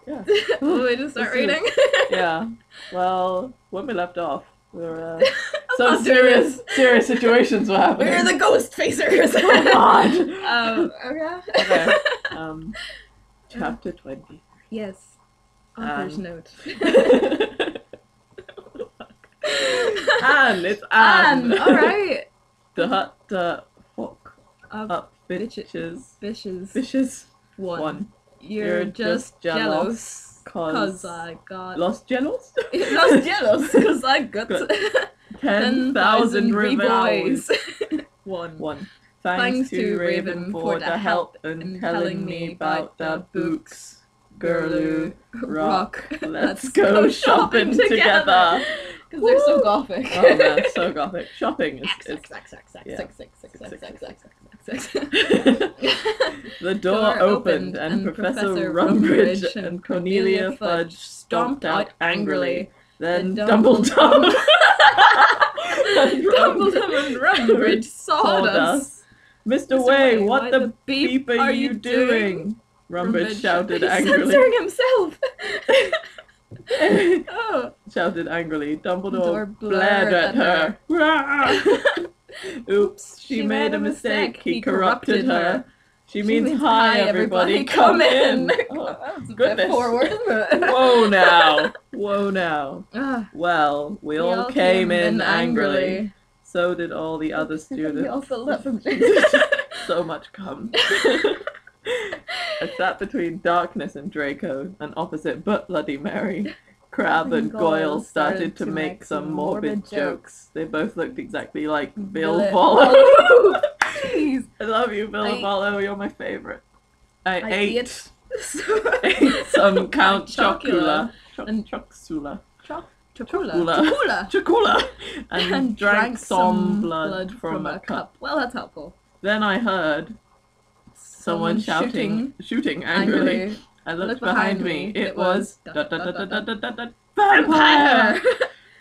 Yeah. We just start reading. Yeah. Well, when we left off, we were Some some serious situations were happening. We're the ghost facers. Oh God. Okay. Okay. Chapter 20. Yes. Author's note. Anne, it's Anne. All right. The fuck up bitches. Fishes. One. You're just jealous. Cause I got Lost jealous? lost jealous because I got 10,000 boys. One. Thanks to Raven for the help in telling me about the books. Girloo, rock, let's go shopping together. Because they're so gothic. Oh man, so gothic. Shopping is The door opened and Professor Rumbridge and Cornelia Fudge stomped out angrily. Then Dumbledore and Rumbridge sawed us. Mr. Way, what the beep are you doing? Rumbridge shouted angrily. Censoring himself. Shouted angrily. Dumbledore blared at her. Oops, she made a mistake. He corrupted her. She means hi, everybody. Come in. Oh, goodness. Forward, isn't it? Whoa now. Whoa now. Well, we all came in angrily. So did all the other students. We all filled up from So much cum. I sat between Darkness and Draco, and opposite but Bloody Mary. Crabbe and Goyle started to make some morbid jokes. They both looked exactly like Bill Follow. Jeez. I love you, Bill Follow. You're my favourite. I ate some Count Chocula. Chocula. And drank some blood from a cup. Well, that's helpful. Then I heard someone shouting angrily. I looked behind me. It was vampire.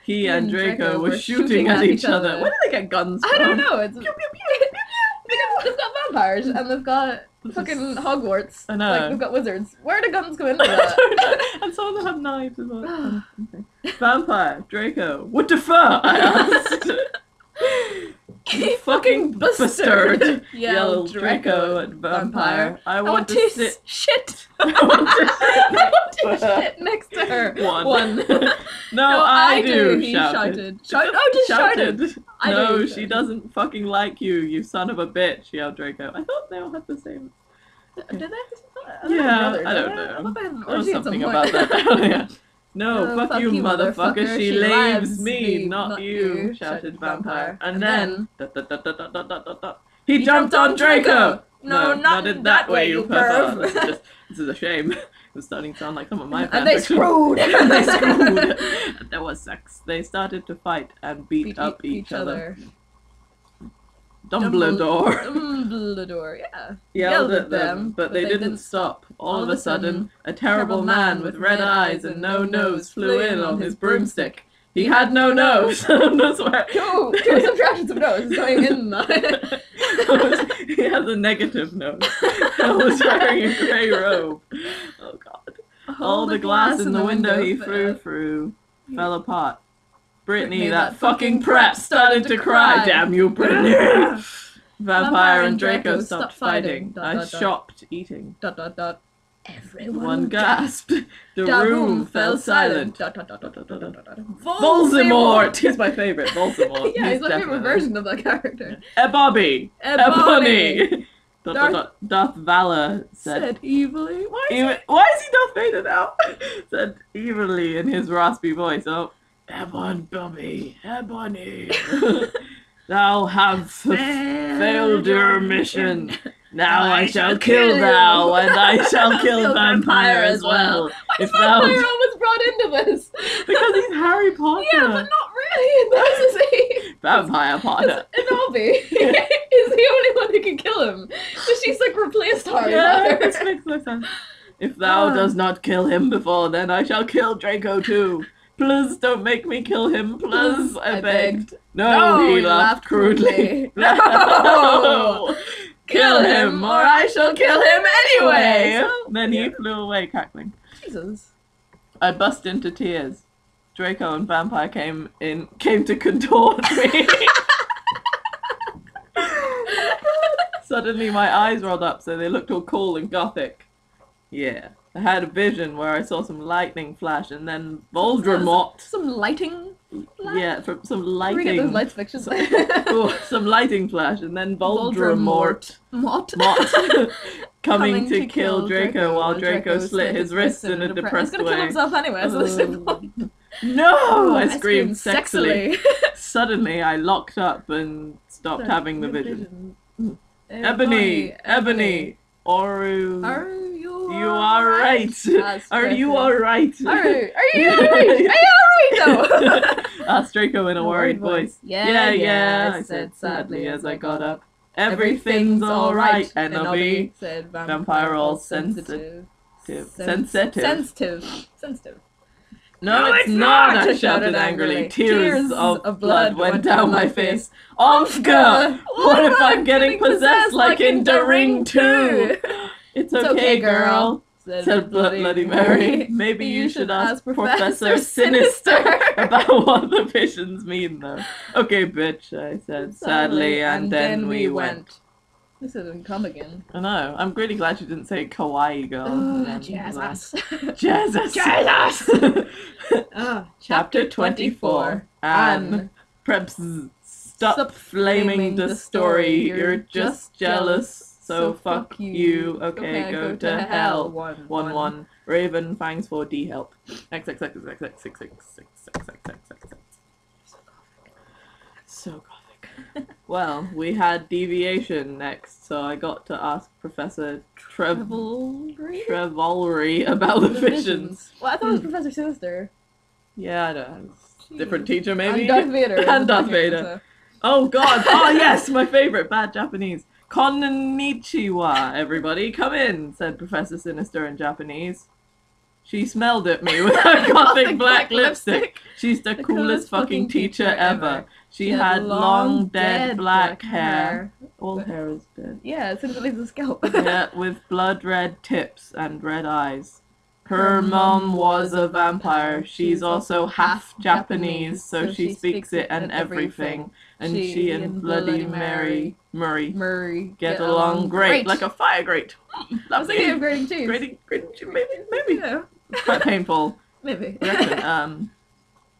He and Draco were shooting at each other. Where did they get guns from? I don't know. It's they've got vampires and they've got fucking Hogwarts. I know. Like, they've got wizards. Where do guns come into I that? don't know. And some of them have knives as well. Okay. Vampire, Draco, what the fuck? I asked. You fucking bastard! Yelled Draco at Vampire. I want to sit. Shit! I want to Shit next to her. One. No, I do. He shouted. Shouted. No, she doesn't fucking like you, you son of a bitch, yelled Draco. I thought they all had the same. Did they? Yeah, I don't know. There was something about that. Yeah. No, fuck you, motherfucker. She laves me, not you, shouted Vampire. And then he jumped on Draco. No, not in that way, you perv. This is a shame. It's starting to sound like some of my fanfiction. And they screwed. And they screwed. There was sex. They started to fight and beat up each other. Dumbledore, yeah. Yelled at them, but they didn't stop. All of a sudden, a terrible man with red eyes and no nose flew in on his broomstick. He had no nose. No swear. Two subtractions of nose going in there. He has a negative nose. I was wearing a grey robe. Oh God. All the glass in the window he threw fell apart. Brittany, that fucking prep, started to cry. Damn you, Brittany! Vampire and Draco stopped fighting. I stopped eating. Everyone gasped. The room fell silent. Voldemort! He's my favourite, Voldemort. Yeah, he's my favorite version of that character. Ebobby! Ebony! Darth Valor said evilly. Why is he Darth Vader now? Said evilly in his raspy voice. Oh, Ebony. Thou have failed your mission. Now I shall kill thou, and I shall kill Vampire as well. Why is Vampire always brought into this? Because he's Harry Potter. Yeah, but not really. This is Vampire Potter. Dobby is the only one who can kill him. So she's like replaced Harry Potter. This makes no sense. If thou does not kill him before, then I shall kill Draco too. Please don't make me kill him, please, I begged. No, he laughed crudely. No! Kill him, or I shall kill him anyway! So, Then he flew away, cackling. Jesus. I burst into tears. Draco and Vampire came to contort me. Suddenly my eyes rolled up so they looked all cool and gothic. Yeah. I had a vision where I saw some lightning flash and then Voldemort. Some lighting? Yeah, from some Can we get those lighting. lights fixtures? Some lighting flash and then Voldemort. Mott. Coming to kill Draco while Draco slit his wrists in a depressed way. He's gonna kill way. himself anyway, so there's no point. No! I screamed sexily. sexily. Suddenly I locked up and stopped having the vision. Ebony! Oru! You are right! Are you alright? Are you alright though? Asked Draco in a worried voice. Yeah, I said sadly as I got up. Everything's alright, Nobby, said Vampire all sensitive. Sensitive. No, it's not, I shouted angrily. Tears of blood went down my face. Omska! What if I'm getting possessed like in The Ring 2? It's okay, girl, said Bloody Mary. Maybe you should ask Professor Sinister about what the visions mean, though. Okay, bitch, I said sadly, and then we went. This didn't come again. I know. I'm really glad you didn't say kawaii girl. Jesus. Chapter 24. Anne. Preps. Stop flaming the story. You're just jealous. So fuck you. Okay, go to hell. 1-1. Raven fangs 4D help. So gothic. Well, we had deviation next, so I got to ask Professor Trevollery about the visions. Well, I thought it was Professor Sinister. Yeah, I don't know. Different teacher, maybe? And Darth Vader. And Darth Vader. Oh god, oh yes, my favourite, bad Japanese. Konnichiwa, everybody, come in, said Professor Sinister in Japanese. She smelled at me with her gothic black lipstick. She's the coolest fucking teacher ever. She had long, dead black hair. All hair is dead. Yeah, as soon as it leaves the scalp. Yeah, with blood red tips and red eyes. Her mom was a vampire. She's also half Japanese, so she speaks it and everything. And she and Bloody Murray get along great, like a fire grate. I was thinking of grating cheese. Grating cheese, maybe. Yeah. Quite painful. Maybe. I reckon.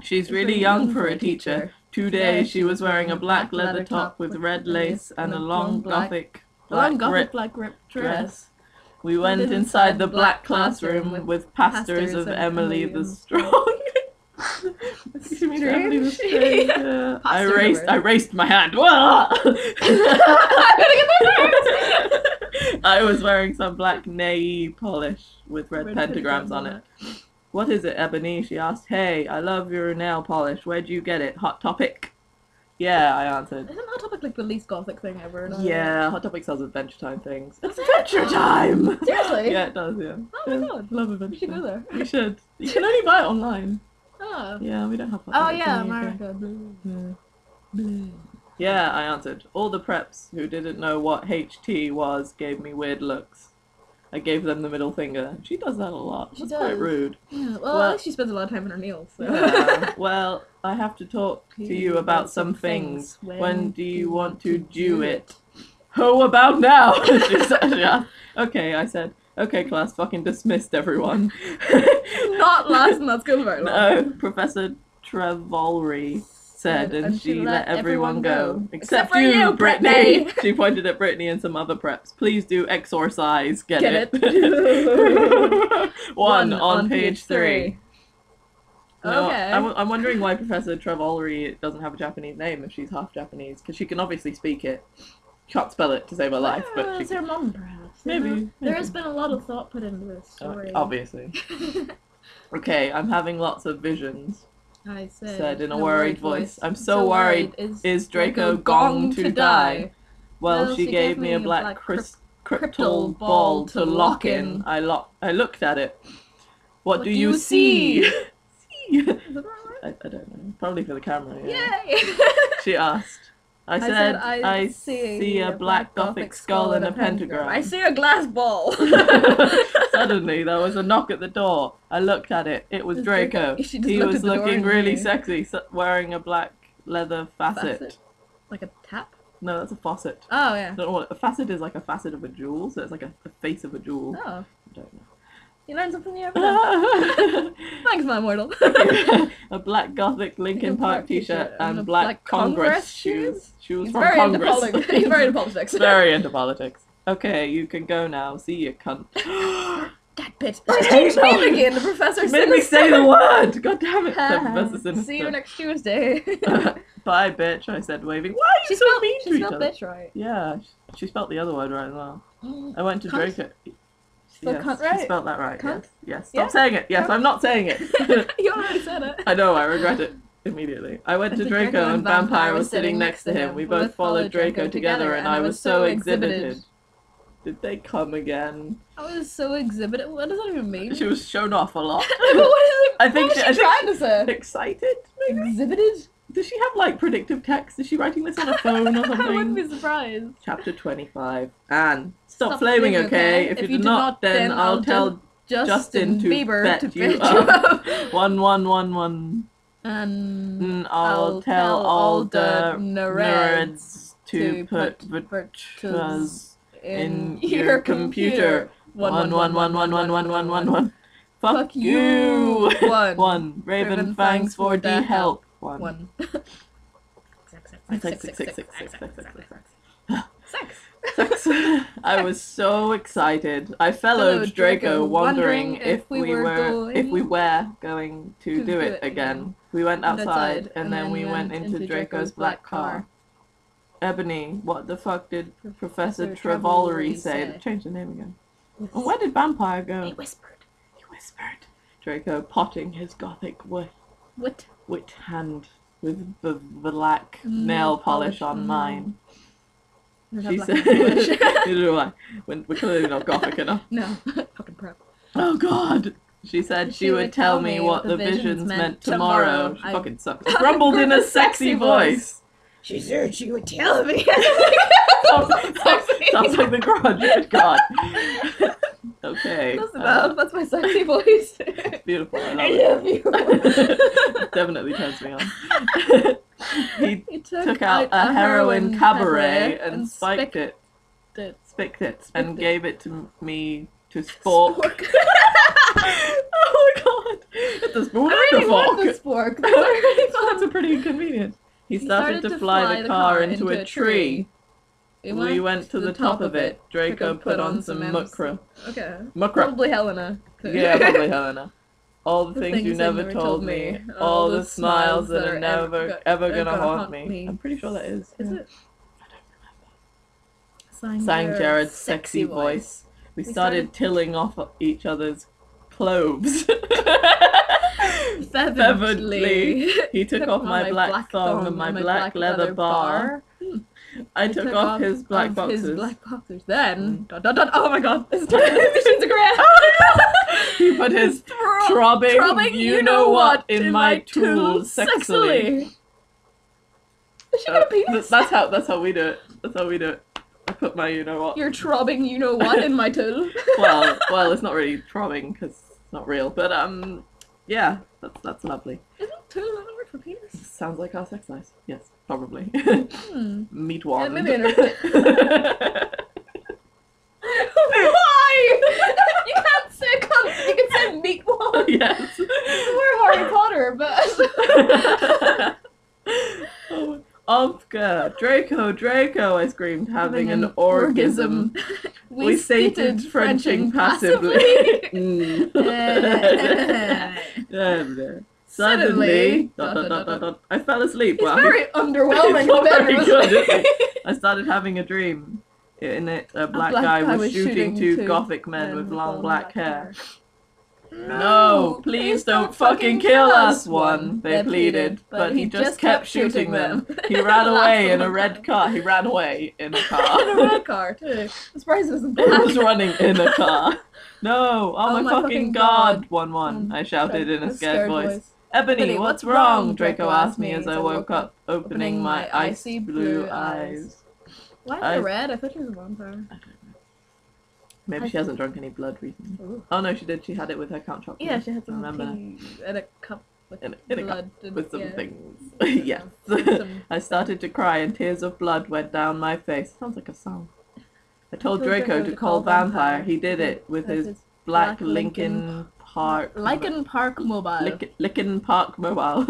She's really young for a teacher. Today she was wearing a black leather top with red lace and a long gothic black ripped dress. We went inside the black classroom with pastors of Emily the Strong. You mean Emily the Strange? Yeah. I raised my hand. I was wearing some black nail polish with red pentagrams on it. What is it, Ebony? She asked. Hey, I love your nail polish. Where'd you get it? Hot Topic? Yeah, I answered. Isn't Hot Topic like the least gothic thing ever? Yeah, Hot Topic sells Adventure Time things. Adventure Time! Seriously? Yeah, it does, yeah. Oh my god. Love Adventure We should Time. go there. We should. You can only buy it online. Oh. Yeah, we don't have Hot Oh Topic yeah, in the UK. America. Yeah, I answered. All the preps who didn't know what HT was gave me weird looks. I gave them the middle finger. She does that a lot. That's quite rude. Yeah, well, at least she spends a lot of time on her nails. So. Yeah. Well, I have to talk to you about some things. When do you want to do it? How about now? She asked. Okay, I said. Okay, class, fucking dismissed everyone. Not last, and that's going very long. No, Professor Trevollery said, and she let everyone go. Except for you, Brittany! She pointed at Brittany and some other preps. Please do exorcise. Get it? 1 on page 3. No, Okay. I'm wondering why Professor Trevollery doesn't have a Japanese name if she's half Japanese, because she can obviously speak it. Can't spell it to save her life, but she it's her mum, perhaps. Maybe. There has been a lot of thought put into this story. Obviously. Okay, I'm having lots of visions. I said in a worried voice. I'm so worried. Is Draco gone to die? Well, she gave me a black crystal ball to lock in. I looked at it. What do you see? I don't know. Probably for the camera. Yeah. Yay! She asked. I said I see a black gothic skull and a pentagram. I see a glass ball. Suddenly, there was a knock at the door. I looked at it. It was Draco. He was looking really sexy, wearing a black leather facet. Like a tap? No, that's a faucet. Oh, yeah. I don't know what a facet is, like a facet of a jewel, so it's like a face of a jewel. Oh. I don't know. You learned something new every day. Thanks, my immortal. A black gothic Linkin Park t-shirt and black Congress shoes. Shoes from very Congress. He's very into politics. Very into politics. Okay, you can go now. See you, cunt. That bitch. I She hate changed that. name again, the Professor You made me say the word! God damn it. Professor Sinister. See you next Tuesday. Bye, bitch, I said, waving. Why are you so mean to She each spelled other? bitch right. Yeah, she spelled the other word right as well. I went to Cunt? Draco. Spelled Yes, cunt right? she spelled that right. Cunt? Yes. Yeah? Stop saying it. Yes, Cunt? I'm not saying it. You already said it. I know, I regret it immediately. I went to Draco and Vampire was sitting next to him. We both followed Draco together and I was so exhibited. Did they come again? I was so exhibited. What does that even mean? She was shown off a lot. What is it? I think what was she trying to say? Excited, maybe? Exhibited? Does she have, like, predictive text? Is she writing this on a phone or something? I wouldn't be surprised. Chapter 25. Anne, stop flaming, okay? If you do not, then I'll tell Justin to Bieber bet to you bet up. 1111. And I'll tell all the nerds nerds to put virtues in your computer. 11111111. Fuck you. One. Raven fangs 4D help. One. Sex. I was so excited. I followed Draco, wondering if we were going to do it again. We went outside, and then we went into Draco's black car. Ebony, what the fuck did Professor Travollery say? Change the name again. Oh, where did Vampire go? He whispered. Draco potting his gothic wit hand with the black nail polish on mine. She said, neither do I. We're clearly not gothic enough. No, fucking prep. Oh god. She said she would tell me what the visions meant tomorrow. She fucking sucks. Grumbled in a sexy voice. She said she would tell me. Sounds like the Grudge. Good god. Okay. That's enough. That's my sexy voice. Beautiful. I love you. Definitely turns me on. He took out a heroin cabaret and spiked it. And gave it to me to spork. Oh my god. It's a spoon and a fork. The spork. That's a pretty inconvenient. He started to fly the car into a tree. We went to the top of it. Draco put on some mukra. Okay. Mukra. Probably Helena. Yeah, probably Helena. All the things you never told me. All the smiles that are never ever gonna haunt me. I'm pretty sure that is. Is it? Sang Jared's sexy voice. We started tilling off each other's clothes. Fervently. He took off my black thong and my black leather bar. I took off his black boxers. Then, oh my god, this is Instagram. He put his throbbing you know what in my tools sexily. Is she got a penis? That's how we do it. I put my you know what. You're throbbing you know what in my tool. well, it's not really throbbing because it's not real, but yeah, that's lovely. Isn't tool another word for penis? Sounds like our sex life. Yes, probably. Meat wand. Yeah, maybe Why? You can't say cunt. You can say meat wand. Yes. We're Harry Potter, but. Ofka, Draco, I screamed, having an orgasm. We stated Frenching passively. Suddenly, I fell asleep. It's very underwhelming. Very good, isn't it? I started having a dream. In it, a black guy was shooting two gothic men with long black hair. No, please don't fucking kill us, one, they pleaded, but he just kept shooting them. He ran away in a red car. He ran away in a car. In a red car, too. I'm surprised it wasn't black. He was running in a car. No, oh my fucking god, 1-1, I shouted in a scared voice. Ebony, what's wrong? Draco asked me as I woke up, opening my icy blue eyes. Why are they red? I thought she was a vampire. I don't know. Maybe she hasn't drunk any blood recently. Ooh. Oh no, she did. She had it with her Count Chocolate. Yeah, she had some Remember? tea in a cup with In a blood. cup with some yeah. things. With Yes. some- I started to cry and tears of blood went down my face. Sounds like a song. I told Draco to call Vampire. He did it with his black Lincoln Park... Lincoln Park Mobile. Lincoln Park Mobile.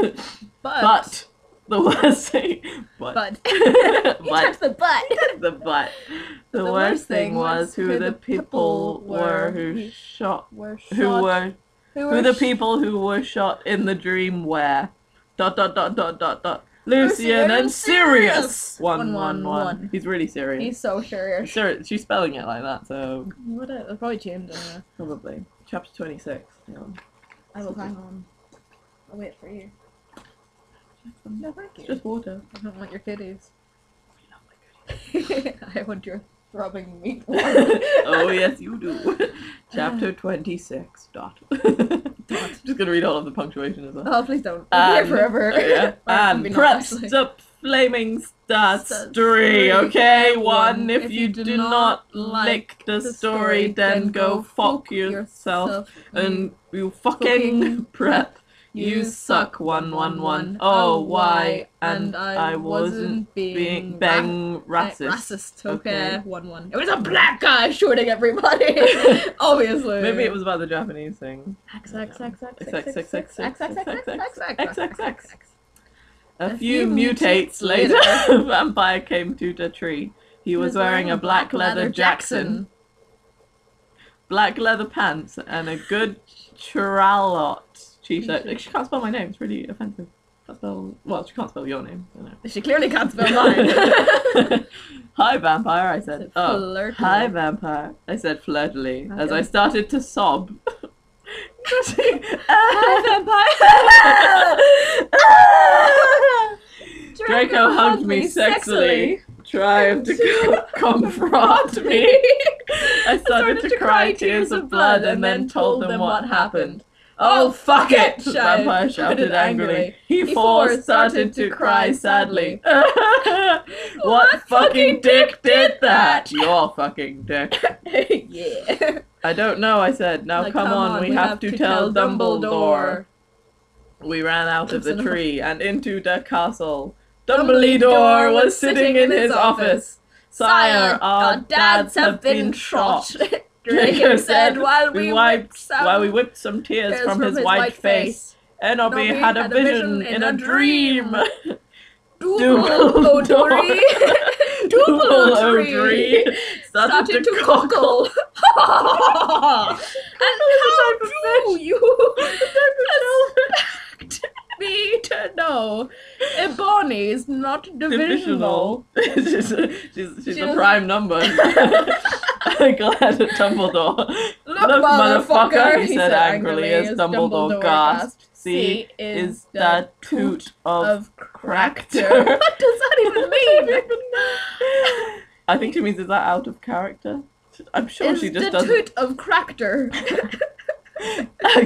But the worst thing... But. But. Touch the butt. The butt. The worst thing was who the people were who shot... Who the people who were shot in the dream were... ... Lucian and Sirius! 111. He's really serious. He's so serious. She's spelling it like that, so... What a, probably changed anyway. Probably. Chapter 26. Hang on. I will hang on. I'll wait for you. No, thank you. It's just water. I don't want your kitties. We love my goodies. I want your throbbing meat. Oh, yes, you do. Chapter 26. Dot. Just gonna read all of the punctuation as well. Oh, please don't. We'll be here forever. Yeah. And press the flaming stats 3, okay? 1, if you do not like the story, then go fuck yourself. And you fucking prep. You suck 111. Oh, why? And I wasn't being racist. Okay. 1-1. It was a black guy shooting everybody. Obviously. Maybe it was about the Japanese thing. A few mutates later, a vampire came to the tree. He was wearing a black leather Jackson, black leather pants, and a good Charlotte. She said, she can't spell my name, it's really offensive. Well, she can't spell your name. I don't know. She clearly can't spell mine. Hi, vampire, I said. Flirtily. Hi, vampire, I said flirtily, as I started to sob. Hi, vampire! Draco hugged me sexily, trying to confront me. I started to cry tears of blood and then told them what happened. Oh, fuck it! Vampire shouted angrily. He started to cry sadly. What fucking dick did that? Your fucking dick. Yeah. I don't know, I said. Now come on, we have to tell Dumbledore. We ran out of the tree and into the castle. Dumbledore was sitting in his office. Sire, our dads have been shot. Draco said while we whipped some tears from his white face. Enobi had a vision in a dream. Dumbledore started to cockle. And how do you expect me to know? Ebony is not divisional. she's a prime number. I'm glad at Dumbledore. Look, motherfucker, he said angrily as Dumbledore gasped. See, is the toot of character. What does that even mean? I think she means, is that out of character? I'm sure she just doesn't. The toot of character.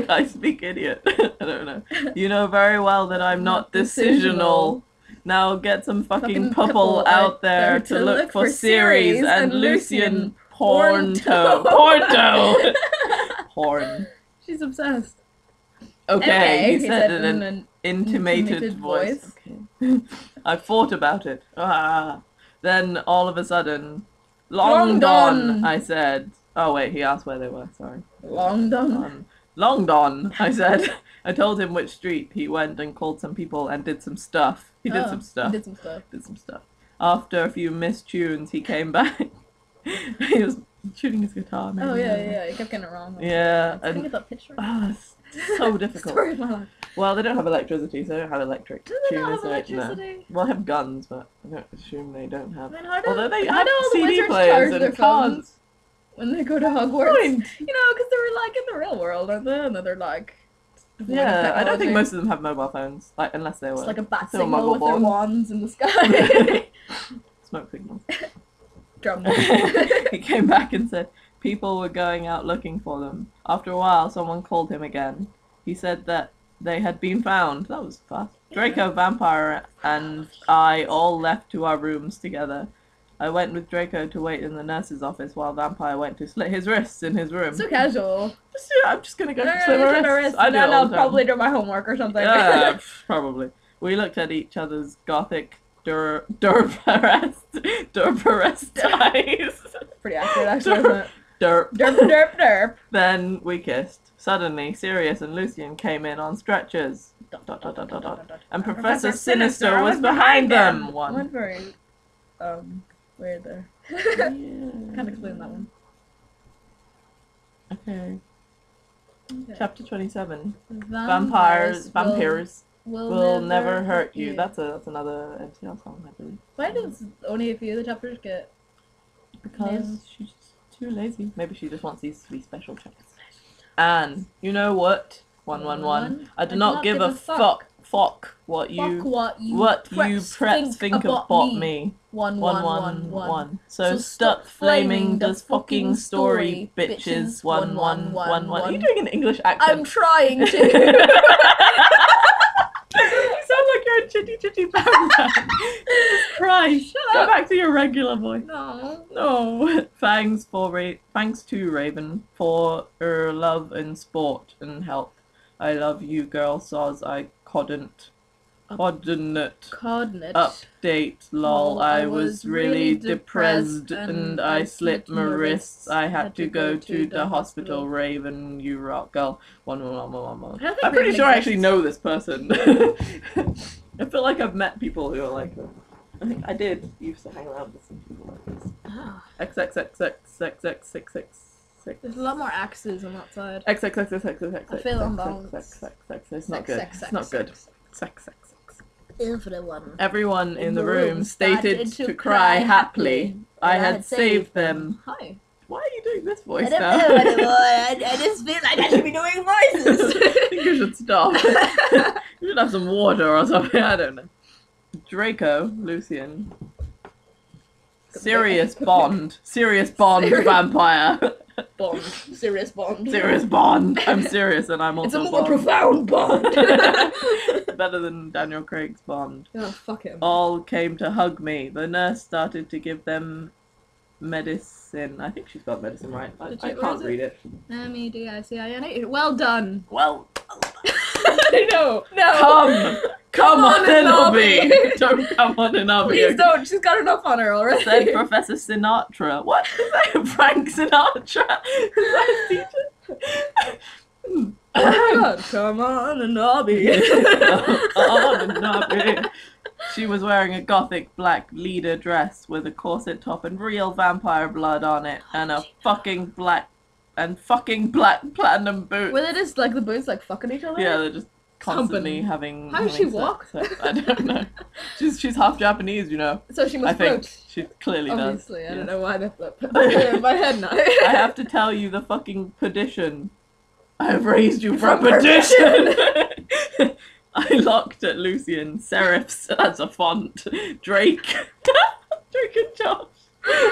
I speak idiot. I don't know. You know very well that I'm not decisional. Now get some fucking couple out there to look for Ceres and Lucian Pornto. Porn. She's obsessed. Okay, he said in an intimated voice. Okay. I thought about it. Then all of a sudden, Long Don, I said. Oh wait, he asked where they were, sorry. Long Don. Long Don, I said. I told him which street. He went and called some people and did some stuff. He did some stuff. After a few missed tunes, he came back. He was shooting his guitar, maybe. Oh yeah, he kept getting it wrong. Yeah. Can you get that picture? It's so difficult. Story of my life. Well, they don't have electricity, so they don't have electric Do they not tuners. have electricity? No. Well, they have guns, but I don't assume they don't have. I mean, how do Although they how have do all the CD wizards players charge and their cars. phones when they go to Hogwarts? Point. You know, because they were like in the real world, aren't they? And then they're like. Yeah, I don't think most of them have mobile phones, like unless they were. It's like a bat they were signal with their muggle-born. wands in the sky. Smoke signals. Drum. He came back and said people were going out looking for them. After a while, someone called him again. He said that They had been found. That was fast. Draco, Vampire, and I all left to our rooms together. I went with Draco to wait in the nurse's office while Vampire went to slit his wrists in his room. So casual. I'm just gonna go slit my wrists. I do it all I'll the time. probably do my homework or something. Yeah, probably. We looked at each other's gothic Durperest eyes. Pretty accurate, actually, isn't it? Derp. Then we kissed. Suddenly, Sirius and Lucian came in on stretchers. ... And Professor Sinister was behind them. One very, weird there. Can't explain that one. Okay. Chapter 27. Vampires will never hurt you. That's another NCL song, I believe. Why does only a few of the chapters get? Because she's too lazy. Maybe she just wants these to be special chapters. And you know what? 111. I do not give a fuck what you prep think about me. 111. So stop flaming this fucking story, bitches. 1111. Are you doing an English accent? I'm trying to. You sound like you're a chitty vampire. Jesus Christ. Shut Go up. back to your regular voice. No. Thanks to Raven for her love and sport and help. I love you, girl. Soz, I couldn't. Update, lol. I was really depressed and I slit my wrists. I had to go to the hospital. Raven, you rock, girl. 111. I'm pretty sure I actually know this person. I feel like I've met people who are like her. I think I did used to hang around with some people like this. XXXXXXXXX. There's a lot more X's on that side. XXXXXXX. I feel unbalanced. It's not good. It's not good. Sex. Everyone. Everyone in the room stated to cry happily. I had saved them. Hi. Why are you doing this voice I don't now? know anymore. I just feel like I should be doing voices. I think you should stop. You should have some water or something. I don't know. Draco, Lucian. Serious Bond. Vampire. Bond. Serious Bond. Serious Bond. I'm serious and I'm also It's a more Bond. profound Bond. Better than Daniel Craig's Bond. Oh, fuck him. All came to hug me. The nurse started to give them medicine. I think she's got medicine right. I can't read it. MEDICIN. Well done. Well, No. come on, Nobby. Don't come on, Nobby. Please don't. She's got enough on her already. Said Professor Sinatra. What is that? Frank Sinatra? Is that his teacher? Oh my god. Come on, Nobby. Nobby. She was wearing a gothic black leader dress with a corset top and real vampire blood on it, and a fucking black platinum boot. Were they just like the boots like fucking each other? Yeah, they're just constantly Humping. having. How does she walk? Sex. I don't know. She's half Japanese, you know. So she must I think float. she clearly Obviously, does. I don't Yes. know why they flip. In my head now. I have to tell you the fucking perdition. I have raised you from perdition. I looked at Lucian, serifs as a font, Drake and Josh,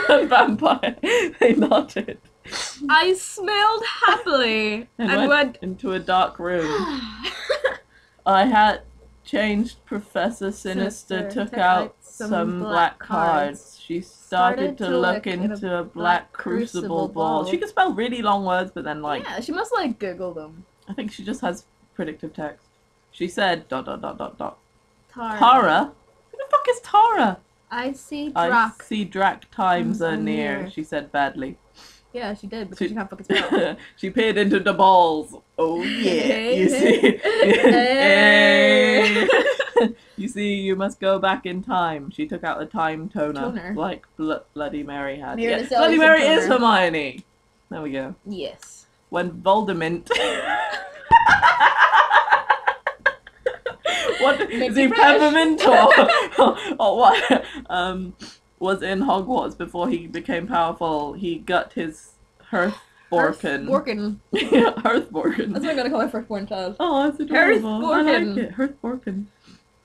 and Vampire. They nodded. I smelled happily and went into a dark room. I had changed. Professor Sinister took out some black cards. She started to look into a black crucible ball. She can spell really long words, but then like... Yeah, she must like Google them. I think she just has predictive text. She said ... Tara? Tara. Who the fuck is Tara? I see Drac. I see Drac times are near, she said badly. Yeah, she did, because she can't fucking spell. She peered into the balls. Oh yeah, you see. Hey. You see, you must go back in time. She took out the time toner. Like Bloody Mary had. Yeah, Bloody Mary is Hermione. There we go. Yes. When Voldemort... What is he, peppermint or what? Was in Hogwarts before he became powerful. He got his Hearthborken. Hearthborken. That's what I'm gonna call my firstborn child. Oh, that's adorable. I like it. Hearthborken.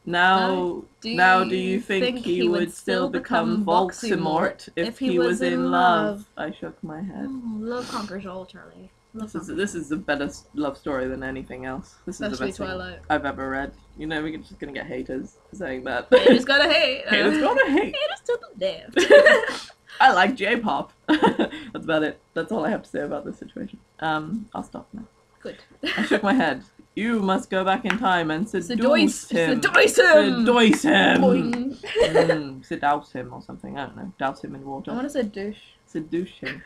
Now do you think he would still become Voldemort if he was in love? I shook my head. Oh, love conquers all, Charlie. This is a better love story than anything else. This is the best Twilight. thing I've ever read. You know, we're just gonna get haters for saying that. Haters gotta hate. Haters gotta hate. Haters to the left. I like J-pop. That's about it. That's all I have to say about this situation. I'll stop now. Good. I shook my head. You must go back in time and seduce him. Seduce him! Seduce him! Boing. Seduce him or something. I don't know. Douse him in water. I want to say douche. Seduce him.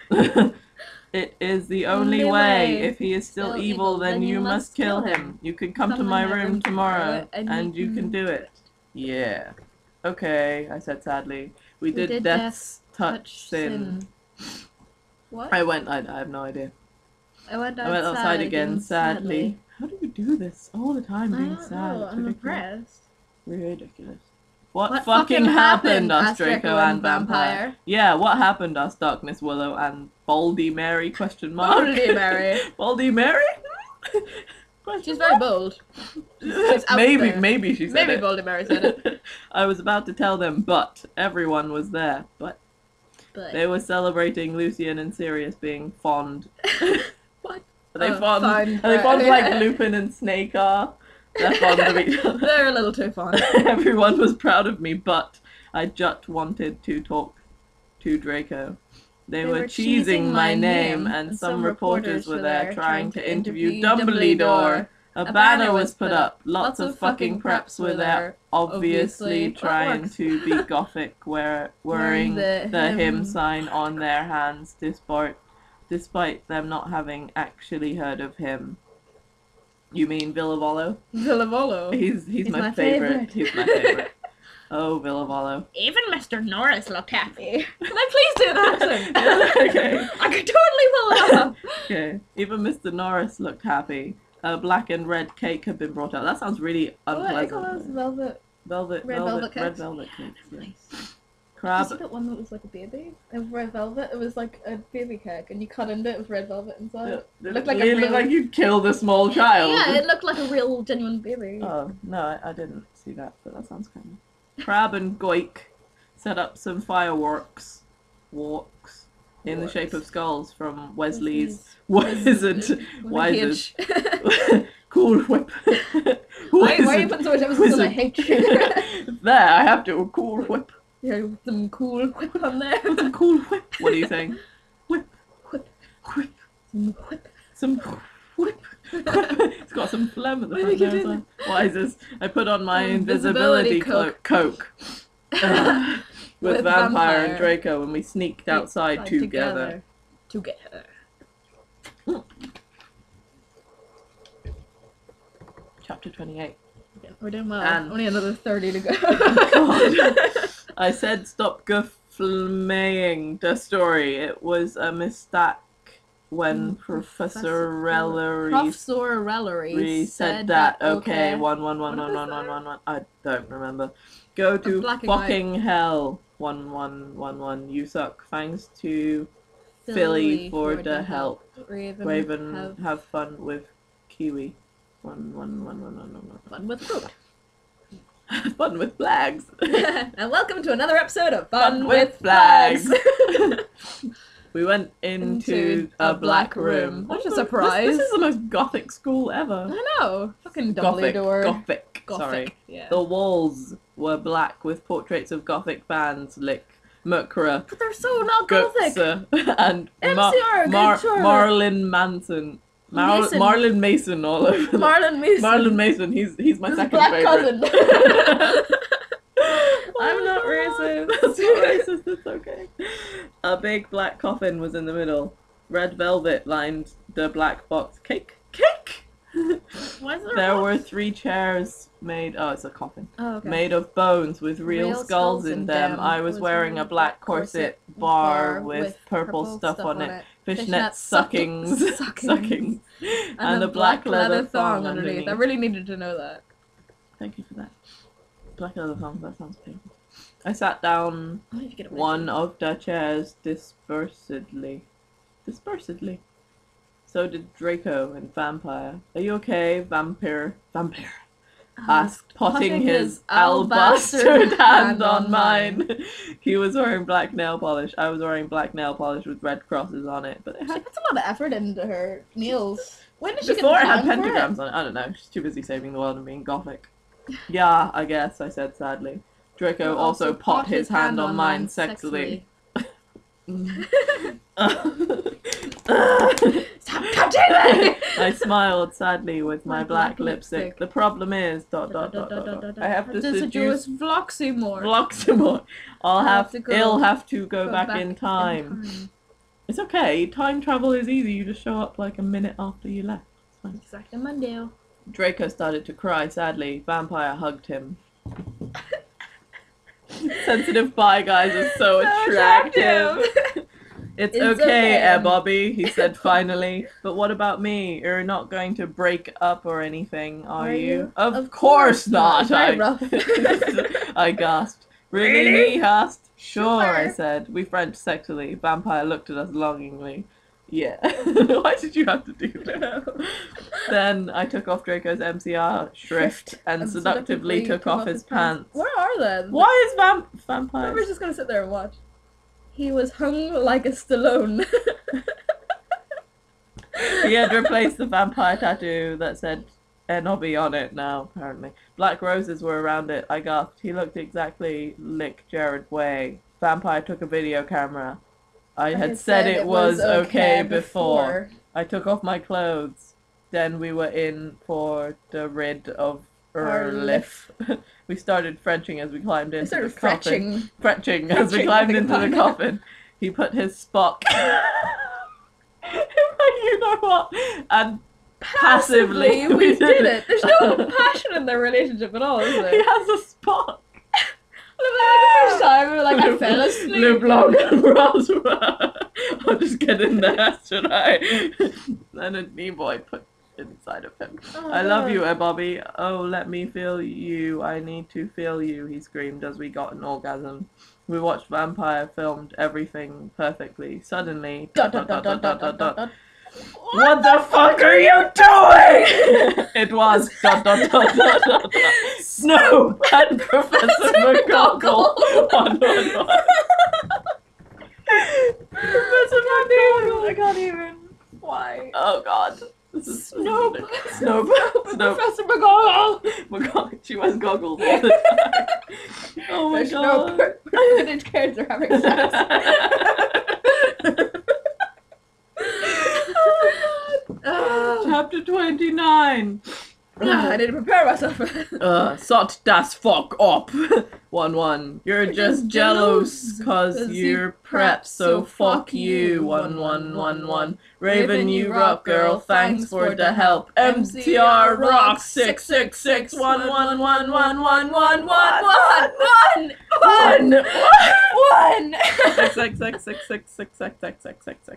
It is the only way. If he is still evil, then you must kill him. You can come to my room tomorrow, and you can do it. Yeah. Okay, I said sadly. We did death's touch sin. What? I have no idea. I went outside again, sadly. How do you do this all the time, being sad? Know, It's I'm ridiculous. impressed. Ridiculous. What fucking happened, us Draco and Vampire? Yeah, what happened, us Darkness Willow and Baldy Mary? Question mark. Baldy Mary. Baldy Mary? She's very bold. She's maybe she said maybe it. Baldy Mary said it. I was about to tell them, but everyone was there. But they were celebrating Lucian and Sirius being fond. What? Are they fond? Are they fond like Lupin and Snake are? They're fond of each other. They're a little too fond. Everyone was proud of me, but I just wanted to talk to Draco. They were cheesing my name, and some reporters were there trying to interview Dumbledore. A banner was put up. Lots of fucking preps were there, obviously trying to be gothic, wearing the hymn sign on their hands, despite them not having actually heard of him. You mean Villavolo? Villavolo. He's my favorite. He's my favorite. Oh, Villavolo. Even Mr. Norris looked happy. Can I please do an accent? Okay. I could totally pull it off. Okay. Even Mr. Norris looked happy. A black and red cake had been brought out. That sounds really unpleasant. What are those Red velvet cakes. Yeah. Nice. Crab. Did you see that one that was like a baby? Of red velvet? It was like a baby cake and you cut into it with red velvet inside. It looked like looked like you killed a small child. Yeah, it looked like a real genuine baby. Oh, no, I didn't see that, but that sounds kind of... Crab and Goik set up some fireworks. In the shape of skulls from Wesley's Wizard. Cool Whip. Why are you putting so much emphasis on a H? There, I have to. Cool Whip. Yeah, some cool whip on there. Some cool whip. What are you saying? Whip. Some whip. Some whip. It's got some phlegm at the front there as well. Why is this? I put on my invisibility coke. With Vampire and Draco, and we sneaked outside together. Chapter 28. Yeah, we're doing well. And only another 30 to go. God. I said stop geflmaying the story. It was a mistake when Professor Rellery said that. Okay, one. I don't remember. Go to fucking hell. 1. You suck. Thanks to Philly for the help. Raven have fun with Kiwi. 1. Fun with fruit. Fun with flags. And welcome to another episode of Fun with Flags. We went into a black room. What a surprise. This is the most gothic school ever. I know. Fucking Dumbledore. Gothic. Sorry. Yeah. The walls were black with portraits of gothic bands like Mercura, But they're so not gothic. and Marlon Manson. Marlon Mason all over. Marlon Mason. He's my second black favorite. cousin. I'm not racist. That's not racist. It's okay. A big black coffin was in the middle. Red velvet lined the black box. Cake. Why is There were 3 chairs made. Oh, it's a coffin. Oh, okay. Made of bones with real skulls in them. I was wearing a black corset bar with purple stuff on it. Fishnet suckings. And a black leather thong underneath. I really needed to know that. Thank you for that. Black leather thong, that sounds painful. I sat down one of the chairs dispersedly. So did Draco and Vampire. Are you okay, Vampire? asked, potting his alabaster hand on mine. He was wearing black nail polish. I was wearing black nail polish with red crosses on it. But it She had... puts a lot of effort into her nails. When did she Before get it the had time for pentagrams on it. I don't know. She's too busy saving the world and being gothic. Yeah, I guess, I said sadly. Draco also pot his hand on mine sexily. Stop touching me! I smiled sadly with my black lipstick. The problem is ... I have to seduce Vloxymore. Vloxymore. I'll have to go back in in time. It's okay. Time travel is easy. You just show up like a minute after you left. It's fine. Exactly my deal. Draco started to cry sadly. Vampire hugged him. Sensitive bi guys are so attractive. It's okay, Bobby, he said finally. But what about me? You're not going to break up or anything, are you? Of course not! I gasped. Really? He asked. Sure, I said. We French sexually. Vampire looked at us longingly. Yeah. Why did you have to do that? Then I took off Draco's MCR shrift and seductively took off his pants. Where are they? Why is Vampire? We're just gonna sit there and watch. He was hung like a Stallone. He had replaced the vampire tattoo that said Enobi on it now, apparently. Black roses were around it. I gasped. He looked exactly like Jared Way. Vampire took a video camera. I had said it was okay before. I took off my clothes. Then we were in for the rid of Erlif. We started Frenching as we climbed into the coffin. Fretching as we climbed into the coffin. He put his Spock. You know what? And passively we did it. There's no passion in their relationship at all, is there? He has a Spock. The first time we were like, I fell asleep. LeBlanc and Roswell. I'll just get in there, should I? Then a Nimoy put inside of him. Oh, I love you, Bobby. Oh, let me feel you. I need to feel you, he screamed as we got an orgasm. We watched Vampire filmed everything perfectly. Suddenly... What the fuck are you doing? It was... Snoop and Professor McGonagall. Professor McGonagall. I can't even. Why? Oh god. This is Snoop. Professor McGonagall. She wears goggles all the time. Oh my god. Percentage kids are having sex. Chapter 29. I need to prepare myself. Sot das fuck up. 1-1. You're just jealous cause you're prepped, so fuck you. 1-1-1-1. Raven, you rock, girl. Thanks for the help. MCR rocks. 666 1 1 1 1 1 1 1 1 1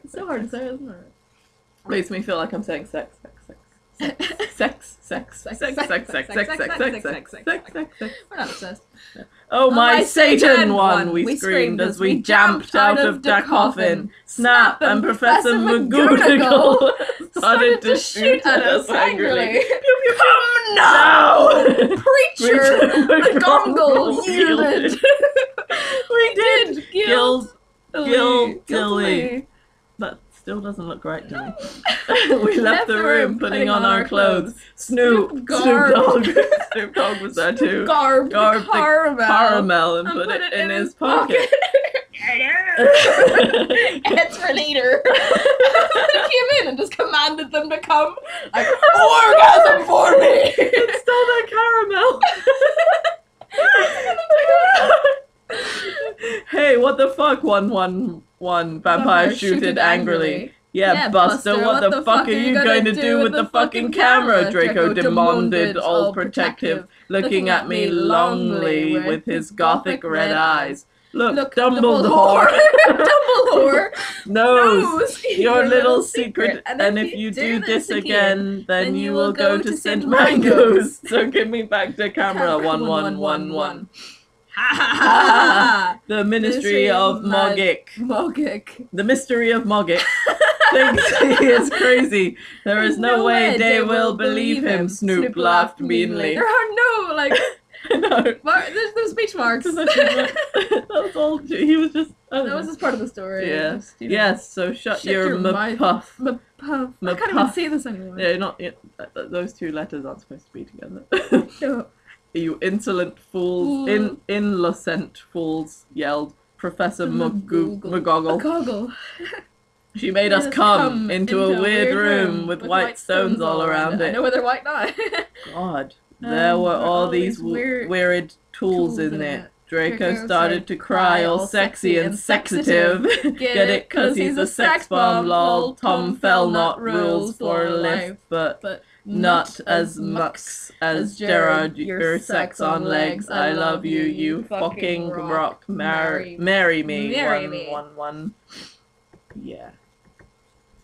It's so hard to say, isn't it? Makes me feel like I'm saying sex. We're not obsessed. Oh my Satan one! We screamed as we jumped out of the coffin. Snap and Professor McGonagall started to shoot at us angrily. Come now! Preacher McGonagall yielded. We did guiltily. That still doesn't look right to me. We left the room putting on our clothes. Snoop Dogg was there too. Garbed caramel and put it in his pocket. It's for later. He came in and just commanded them to come. Like, orgasm for me! And stole that caramel. Hey, what the fuck? 1-1-1. Vampire shooted angrily. Yeah, Buster, what the fuck are you going to do with the fucking camera? Draco demanded, all protective, looking at me longly with his gothic red eyes. Look, Dumbledore. Dumbledore knows your little secret, and if you do this again, then you will go to St. Mango's. So give me back the camera. 1-1-1-1. The Ministry of Mogic. The Mystery of Mogic thinks he is crazy. There is no way they will believe him. Snoop laughed meanly. There are no like, No. there's speech marks. That was all. He was just. That was just part of the story. Yeah. Just, you know, Yes. So shut your puff. Puff. I can't even say this anymore. Yeah, not. Yeah, those two letters aren't supposed to be together. No. You insolent fools! Innocent fools! Yelled Professor McGoggle. McGoggle. She made us come into a weird room with white stones all around it. I know whether white not. God, there were all these weird tools in it. Draco started to cry, all sexy and sexative. Get it? 'Cause he's a sex bomb, lol. Tom fell not rules for life, but not as much as Gerard, your sex on legs. I love you, you fucking rock. Marry me. One. Yeah.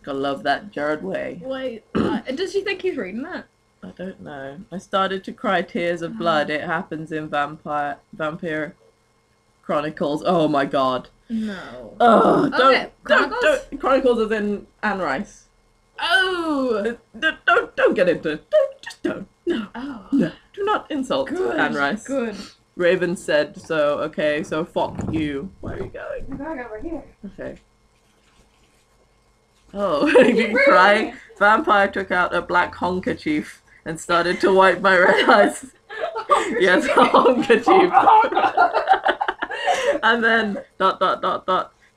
Gotta love that Gerard way. Wait, does she think he's reading that? I don't know. I started to cry tears of blood. It happens in Vampire Chronicles. Oh my god. No. Oh, don't. Chronicles? As in Anne Rice. Oh! Don't get into it. Don't. No. Oh. No. Do not insult Anne Rice. Good. Raven said so. Okay, so fuck you. Where are you going? I'm going over here. Okay. Oh, you crying? Vampire took out a black handkerchief and started to wipe my red eyes. Yes, handkerchief. And then ...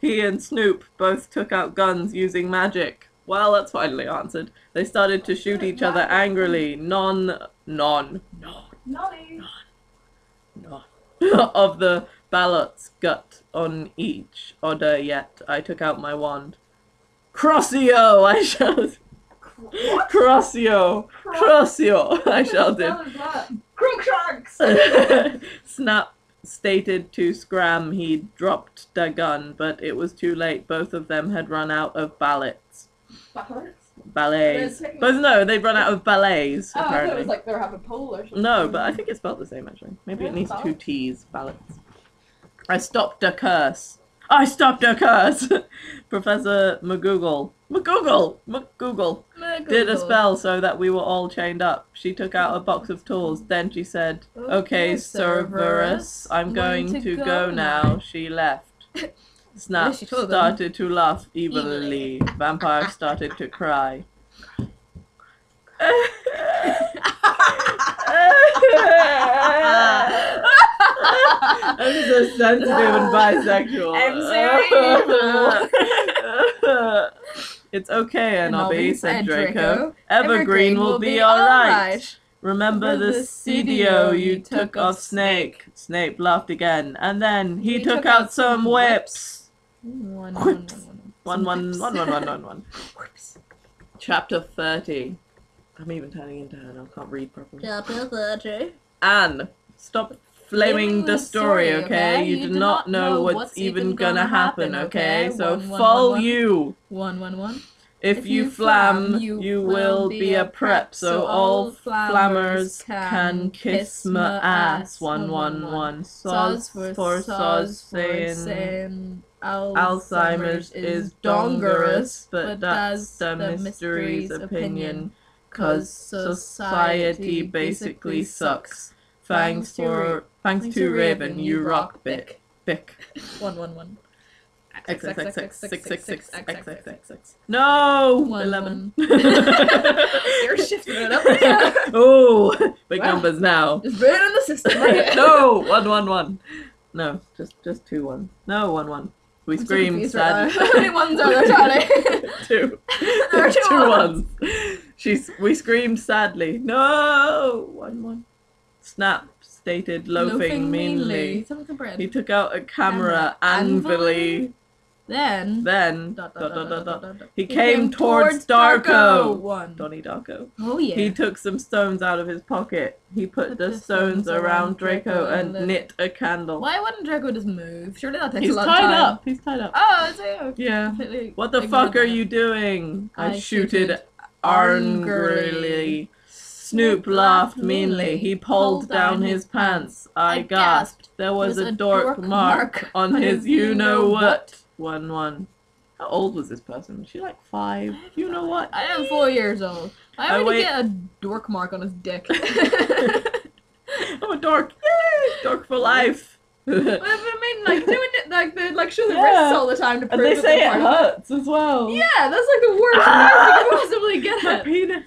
He and Snoop both took out guns using magic. Well, that's finally answered. They started to shoot each other angrily. Of the ballots gut on each other yet. I took out my wand. Crossio, I shouted. What? Crossio, I shouted. Crookshanks! Snap stated to Scram he'd dropped the gun, but it was too late. Both of them had run out of ballets. Ballets? But no, they'd run out of ballets, apparently. I thought it was like they were having a poll or something. No, but I think it's spelled the same, actually. Maybe it needs two T's, ballets. I stopped a curse. Professor McGoogle did a spell so that we were all chained up. She took out a box of tools. Then she said, okay, Cerberus, I'm going to go now. She left. Snap started to laugh evilly. Vampire started to cry. I'm so sensitive and bisexual. I'm so evil. It's okay, Anobi, said Draco. Evergreen will be alright. Remember the CDO you took off Snake? Snape laughed again, and then he took out some whips. Whips. One. Chapter 30. I'm even turning into her now. I can't read properly. Chapter 30. Anne, stop flaming the story, okay? You do not know what's even gonna happen, okay? So follow you. 111. If you flam, you will be a prep, so all flammers can kiss my ass. 111. Soz for soz saying Alzheimer's is dongerous, but that's the mystery's opinion, 'cause society basically sucks. Thanks to Raven, you rock Bick. 111. XXXXXXXXXX. No! 11. You're shifting it up again. Oh, big numbers now. Just burn in the system. Right? No, 111. No, just 21. No, 11. We screamed sadly. How many ones are there, Charlie? 2. There are two ones. We screamed sadly. No, 11. Snap stated loafing meanly. He took out a camera angrily. Then he came towards Darko. Donnie Darko. Oh yeah. He took some stones out of his pocket. He put the stones around Draco and lit a candle. Why wouldn't Draco just move? Surely that takes a long time. He's tied up. Oh, is he? Yeah. What the fuck are you doing? I shooted angrily. Snoop laughed meanly. He pulled down his pants. I gasped. There was a dork mark on his you-know-what. 11. How old was this person? Was she like 5? You know what? I am 4 years old. I already get a dork mark on his dick. I'm a dork. Yay! Dork for life. Well, I mean, like, doing it, like, they, like, show their Yeah. wrists all the time to prove And they that say they're it part of hurts as well. Yeah, that's, like, the worst you could possibly get My at. penis.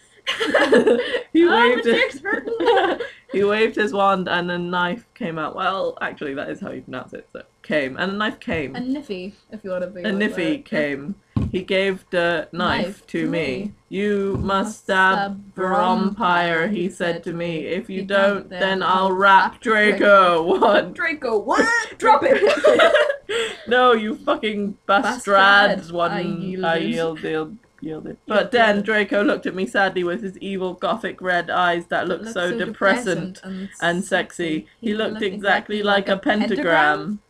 He My waved dick's hurting. He waved his wand and a knife came out. Well, actually, that is how you pronounce it. So, came. And a knife came. A niffy, if you want to be A like niffy that. came. He gave the knife to me. You must stab vampire, he said to me. If you don't, then I'll rap Draco. What? Draco, what? Drop it! No, you fucking bastard. One. I yielded. But then Draco looked at me sadly with his evil gothic red eyes that looked so depressant and sexy. He looked exactly like a pentagram.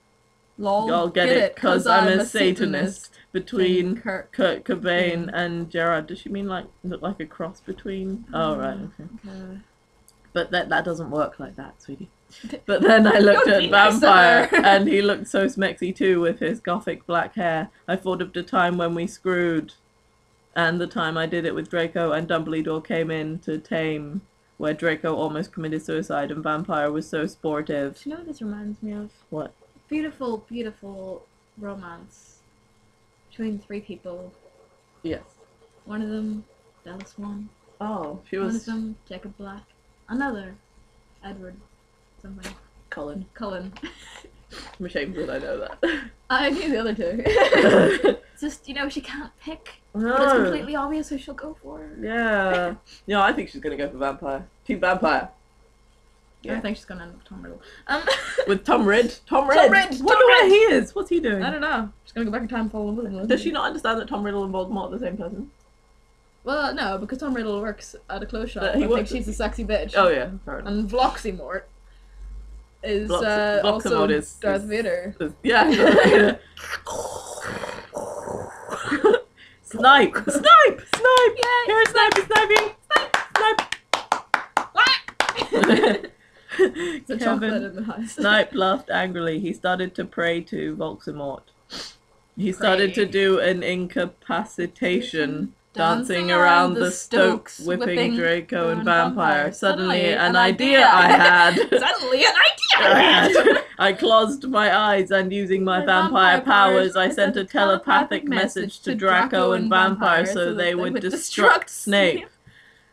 Lol, Y'all get it, cause I'm a Satanist. Between Kurt Cobain and Gerard. Does she mean like look like a cross between? Oh right, okay. But that doesn't work like that, sweetie. But then I looked at Vampire, and he looked so smexy too with his gothic black hair. I thought of the time when we screwed, and the time I did it with Draco and Dumbledore came in to tame, where Draco almost committed suicide and Vampire was so sportive. Do you know what this reminds me of? What? Beautiful, beautiful romance between three people. Yes. One of them, Bella Swan. Oh, she One was... of them, Jacob Black. Another, Edward something. Cullen. I'm ashamed that I know that. I knew the other two. It's just, you know, she can't pick. No. But it's completely obvious who she'll go for. Yeah. No, I think she's gonna go for Vampire. Team Vampire. Yeah. I think she's gonna end up with Tom Riddle. With Tom Ridd. Tom Ridd! Wonder where he is. What's he doing? I don't know. She's gonna go back in time and fall in love with him. Does she not understand that Tom Riddle and Voldemort are the same person? Well, no, because Tom Riddle works at a clothes shop. He I works think she's a sexy bitch. Oh yeah, fair enough. And Vloxymort is Vloxymort also is Darth Vader. Yeah, Darth Vader. Snipe! Snipe! Snipe! Yay! Here's Snipe! Sniping! Snipe! The chocolate in the house. Snipe laughed angrily. He started to pray to Voldemort. He started to do an incapacitation, dancing around the Stokes, whipping Draco and Vampire. Suddenly, an idea I had. Suddenly, an idea I had. I closed my eyes and using my vampire powers, I sent a telepathic message to Draco and Vampire so they would destruct Snape.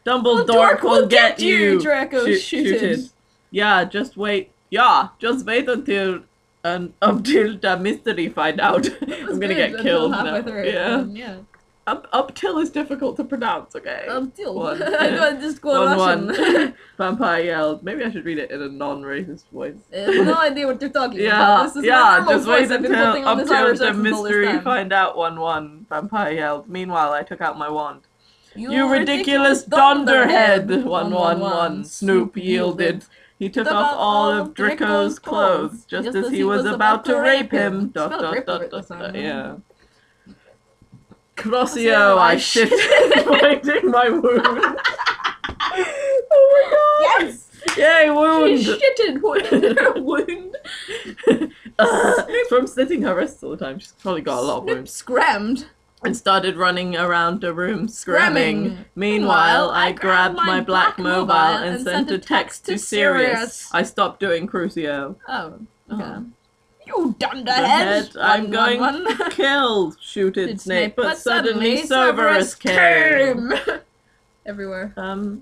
Dumbledore will get you! Draco shooted. Yeah, just wait. Yeah, just wait until the mystery find out. I'm gonna get killed now. Yeah. Up till is difficult to pronounce, okay? Up till. One. I got just go One. Vampire yelled. Maybe I should read it in a non-racist voice. I have no idea what you're talking about. This is my normal just wait voice. I've been putting on this Irish the accent all this mystery time. find out. 1-1. Vampire yelled. Meanwhile, I took out my wand. You ridiculous dunderhead! 1-1-1. Snoop yielded. He took off all of Draco's clothes, just as he was about to rape him. Yeah. Crossio, I shifted, biting my wound. Oh my god! Yes! Yay, wound! She shitted wound. From slitting her wrists all the time, she's probably got a lot of wounds. Scrammed. And started running around the room, scramming. Meanwhile, I grabbed my black mobile and sent a text to Sirius. I stopped doing Crucio. Oh, okay. You dunderhead! I'm going to kill, shooted Snape, but suddenly Severus came. Everywhere. I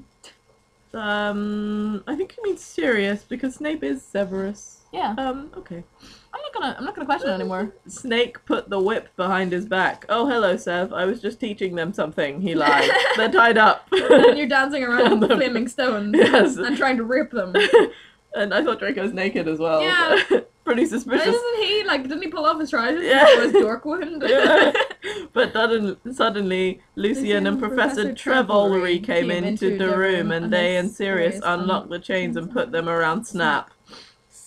think he means Sirius because Snape is Severus. Yeah. Okay. I'm not gonna question it anymore. Snake put the whip behind his back. Oh, hello, Sev. I was just teaching them something. He lied. They're tied up. And you're dancing around with flaming stones. Yes. And trying to rip them. And I thought Draco's naked as well. Yeah. Pretty suspicious. But isn't he, like, didn't he pull off his trousers? Yeah. His dork wound? Yeah. But suddenly, Lucian and Professor Trevollery came into the room, and they and Sirius unlocked the chains and put them around Snap.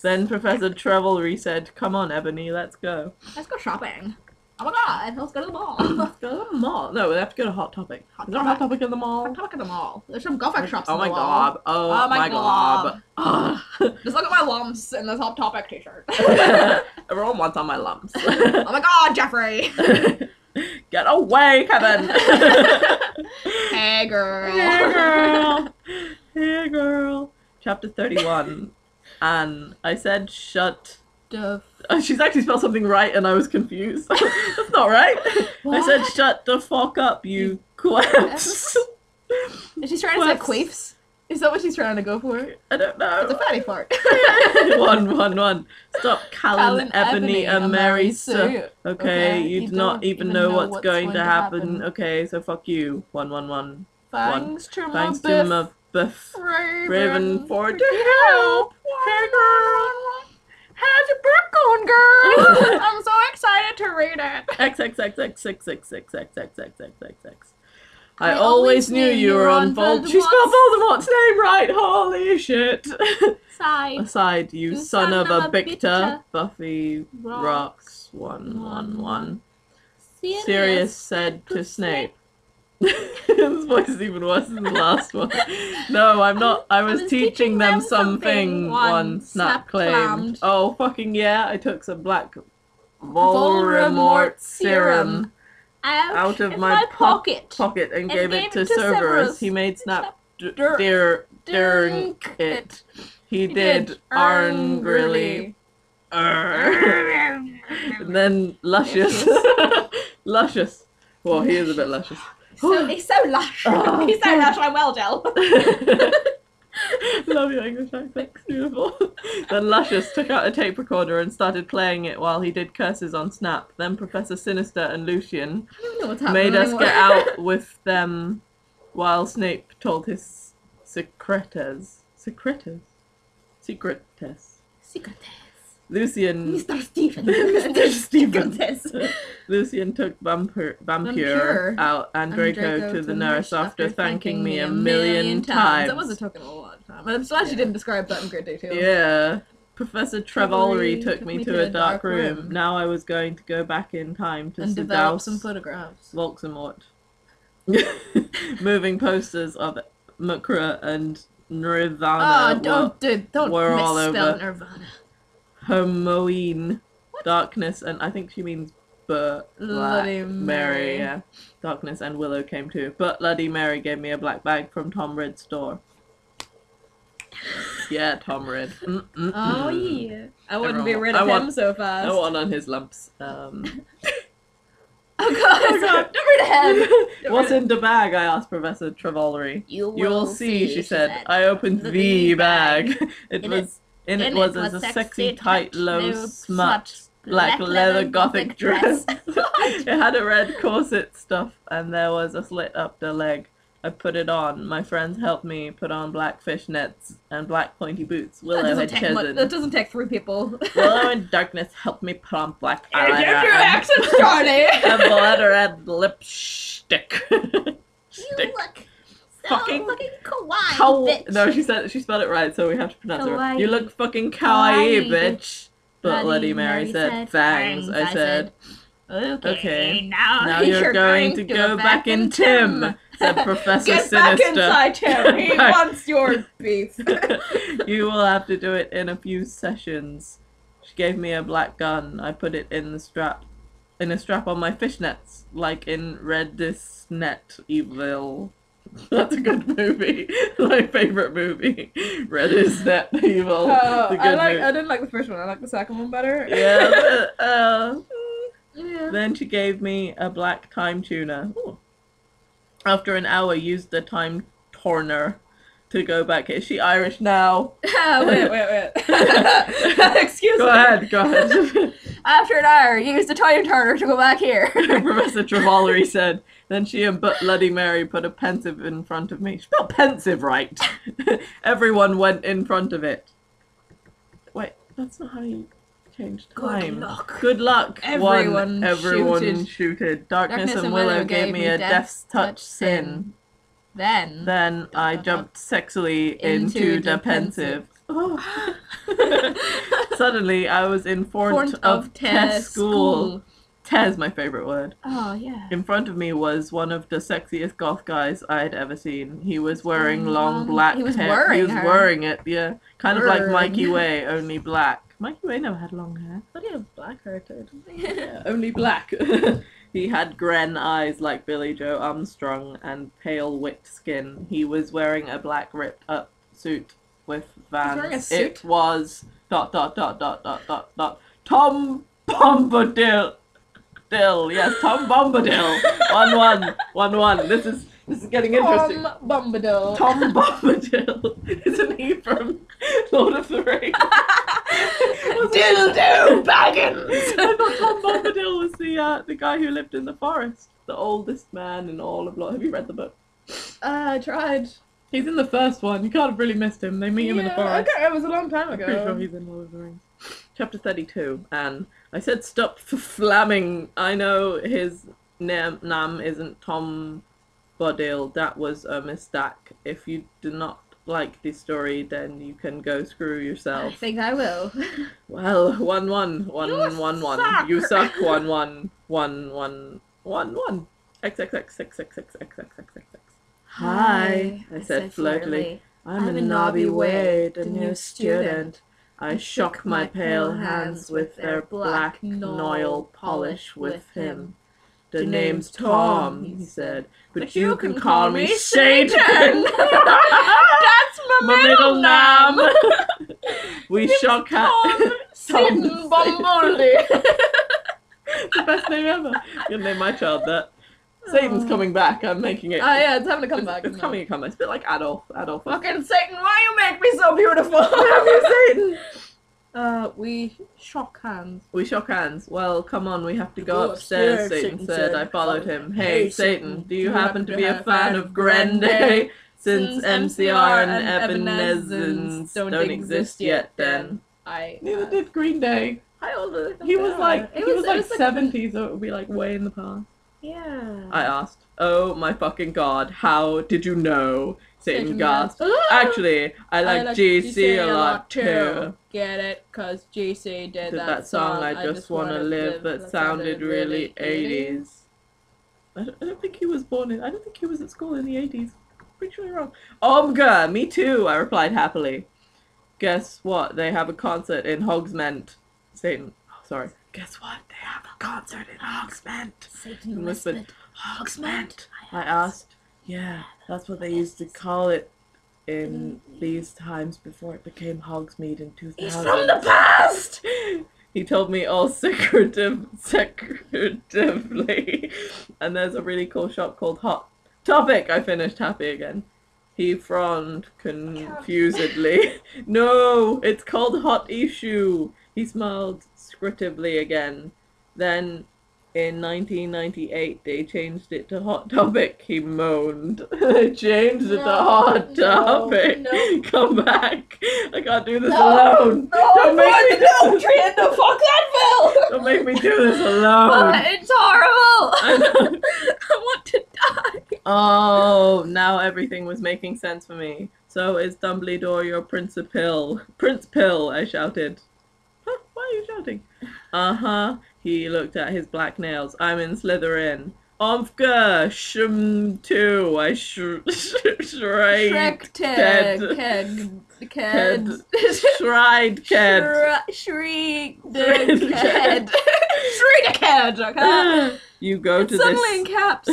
Then Professor Trevollery said, "Come on, Ebony, let's go." Let's go shopping. Oh my god, let's go to the mall. Let's go to the mall. No, we have to go to Hot Topic. Is there a Hot Topic in the mall? Hot Topic in the mall. There's some gothic shops in the my mall. god. Oh my god. Just look at my lumps in this Hot Topic t-shirt. Everyone wants on my lumps. Oh my god, Jeffrey. Get away, Kevin. Hey girl. Hey girl. Hey girl. Chapter 31. Anne. I said shut. The She's actually spelled something right and I was confused. That's not right. I said shut the fuck up, you queefs. Is she trying to say queefs? Is that what she's trying to go for? I don't know. It's a fatty fart. 111. Stop Callan, Ebony, and Mary Sue. Okay, you do not even know what's going to happen. Okay, so fuck you. 111. Thanks to Thanks my to my biff. Raven for to help. Hey girl. How's your book going, girl? I'm so excited to read it. XXXXXXXXXXXXXX. I always knew you were on Voldemort. She spelled Voldemort's name right. Holy shit. Aside, you son of a Bictor. Buffy rocks 111. Sirius said to Snape. His voice is even worse than the last one. No, I'm not. I was teaching them something. One Snap claimed. Oh, fucking yeah. I took some black Voldemort serum out of my pocket and gave it to Cerberus. He made Snap drink it. He did angrily. And then Luscious. Luscious. Well, he is a bit luscious. He's so lush. He's so lush. I'm well, Del. Love your English accent. It's beautiful. Then Luscious took out a tape recorder and started playing it while he did curses on Snap. Then Professor Sinister and Lucian made us get out with them while Snape told his secretess. Lucian. Mr. Stephen. Mr. Stephen. Lucian took Vampire out and Draco to the nurse after thanking me a million times. That wasn't talking a lot of time. I'm glad she didn't describe that in great detail. Yeah. Professor Trevollery took me to a dark room. Now I was going to go back in time to develop some photographs. Voldemort. Moving posters of Makra and Nirvana don't were all misspell over. Nirvana. Hermione, Darkness, and I think she means Bloody Mary. Yeah, Darkness and Willow came too. But Bloody Mary gave me a black bag from Tom Ridd's store. Yeah, Tom Ridd. Oh yeah, I wouldn't be rid of him so fast. I want on his lumps. Oh god, get rid of him. What's in the bag? I asked Professor Trevollery. You will see, she said. I opened the bag. It was a sexy, tight, low, smut, black leather gothic dress. It had a red corset stuff, and there was a slit up the leg. I put it on. My friends helped me put on black fishnets and black pointy boots. Willow had chosen. That doesn't take 3 people. Willow and Darkness helped me put on black eyeliner. Get your accent, Charly! And blood red lipstick. You look so fucking kawaii, bitch. No, she spelled it right, so we have to pronounce it right. You look fucking kawaii, bitch. But Bloody Mary said, fangs. I said, okay, now you're going to go back in Tim, said Professor Sinister. Get back inside Tim, he wants your beef. You will have to do it in a few sessions. She gave me a black gun. I put it in a strap on my fishnets, like in Redis Net Evil. That's a good movie. My favourite movie. Redis Net Evil. I didn't like the first one. I like the second one better. Yeah, yeah. Then she gave me a black time tuner. Ooh. After an hour, used the time turner to go back. Is she Irish now? Wait. Excuse me. Go ahead. After an hour, use the time turner to go back here. Professor Trevollery said. Then she and Bloody Mary put a pensive in front of me. She spelled pensive right. Everyone went in front of it. Wait, that's not how you change time. Good luck. Everyone shooted. Darkness and Willow gave me a death's touch sin. Then I jumped sexily into the pensive. Oh. Suddenly I was in front of Tess school. Tess, my favourite word. Oh, yeah. In front of me was one of the sexiest goth guys I'd ever seen. He was wearing long black hair. He was wearing it, yeah. Kind of like Mikey Way, only black. Mikey Way never had long hair. I thought he had black hair, too. Yeah, only black. He had gren eyes like Billy Joe Armstrong and pale whipped skin. He was wearing a black ripped up suit. with wearing a Vans. suit? It was ... Tom Bombadil. Yes, Tom Bombadil. 1-1. This is getting interesting. Tom Bombadil. Tom Bombadil. Isn't he from Lord of the Rings? Dildo Baggins! I thought Tom Bombadil was the guy who lived in the forest. The oldest man in all of Lord. Have you read the book? I tried. He's in the first one. You can't have really missed him. They meet him in the forest. Okay, it was a long time ago. I'm pretty sure he's in Lord of the Rings. Chapter 32, and I said stop flamming. I know his name isn't Tom Bodil. That was a mistake. If you do not like this story, then you can go screw I yourself. think I will. Well, 1-1. 1-1. suck. You suck. 1-1. 1-1. XXXXXXXXXX. Hi, I said flirtily. I'm a Nobby Wade, a new student. I shook my pale hands with their black Noil polish with him. The name's Tom, he said, but you can call me Satan. That's My middle name. We shook hands. Satan Bomboldi. The best name ever. I'm gonna name my child that. Satan's coming back. I'm making it. Oh yeah, it's having to come back. It's coming a comeback. It's a bit like Adolf. Fucking Satan, why you make me so beautiful? Love you, Satan. We shook hands. We shook hands. Well, come on, we have to go upstairs, Satan said. I followed him. Hey, Satan, do you happen to be a fan of Grande? Since MCR and Evanescence don't exist yet, then. Neither did Green Day. How old are they? He was like 70, so it would be like way in the past. Yeah. I asked. Oh my fucking god, how did you know? Satan gasped. gasped. Actually, I like GC a lot too. Get it? Cause GC did That song, I Just Wanna Live, that sounded really 80s. I don't think he was born in... I don't think he was at school in the 80s. Pretty sure you're wrong. Omga, me too, I replied happily. Guess what? They have a concert in Hogsmeade. Satan. Oh, sorry. Guess what? They have a concert in Hogsmeade. Satan whispered, Hogsmeade. I asked. Yeah, that's what they used to call it in these times before it became Hogsmeade in 2000. He's from the past! He told me all secretively. And there's a really cool shop called Hot Topic. I finished happy again. He frowned confusedly. No, it's called Hot Issue. He smiled secretively again. Then, in 1998, they changed it to Hot Topic. He moaned. They changed it to Hot Topic. No. Come back. I can't do this alone. No, Don't make me do Trying to fuck that Phil! Don't make me do this alone. It's horrible! I know. I want to die. Oh, now everything was making sense for me. So is Dumbledore your principal? Prince Pill, I shouted. Huh? Why are you shouting? Uh-huh. He looked at his black nails. I'm in Slytherin. Omfka, shum too. I shrieked. Shrek Ted. Ked. Shried Ked. Shriek the Ked. Shriek the Ked, okay? You go to Suddenly in this. caps.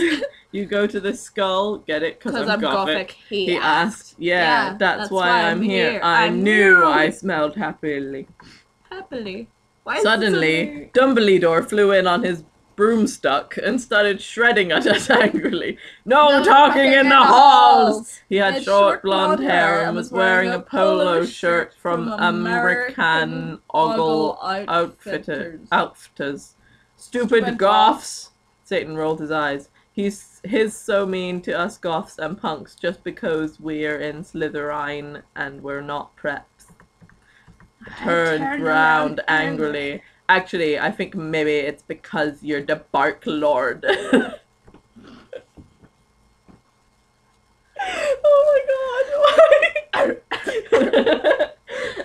You go to the skull. Get it? Because I'm Gothic. He asked. Yeah, that's why I'm here. I knew I smelled happily. Happily. Why is Suddenly, Dumbledore flew in on his broomstick and started shredding at us angrily. No talking in the halls! He had short blonde hair and was wearing a polo shirt from American Ogle Outfitters. Stupid goths! Satan rolled his eyes. He's so mean to us goths and punks just because we're in Slytherin and we're not preps. Turned round angrily. Actually, I think maybe it's because you're the Bark Lord. Oh my god, why?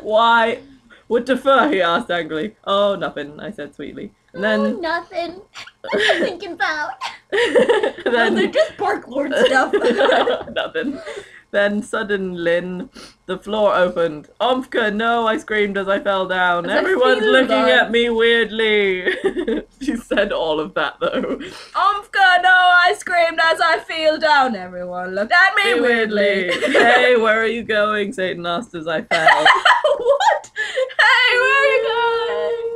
Why? What the fuck? He asked angrily. Oh, nothing, I said sweetly. And then... nothing. What are you thinking about? Then... they're just Bark Lord stuff. Nothing. Then suddenly, the floor opened. Omfka, no, I screamed as I fell down. Everyone's looking at me weirdly. She said all of that, though. Omfka, no, I screamed as I fell down. Everyone looked at me weirdly. Hey, where are you going? Satan asked as I fell. What? Hey, where are you going?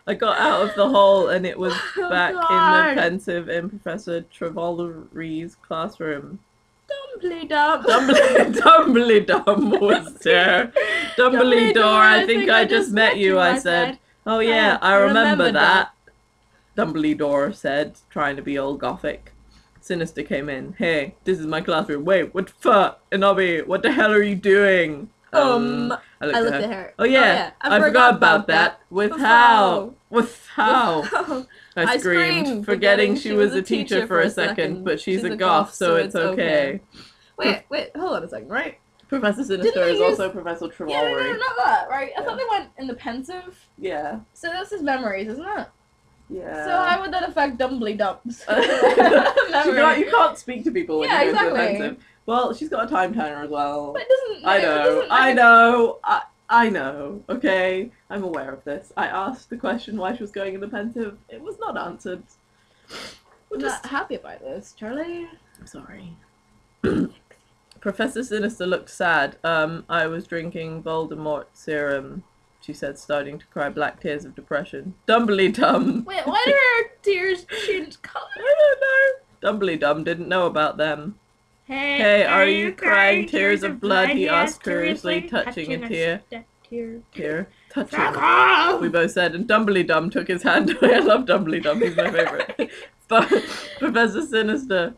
I got out of the hole and it was back in God. the pensive in Professor Travoltary's classroom. Dumbledore. Dumbledore was there. Dumbledore, I think I just met you, I said. Oh yeah, I remember that. Dumbledore said, trying to be all gothic. Sinister came in. Hey, this is my classroom. Wait, what the fuck? Inobi, what the hell are you doing? I looked at her. Oh yeah, I forgot about that. With how? I screamed, forgetting she was a teacher for a second, but she's a goth, so it's okay. Wait, hold on a second, right? Professor Sinister is also Professor Travolta. Yeah, no, not that, right? I thought they went in the pensive. Yeah. So that's his memories, isn't it? Yeah. So how would that affect Dumbledumps? You can't speak to people when you go into the pensive. Well, she's got a time turner as well. But it doesn't... I know, okay? I'm aware of this. I asked the question why she was going in the pensive. It was not answered. I'm not happy about this, Charlie. I'm sorry. Professor Sinister looked sad. I was drinking Voldemort serum, she said, starting to cry black tears of depression. Dumbledum. Wait, why do her tears change color? I don't know. Dumbledum didn't know about them. Hey, are you crying tears of blood? He asked curiously, touching a tear. Tear. Touching. We both said, and Dumbledum took his hand away. I love Dumbledum, he's my favourite. But Professor Sinister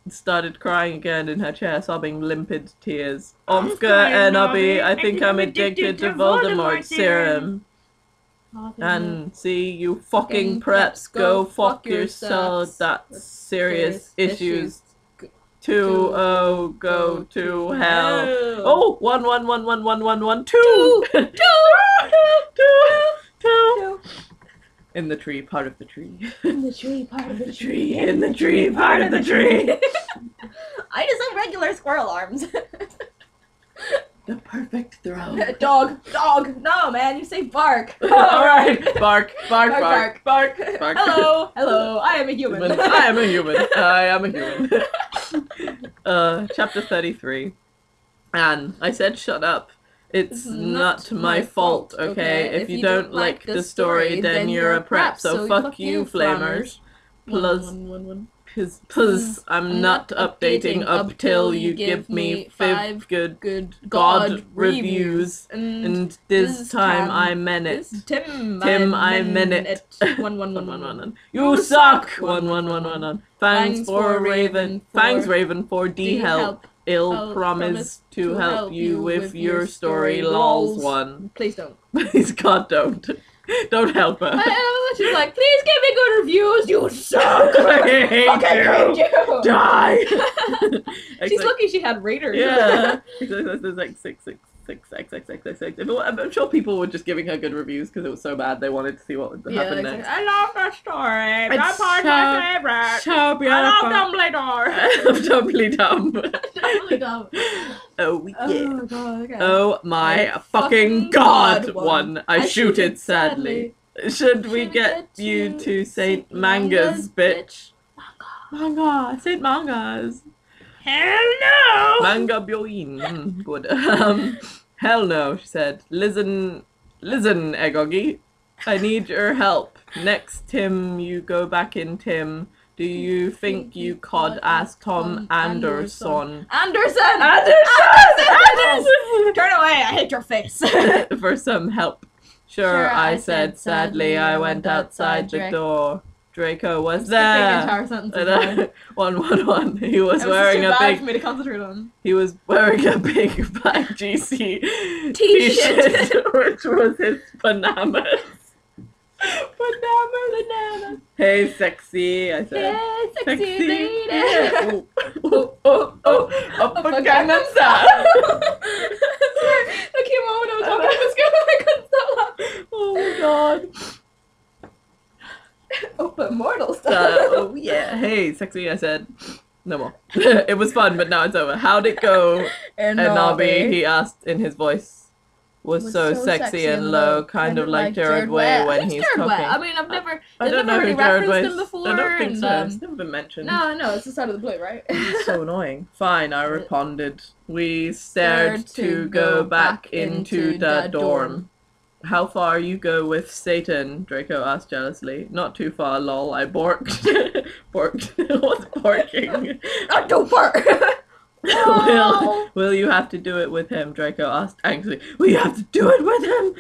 started crying again in her chair, sobbing limpid tears. Omfka and Nobby, I think I'm addicted to Voldemort serum. And see, you fucking preps, go fuck yourselves. That's serious issues. 2-0, go to hell. Oh, 1-1-1-1-1-1-1-2. 2. In the tree, part of the tree. In the tree, part of the tree. In the tree, part of the tree. I just have regular squirrel arms. The perfect throw. Dog. No, man, you say bark. Alright, bark. Hello, I am a human. I am a human. Chapter 33. Anne, I said shut up. It's not my fault, okay? If you don't like the story, then you're a prep, so fuck you, flamers. Plus, I'm not updating up till you give me 5 good God reviews. And this time I meant it. Tim, I meant it. 1-1-1-1-1. You suck! 1-1-1-1-1. Fangs Raven for D help. I'll promise to help you with your story, lols 1. Please don't. Please, God, don't. Don't help her. She's like, please give me good reviews, you suck! I hate you! Die! She's lucky she had raters. Yeah. There's like 6. I'm sure people were just giving her good reviews because it was so bad they wanted to see what would happen next. I love that story. That part's my favorite. So beautiful. I love Dumbledore. Dumbledore. Oh yeah. Oh, God, okay. Oh my fucking God! One. I shoot it sadly. Should we get you to Saint Manga's, bitch? Manga. Saint Manga's. Hell no! Manga Byoin. Good. Hell no, she said. Listen, Egogi. I need your help. Next, Tim, you go back in, Tim. Do you think you could ask Tom Anderson? Anderson! Turn away, I hate your face. For some help. Sure, I said. Sadly, I went outside the door. Draco was there. 1-1-1. He was wearing a big. For me to concentrate on. He was wearing a big black GC t-shirt, which was his bananas. Banana. Hey, sexy, I said. Hey, sexy lady. Yeah. Up a Gangnam Style. That came on when I was talking to this girl. I couldn't stop laughing. Oh my God. Immortal style. Oh yeah. Hey, sexy, I said. No more. It was fun, but now it's over. How'd it go? And Nobby, he asked in his voice. Was so sexy and low, kind of like Jared Way when he's talking. I mean, I've never really referenced Way him before. I don't think so. And, It's never been mentioned. No, it's the start of the play, right? It's so annoying. Fine, I responded. We stared to go back into the dorm. How far you go with Satan? Draco asked jealously. Not too far, lol. I borked. Borked. What's borking? I don't bark! Will you have to do it with him? Draco asked anxiously. Will you have to do it with him?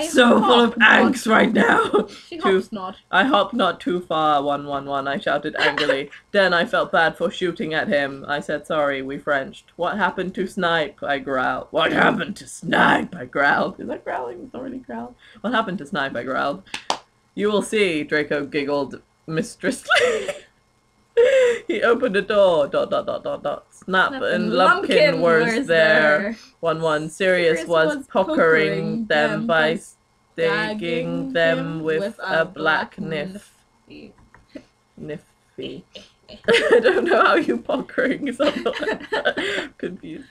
So full of angst right now. She hopes not. I hope not too far, 111, I shouted angrily. Then I felt bad for shooting at him. I said sorry, we Frenched. What happened to Snipe? I growled. What happened to Snipe? I growled. Is that growling? It's not really growl. What happened to Snipe? I growled. You will see, Draco giggled mistressly. He opened the door. ... Snap and Lumpkin were there. 1-1. Sirius was pokering them by stagging them with a black Niffy. I don't know how you pokering something like that. Confused.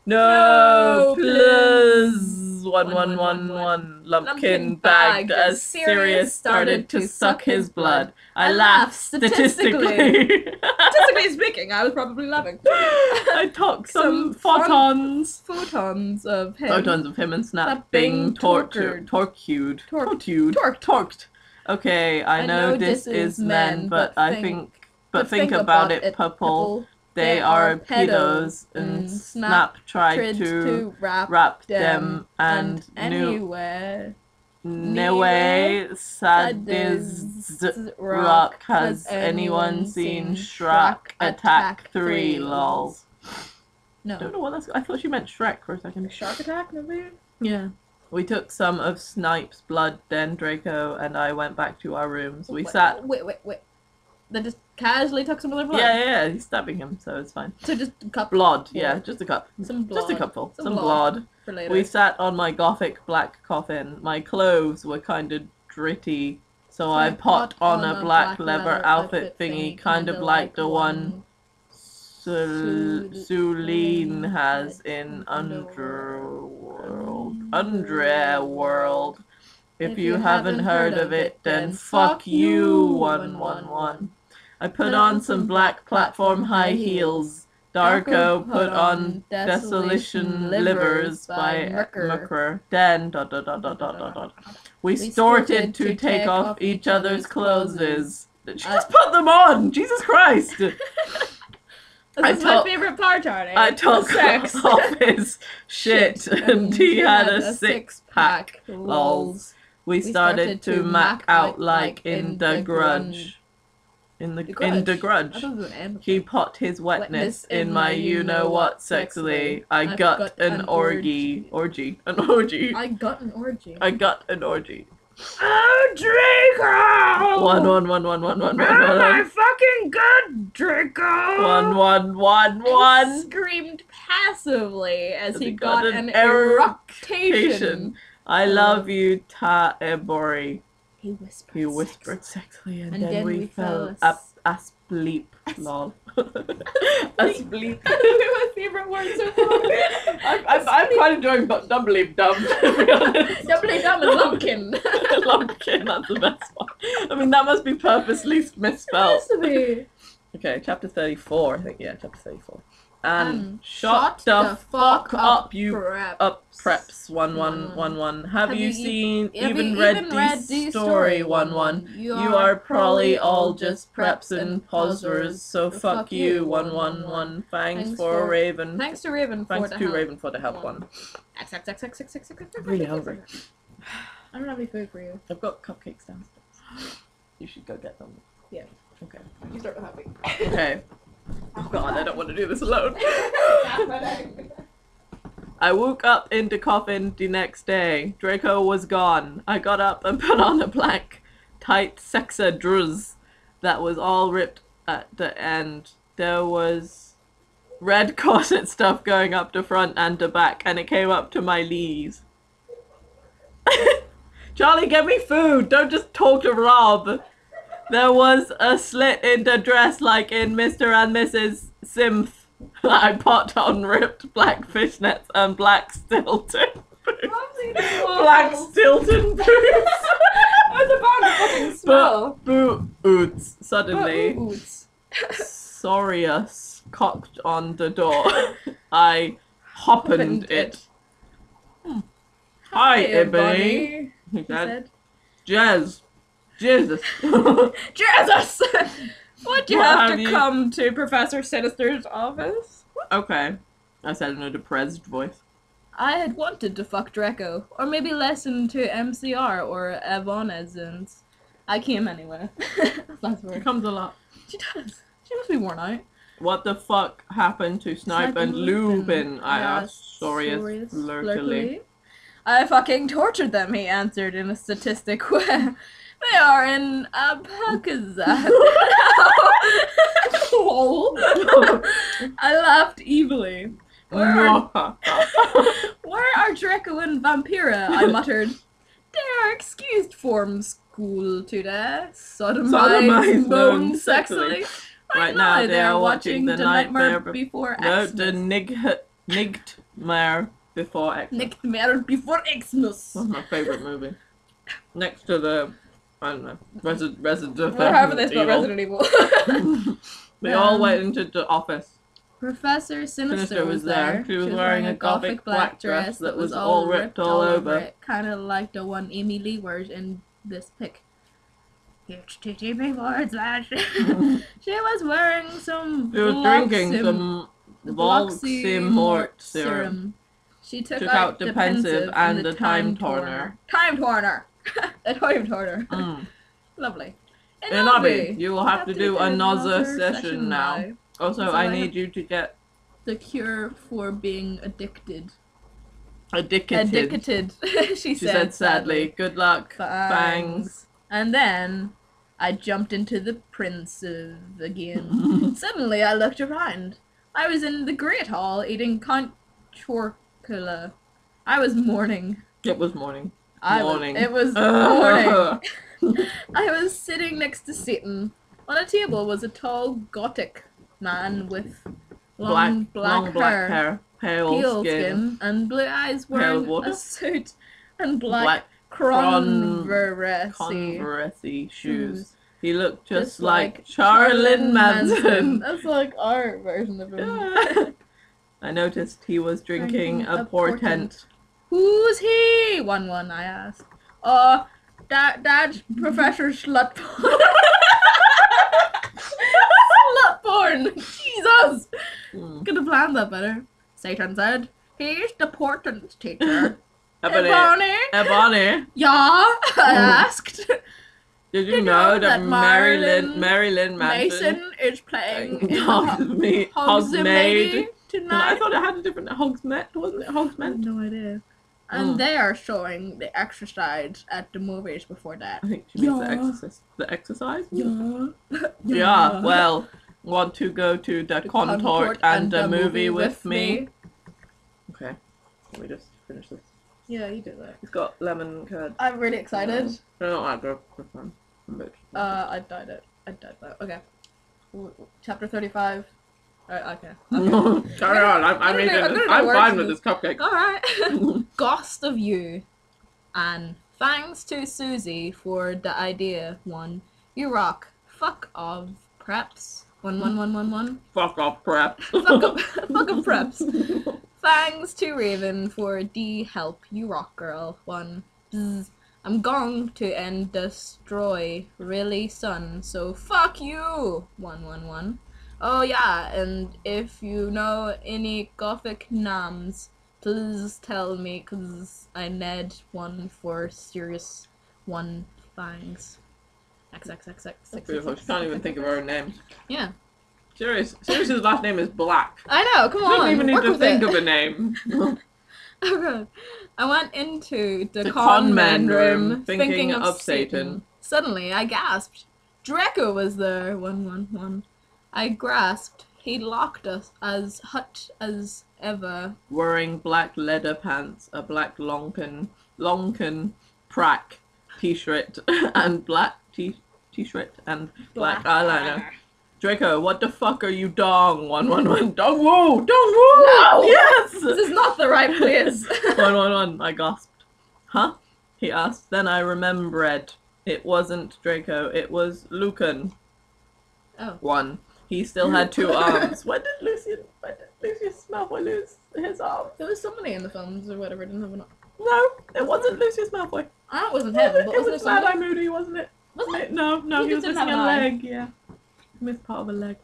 No, please. 1111. Lumpkin bagged as Sirius started to suck his blood. I laughed statistically. Statistically speaking, I was probably laughing. I took some photons. Photons of him. Photons of him and Snap being torqued. Okay, I know this is men, but think about it, purple. They are pedos, and Snap tried to wrap them, and anyway, sadist rock. Has anyone seen Shrek Attack 3 lols? No. I don't know what that's. I thought she meant Shrek for a second. Shark Attack, maybe? Yeah. We took some of Snipe's blood, then Draco and I went back to our rooms. We sat. Wait. They just casually took some of their blood? Yeah, he's stabbing him, so it's fine. So just a cup? Blood, yeah, just a cup. Some blood. Just a cupful. Some blood. For later. We sat on my gothic black coffin. My clothes were kind of gritty, so I put on a black leather outfit thingy, kind of like the one Suline has in Underworld. If you haven't heard of it, then fuck you, 111. I put on some black platform high heels. Darko put on Desolation Livers by Merker. Then ... We started to take off each other's clothes. She just put them on! Jesus Christ! This is my favorite part, Charly. I took off his shit and he had a six-pack. Lols. We started to mac out like in The Grudge. In the Grudge. He put his wetness in my you-know-what sexily. I got an orgy. An orgy. I got an orgy. Oh, Draco! 1111111. my fucking good, Draco! 1111. Screamed passively as he got an eructation. I love you, Ta Ebori. He whispered. He whispered sexily, and then we fell asleep. Lol. Asleep. My favorite word so far. I'm quite enjoying Dumbly Dum, to be honest. Dumbly Dum and Lumpkin. Lumpkin, that's the best one. I mean, that must be purposely misspelled. It has to be. Okay, chapter 34, I think. Yeah, chapter 34. And shut the fuck up, you preps. 1111. Have you read the story? 11. You are probably all just preps and posers, so fuck you. 111. Thanks for Raven. Thanks to Raven for the help one. Really hungry. I don't have any food for you. I've got cupcakes downstairs. You should go get them. Yeah. Okay. You start with happy. Okay. Oh god, I don't want to do this alone. I woke up in the coffin the next day. Draco was gone. I got up and put on a black, tight sexa dress that was all ripped at the end. There was red corset stuff going up the front and the back, and it came up to my knees. Charly, get me food! Don't just talk to Rob! There was a slit in the dress like in Mr. and Mrs. Simth. I put on ripped black fishnets and black Stilton boots. Black Stilton boots. I was about to fucking smell. Boots. Suddenly, Boots. Sorius cocked on the door. I hoppened it. Hi, Ebony, he said. Jesus. Jesus! Why'd you have to come to Professor Sinister's office? Okay, I said in a depressed voice. I had wanted to fuck Draco, or maybe listen to MCR or Evanescence. I came anyway. That's where She comes a lot. she does. She must be worn out. What the fuck happened to Snipe and Lupin? I asked Sorius flirtily. I fucking tortured them, he answered in a statistic way. They are in a Pakistan. I laughed evilly. Where are Draco and Vampira? I muttered. They are excused from school today. Sodomized bone sexily. Right now they are watching The Nightmare Before Xmas. No, the Nightmare Before Xmas. Nightmare Before Xmas. That's my favourite movie. Next to the, I don't know, Resident Evil. However they spell Resident Evil. They all went into the office. Professor Sinister was there. She was wearing a gothic black dress that was all ripped all over. Kind of like the one Amy Lee wears in this pic. HTTP// She was wearing some. She was drinking some Volximort serum. She took out the pensive and the time turner. Time turner! The time turner. Lovely. Inabi, you will have to do another session now. Also, I need you to get the cure for being addicted. Addicted. She said sadly. Good luck. Fangs. And then I jumped into the Prince's again. Suddenly I looked around. I was in the Great Hall eating Count Chocula. I was mourning. It was morning. It was morning. I was sitting next to Satan. On a table was a tall Gothic man with long black hair, pale skin, and blue eyes, wearing a suit and black Converse shoes. He looked just like Charly Manson. That's like our version of him. I noticed he was drinking a portent. Who's he? 1-1, I asked. That's Professor Slutporn. Slutporn! Jesus! Could have planned that better. Satan said, he's the portent teacher. Ebony? Yeah, I asked. Did you know that Marilyn Mason is playing in Hogsmeade tonight? I thought it had a different Hogsmeade, wasn't it? Hogsmeade? No idea. And they are showing The Exorcist at the movies before that. I think she means The Exorcist. The Exercise? Yeah. Yeah, well, want to go to the contort and the movie with me? Okay, let me just finish this. Yeah, you do that. It's got lemon curd. I'm really excited. I don't like it. I died it. Okay. Chapter 35. Okay. Carry on. I'm fine with this cupcake. Alright. Ghost of you. And thanks to Susie for the idea. 1. You rock. Fuck off, preps. 1. Fuck off, preps. Fuck up preps. Thanks to Raven for the help. You rock, girl. 1. Bzz. I'm going to end destroy really son. So fuck you. 1. Oh yeah, and if you know any gothic names, please tell me, cause I need one for serious 1. Thanks. XXXX. Beautiful. She can't even think of her own name. Yeah. Serious's last name is Black. I know, come on. She doesn't even need to think of a name. Oh god. I went into the conman room thinking of Satan. Suddenly I gasped. Draco was there. 1. I grasped. He locked us as hot as ever. Wearing black leather pants, a black lonken prack t-shirt, and black t-shirt and black eyeliner. Draco, what the fuck are you dong? 111. Dong woo! Dong woo! No! Yes! This is not the right place. 111, I gasped. Huh? He asked. Then I remembered. It wasn't Draco, it was Lucan. Oh. 1. He still had 2 arms. When did Lucius Malfoy lose his arm? There was somebody in the films or whatever didn't have an arm. No, it wasn't Lucius Malfoy. That wasn't him, but It wasn't was it Mad Eye somebody? Moody, wasn't it? Wasn't it? No, He he was just missing didn't a have an eye. leg, yeah. Missed part of a leg.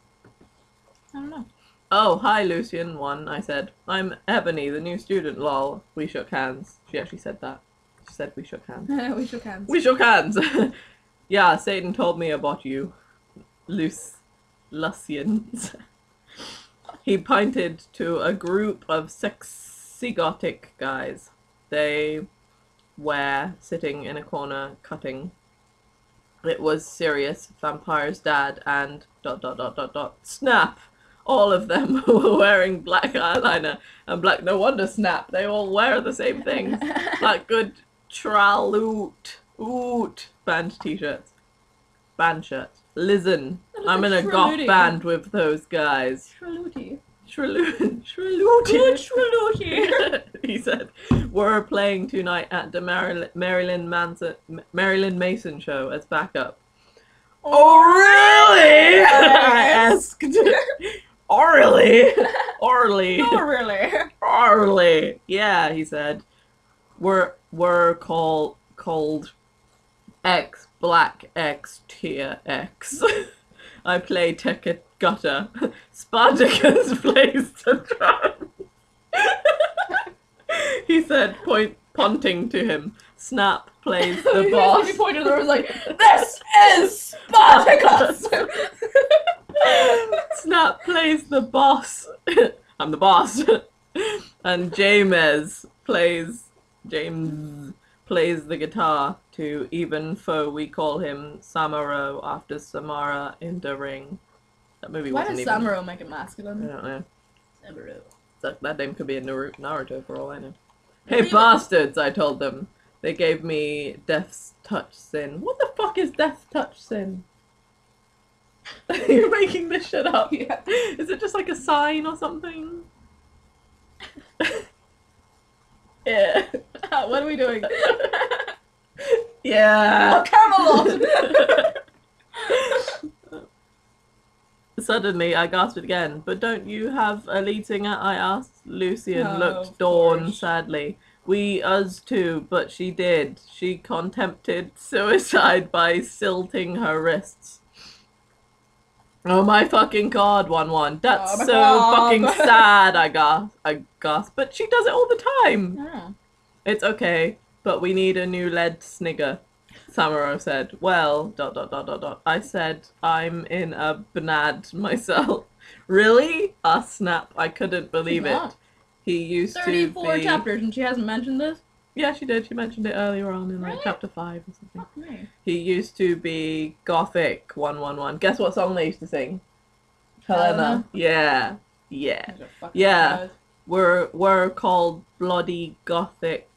I don't know. Oh, hi Lucian, 1, I said. I'm Ebony, the new student, lol. We shook hands. She actually said that. She said we shook hands. We shook hands. We shook hands! Yeah, Satan told me about you. Lucians. He pointed to a group of sexy gothic guys. They were sitting in a corner cutting. It was Sirius, Vampire's dad, and ... Snap! All of them were wearing black eyeliner and black. No wonder Snap. They all wear the same things. Like good oot band t-shirts. Band shirts. Listen, I'm in a goth band with those guys. Shreluti. Shreluti. Good Shreluti. He said, we're playing tonight at the Marilyn Mason show as backup. Oh, really? I asked. Orally. Oh, really? Orally. Yeah, he said. We're called X Black X Tier X. I play ticket gutter. Spartacus plays the drum. He said, pointing to him. Snap plays the boss. He pointed there was like, this is Spartacus! Snap plays the boss. I'm the boss. And James plays the guitar to even foe. We call him Samuro after Samara in the ring. That movie Why wasn't does even... Samuro make it masculine? I don't know. Samuro. That name could be in Naruto for all I know. Hey bastards, I told them. They gave me Death's Touch Sin. What the fuck is Death's Touch Sin? You're making this shit up. Yeah. Is it just like a sign or something? Yeah. What are we doing? Yeah. Camelot! Suddenly, I gasped again. But don't you have a lead singer? I asked. Lucian Oh, looked of Dawn course. sadly. Us too, but she did. She contemplated suicide by silting her wrists. Oh my fucking god, 1-1. That's Oh my so God. fucking sad, I gasped. But she does it all the time. Yeah. It's okay, but we need a new lead snigger, Samuro said. Well, ... I said, I'm in a bnad myself. Really? Snap. I couldn't believe it. not. He used to 34 be... chapters and she hasn't mentioned this? Yeah, she did. She mentioned it earlier on in like Really? chapter 5 or something. Fuck me. He used to be gothic 111. Guess what song they used to sing? Helena. Yeah. Yeah. These are fucking Yeah. guys. We're called Bloody Gothic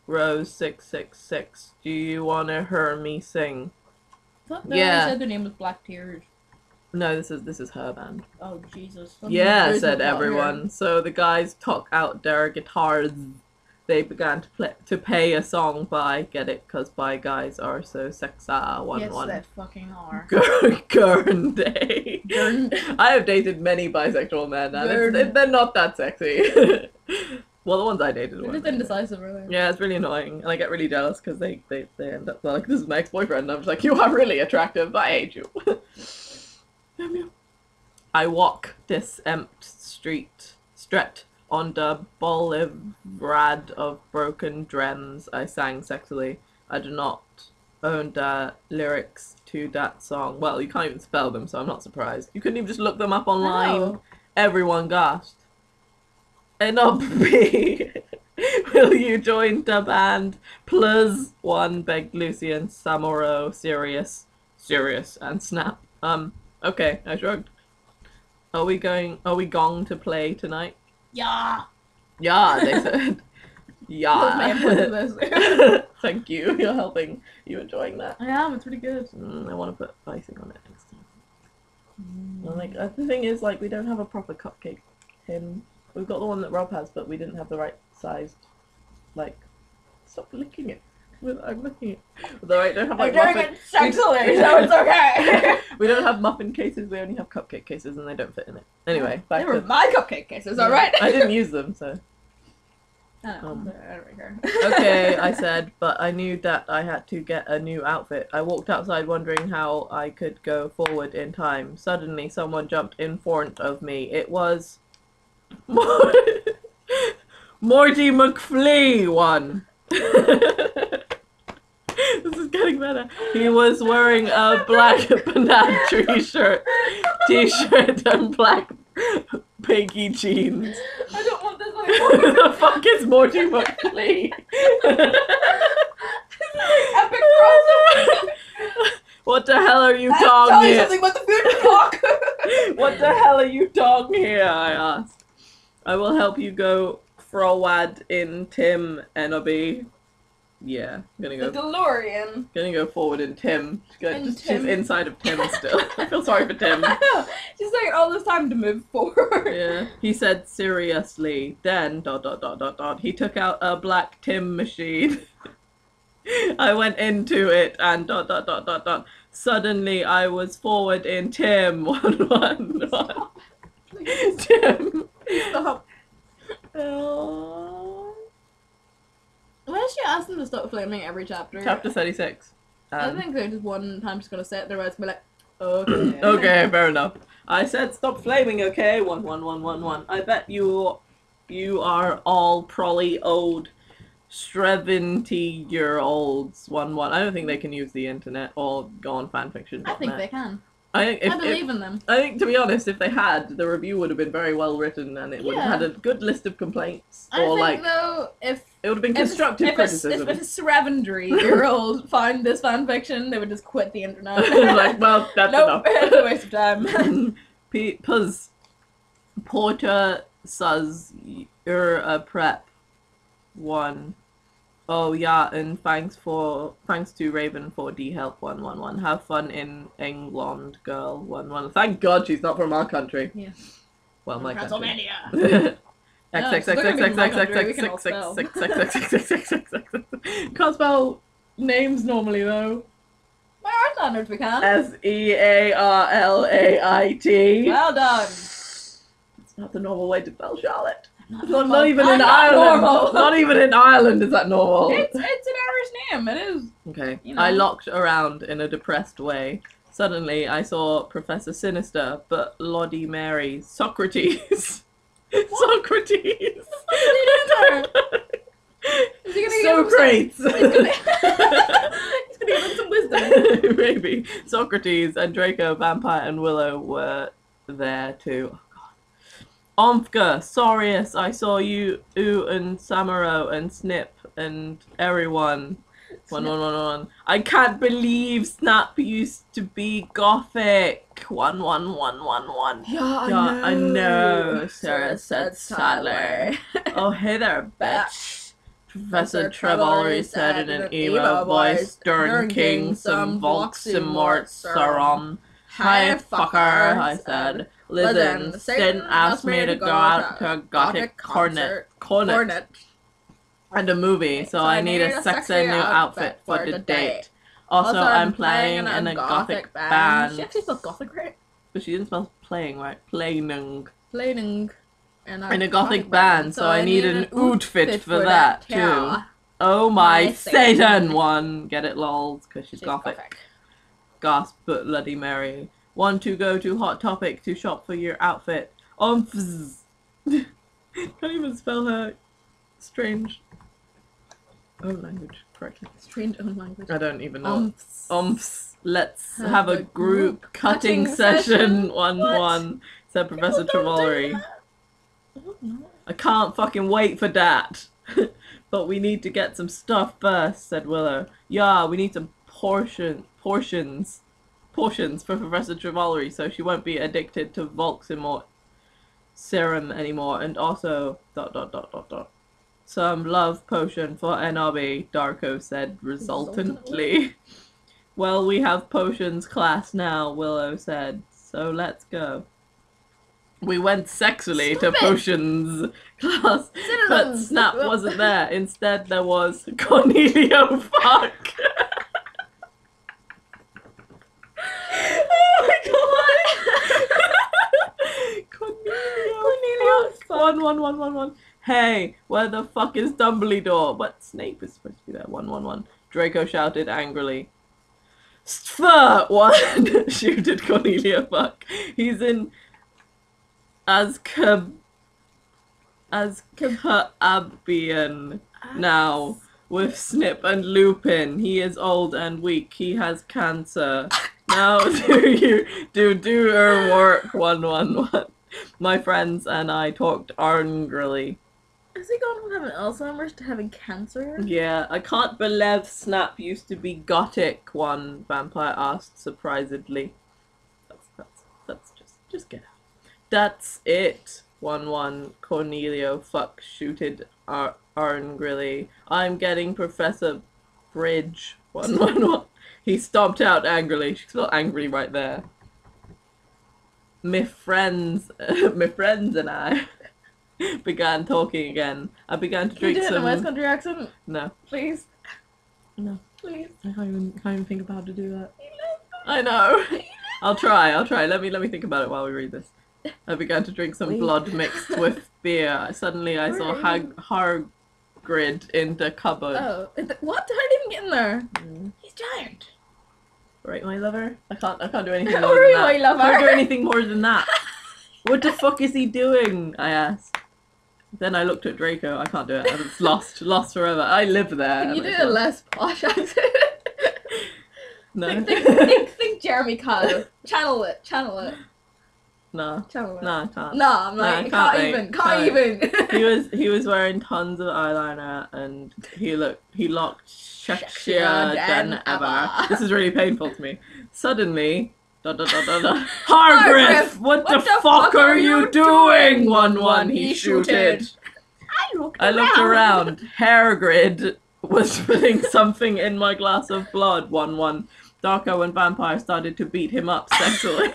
Rose 666. Do you wanna hear me sing? I thought they Yeah. said their name was Black Tears. No, this is her band. Oh, Jesus. Yeah, There's said no plot everyone. here. So the guys took out their guitars. They began to pay a song by, get it, cause by guys are so sexa 1 Yes, 1. they fucking are. Gurnday. Gurn- I have dated many bisexual men, and Gurn. they're not that sexy. Well, the ones I dated They're were. just indecisive, really. Yeah, it's really annoying, and I get really jealous because they end up like, this is my ex-boyfriend, and I'm just like, you are really attractive, I hate you. I walk this empty street on the boulevard of broken dreams, I sang sexily. I do not own the lyrics to that song. Well, you can't even spell them, so I'm not surprised. You couldn't even just look them up online. No. Everyone gasped. Enough. Will you join the band? Plus 1 begged Lucian, Samuro, Sirius, and Snap. Okay, I shrugged. Are we going to play tonight? Yeah. Yeah, they said. Yeah. this. Thank you. You're helping. You enjoying that? I am. It's pretty good. I want to put icing on it next time. Well, like the thing is, like, we don't have a proper cupcake tin. We've got the one that Rob has, but we didn't have the right sized. Like, stop licking it. I'm licking it. Although I don't have like muffin. Sexually, so it's okay. We don't have muffin cases. We only have cupcake cases, and they don't fit in it. Anyway, back They were to my cupcake cases, alright? I didn't use them, so. I don't really care. Okay, I said, but I knew that I had to get a new outfit. I walked outside wondering how I could go forward in time. Suddenly, someone jumped in front of me. It was Morty McFlee one. This is getting better. He was wearing a black banana t-shirt and black pinky jeans. I don't want this Who anymore. the fuck is Morty McFlee? Epic crossover. What the hell are you I have to talking tell you here? something about the food talk. What the hell are you talking here? I asked. I will help you go forward in Tim and I'll be. Yeah, The DeLorean. gonna go forward in Tim. In She's Tim. inside of Tim still. I feel sorry for Tim. I know. She's taking all this time to move forward. Yeah. He said seriously. Then ... He took out a black Tim machine. I went into it and ... Suddenly I was forward in Tim. 111. Tim. Stop. Oh. Why does she ask them to stop flaming every chapter? Chapter 36. I think they're just one time just gonna say it, their words and be like, okay. Okay, fair enough. I said stop flaming, okay? 11111. I bet you are all probably old 70-year-olds. 11. I don't think they can use the internet or go on fanfiction. I think they can. I think I believe in them. I think, to be honest, if they had, the review would have been very well written and it would have had a good list of complaints. I Or, think, like, though, if it would have been constructive criticism. If a 70-year-old found this fanfiction, they would just quit the internet. Like, well, that's nope, it's a enough. waste of time. Puz. Porter says you're a prep. 1. Oh yeah, and thanks to Raven for D help 111. Have fun in England, girl 111. Thank God she's not from our country. Yeah. Well, my country. Pennsylvania. Can't spell names normally though. By our standards, we can. Searlait. Well done. It's not the normal way to spell Charlotte. Not Not even I'm in not Ireland. normal. Not even in Ireland is that normal. It's an Irish name. It is. Okay. You know. I looked around in a depressed way. Suddenly, I saw Professor Sinister, but Lottie Mary, Socrates. Socrates. What are you doing there? Is he gonna So great. He's gonna give him some wisdom. Maybe. Socrates and Draco, Vampire, and Willow were there too. Omfka, Sorius, I saw you, and Samuro, and Snip, and everyone. 11111. I can't believe Snap used to be gothic. 11111. Yeah, I know. Sarah said sadly. Oh, hey there, bitch. Professor Trevollery said in an emo voice, Stern King, some Volximort Saron. Hi, fucker, I said. Listen, Satan asked me to go out to a gothic cornet and a movie, so I need a sexy new outfit for the date. Also, I'm playing in a gothic band. She actually spelled gothic right? But she didn't spell playing right. Playing. Playing In a gothic band, so I need an outfit for that, too. Yeah. Oh my Satan. Satan! 1. Get it, lols, because she's gothic. Gasp, but Bloody Mary. 1 to go to Hot Topic to shop for your outfit. Can't even spell her strange own language correctly. Strange own language. I don't even know. Let's have a group cutting session. 1-1, said Professor Trevollery. I can't fucking wait for that. But we need to get some stuff first, said Willow. Yeah, we need some portions for Professor Trevollery so she won't be addicted to Volximort serum anymore, and also ... some love potion for Enobi, Darko said resultantly. Well, we have potions class now, Willow said, so let's go. We went sexily to potions class, but Snap wasn't there. Instead, there was Cornelio Fuck. Oh my god! Cornelio Fuck. 1. Hey, where the fuck is Dumbledore? But Snape is supposed to be there. 1. Draco shouted angrily. Stfur! 1 shooted Cornelio Fuck. He's in Azkaban now with Snip and Lupin. He is old and weak. He has cancer. Now do your work. 1. My friends and I talked angrily. Has he gone from having Alzheimer's to having cancer? Yeah, I can't believe Snap used to be gothic. 1 vampire asked surprisedly. That's just get out. That's it. 1. Cornelio Fuck shooted angrily. I'm getting Professor Bridge. 1. He stomped out angrily. She's still angry right there. My friends and I began talking again. I began to drink some... some... Can you do it in a West Country accent? No. Please. No. Please. I can't even think about how to do that. I know. I'll try. Let me think about it while we read this. I began to drink some blood mixed with beer. Suddenly I saw Hagrid in the cupboard. Oh, what? How did he even get in there? He's giant. Right, my lover? I can't do anything more Hurry, than that. my lover. I can't do anything more than that. What the fuck is he doing? I asked. Then I looked at Draco. I can't do it. I'm lost forever. I live there. Can you do a less posh accent? No. Think Jeremy Kyle. Channel it. No. Channel it. No, I can't. No, I'm like, can't even. He was wearing tons of eyeliner and he looked sexier than ever. This is really painful to me. Suddenly, Hargriff, what the fuck are you doing? 1, he shooted. I looked around. Hagrid was putting something in my glass of blood. 1. Darko and Vampire started to beat him up sexually.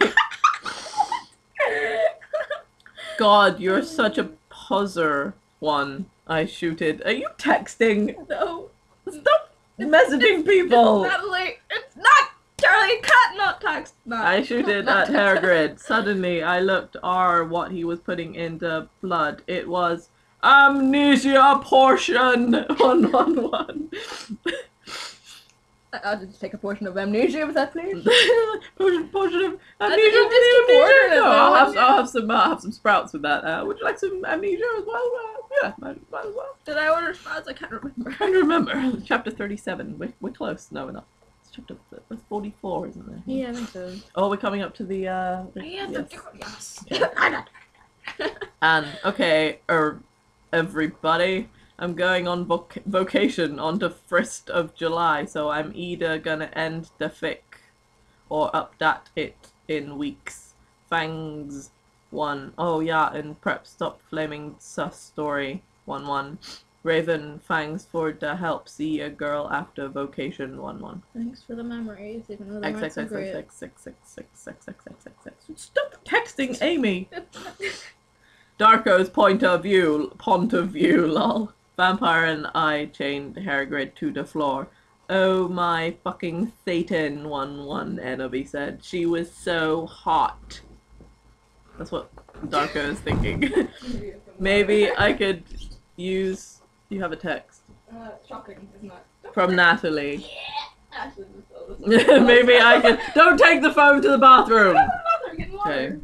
God, you're such a poser. 1, I shooted. Are you texting? No. Stop messaging people. It's Natalie. It's not Charlie. Can't not text. No. I shooted at Hagrid. Suddenly, I looked what he was putting into blood. It was amnesia portion. 1. I'll just take a portion of amnesia with that, please. portion of amnesia. No, I'll have some sprouts with that. Would you like some amnesia as well? Yeah, might as well. Did I order sprouts? I can't remember. I can't remember. Chapter 37. We're close. No, we're not. It's chapter 44, isn't there? Yeah, I think so. Oh, we're coming up to the Yes. Okay. And okay, everybody. I'm going on vacation on the 1st of July, so I'm either gonna end the fic or update it in weeks. Fangs 1. Oh yeah, and prep stop flaming sus story 1. Raven, thanks for the help. See a girl after vocation 1. Thanks for the memories, even though they weren't so great. Stop texting Amy. Darko's point of view, lol. Vampire and I chained Hagrid to the floor. Oh my fucking Satan, 1, Enobi said. She was so hot. That's what Darko is thinking. Maybe I could use... You have a text. Shocking, isn't it? From Natalie. Yeah! Maybe I could... Don't take the phone to the bathroom! Okay.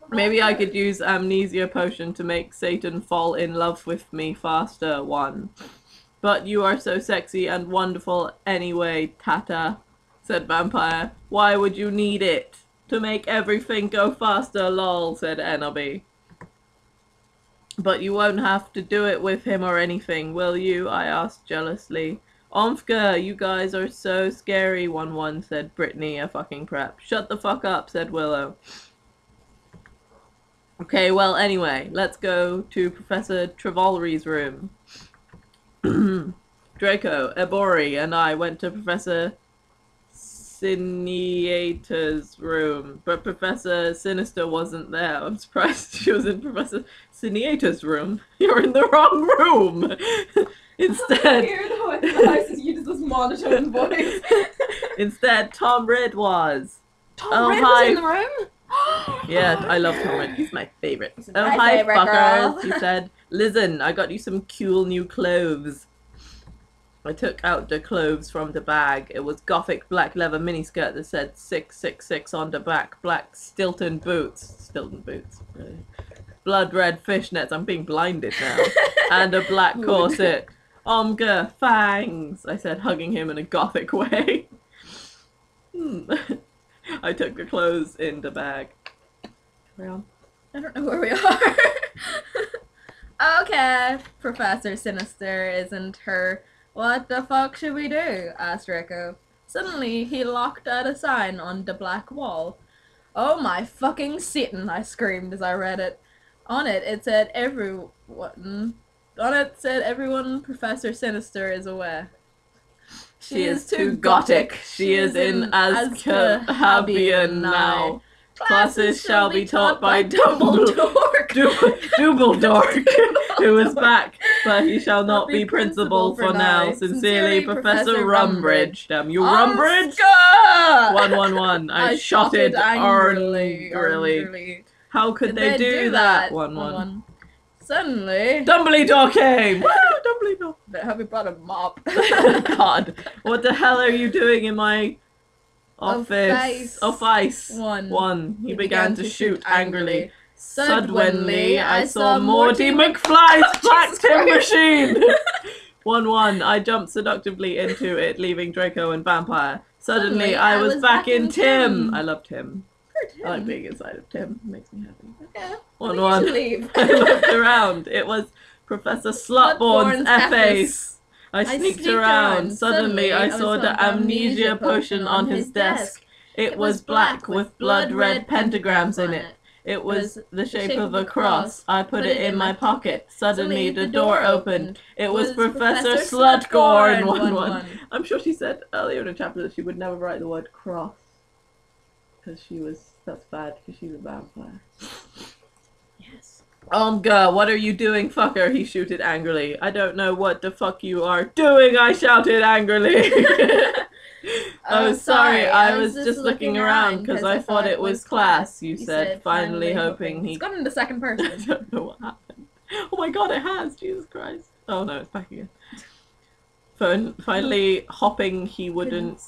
Maybe I could use amnesia potion to make Satan fall in love with me faster. 1. But you are so sexy and wonderful anyway, Tata, said Vampire. Why would you need it? To make everything go faster, lol, said Enobi. But you won't have to do it with him or anything, will you? I asked jealously. Omfka, you guys are so scary, 1, said Brittany, a fucking prep. Shut the fuck up, said Willow. Okay, well, anyway, let's go to Professor Travolry's room. Draco, Ebori, and I went to Professor Siniator's room, but Professor Sinister wasn't there. I'm surprised she was in Professor Siniator's room. You're in the wrong room! Instead... Weird how the house is used this monotone voice. Instead, Tom Ridd was. Tom Ridd was in the room? Yeah, I love Tom Ridd. He's my favourite. He's Oh, my hi, favourite fuckers, girl. he said. Listen, I got you some cool new clothes. I took out the clothes from the bag. It was gothic black leather miniskirt that said 666 on the back. Black Stilton boots. Stilton boots, really. Blood red fishnets. I'm being blinded now. And a black corset. Omga, fangs, I said, hugging him in a gothic way. I took the clothes in the bag. Carry on. I don't know where we are. Okay, Professor Sinister isn't her. What the fuck should we do? Asked Draco. Suddenly, he looked at a sign on the black wall. Oh my fucking Satan, I screamed as I read it. On it said everyone, Professor Sinister is aware. She is too gothic. She is in Azkaban now. Classes shall be taught by Dumbledore, who is back, but he shall not be principal for now. Sincerely, Professor Rumbridge. Damn you, Rumbridge! 111. I shotted angrily. How could they do that? 1-1. Suddenly, Dumbledore came! Woo, Dumbledore! they have brought a mop. God, what the hell are you doing in my office? Office. 1. He began to shoot angrily. Suddenly, I saw Morty McFly's black tin machine! 1-1. I jumped seductively into it, leaving Draco and Vampire. Suddenly, I was back in Tim. I love Tim. I like being inside of Tim. It makes me happy. Okay. 1-1. Leave. I looked around. It was Professor Slutborn's F-Ace. I sneaked around. Suddenly, I saw the amnesia potion on his desk. It was black with blood red pentagrams in it. It was the shape of a cross. I put it in my pocket. Suddenly, the door opened. It was Professor Slutgorn. 1-1. I'm sure she said earlier in the chapter that she would never write the word cross. Because that's bad, because she's a vampire. Yes. Omga, what are you doing, fucker? He shouted angrily. I don't know what the fuck you are doing, I shouted angrily. Oh, sorry, I was just looking around because I thought it was class, you said, finally hoping he... It's gone into second person. I don't know what happened. Oh my god, it has, Jesus Christ. Oh no, it's back again. Finally hopping, he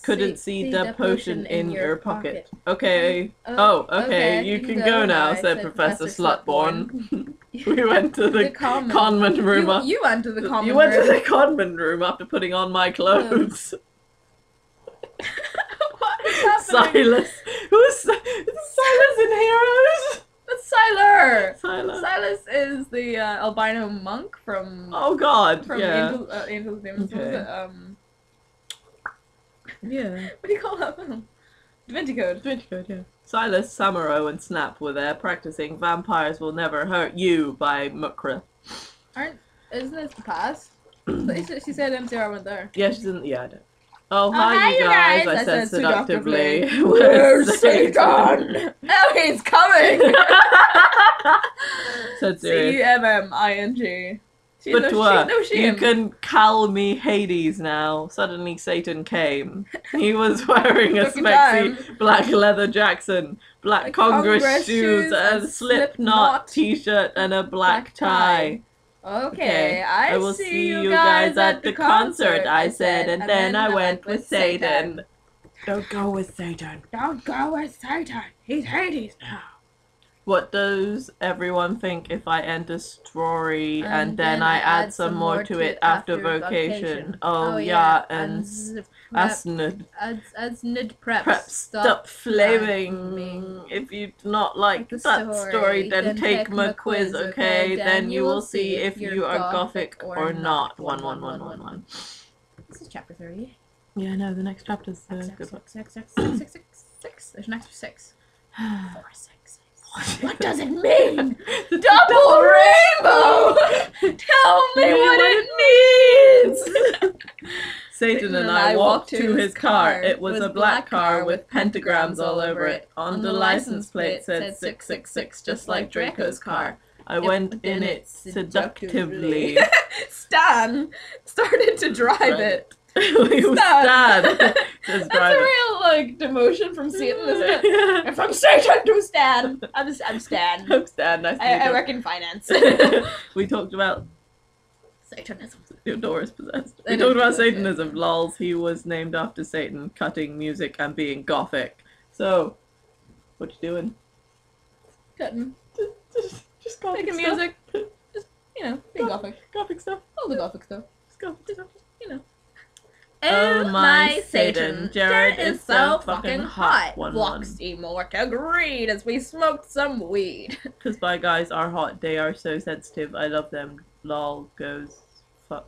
couldn't see the potion in your pocket. Okay. Okay, you can go now, said Professor Slutborn. We went to the convent room. You went to the convent room. You went to the convent room after putting on my clothes. What is happening? Silas. Who's Silas in Heroes? That's Sylar! Silas. Silas is the albino monk from... Oh god, from yeah. Angels Demons. Okay. What was it? Yeah. What do you call that film? Da Vinci Code. Da Vinci Code, yeah. Silas, Samuro, and Snap were there practicing Vampires Will Never Hurt You by Mukra. Isn't this the past? She said MCR went there. Yeah, she's in... Yeah, I don't. Oh, hi, you guys, I said seductively. Where's Satan? Oh, he's coming! Said Siri. C-U-M-M-I-N-G. You can call me Hades now. Suddenly Satan came. He was wearing a spexy black leather Jackson, black Congress shoes, a slipknot t-shirt, and a black tie. Okay, I will see you guys at the concert, I said, and then I went with Satan. Don't go with Satan. Don't go with Satan. He's Hades now. What does everyone think if I end a story and then I add some more to it after vocation? Oh yeah, and Asnud prep. Stop flaming. If you do not like that story, then take my quiz, okay? Then you will see if you are gothic or not. 1. This is chapter 30. Yeah, no, the next chapter's the good one. 6. There's an extra 6. 4, 6, 6. What does it mean? The Double rainbow! Tell me what it means! Satan and I walked to his car. It was a black car with pentagrams all over it. On the license plate said 666, just like Draco's car. I went in it seductively. Stan started to drive it. Stan. That's a real, like, demotion from Satan, isn't it? Yeah. If I'm Satan to Stan, I'm Stan. I'm Stan. Nice to meet I you. work in finance. We talked about Satanism. your door is possessed. We talked about Satanism. Lols. He was named after Satan, cutting music and being gothic. So, what you doing? Cutting. Just gothic Making stuff. music. Just, you know, being gothic. Gothic stuff. All the gothic stuff. Just gothic stuff. You know. Oh my Satan, Jared is so fucking hot. Vlogs Immortal agreed as we smoked some weed. Because by guys are hot, they are so sensitive. I love them. Lol goes fucks.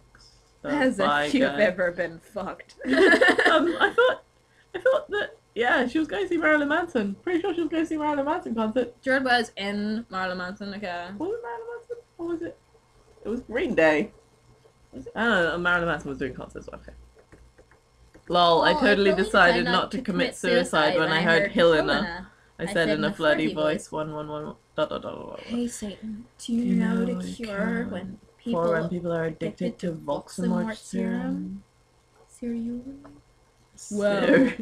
As if you've ever been fucked. I thought that she was going to see Marilyn Manson. Pretty sure she was going to see Marilyn Manson concert. Jared was in Marilyn Manson, okay. Was it Marilyn Manson? Or was it? It was Green Day. Was it? I don't know. Marilyn Manson was doing concerts. Okay. Lol, I totally decided not to commit suicide when I heard Helena. I said in a flirty voice, 111. Hey Satan, do you know the cure when people are addicted to Voxamort serum? Cereal? Well,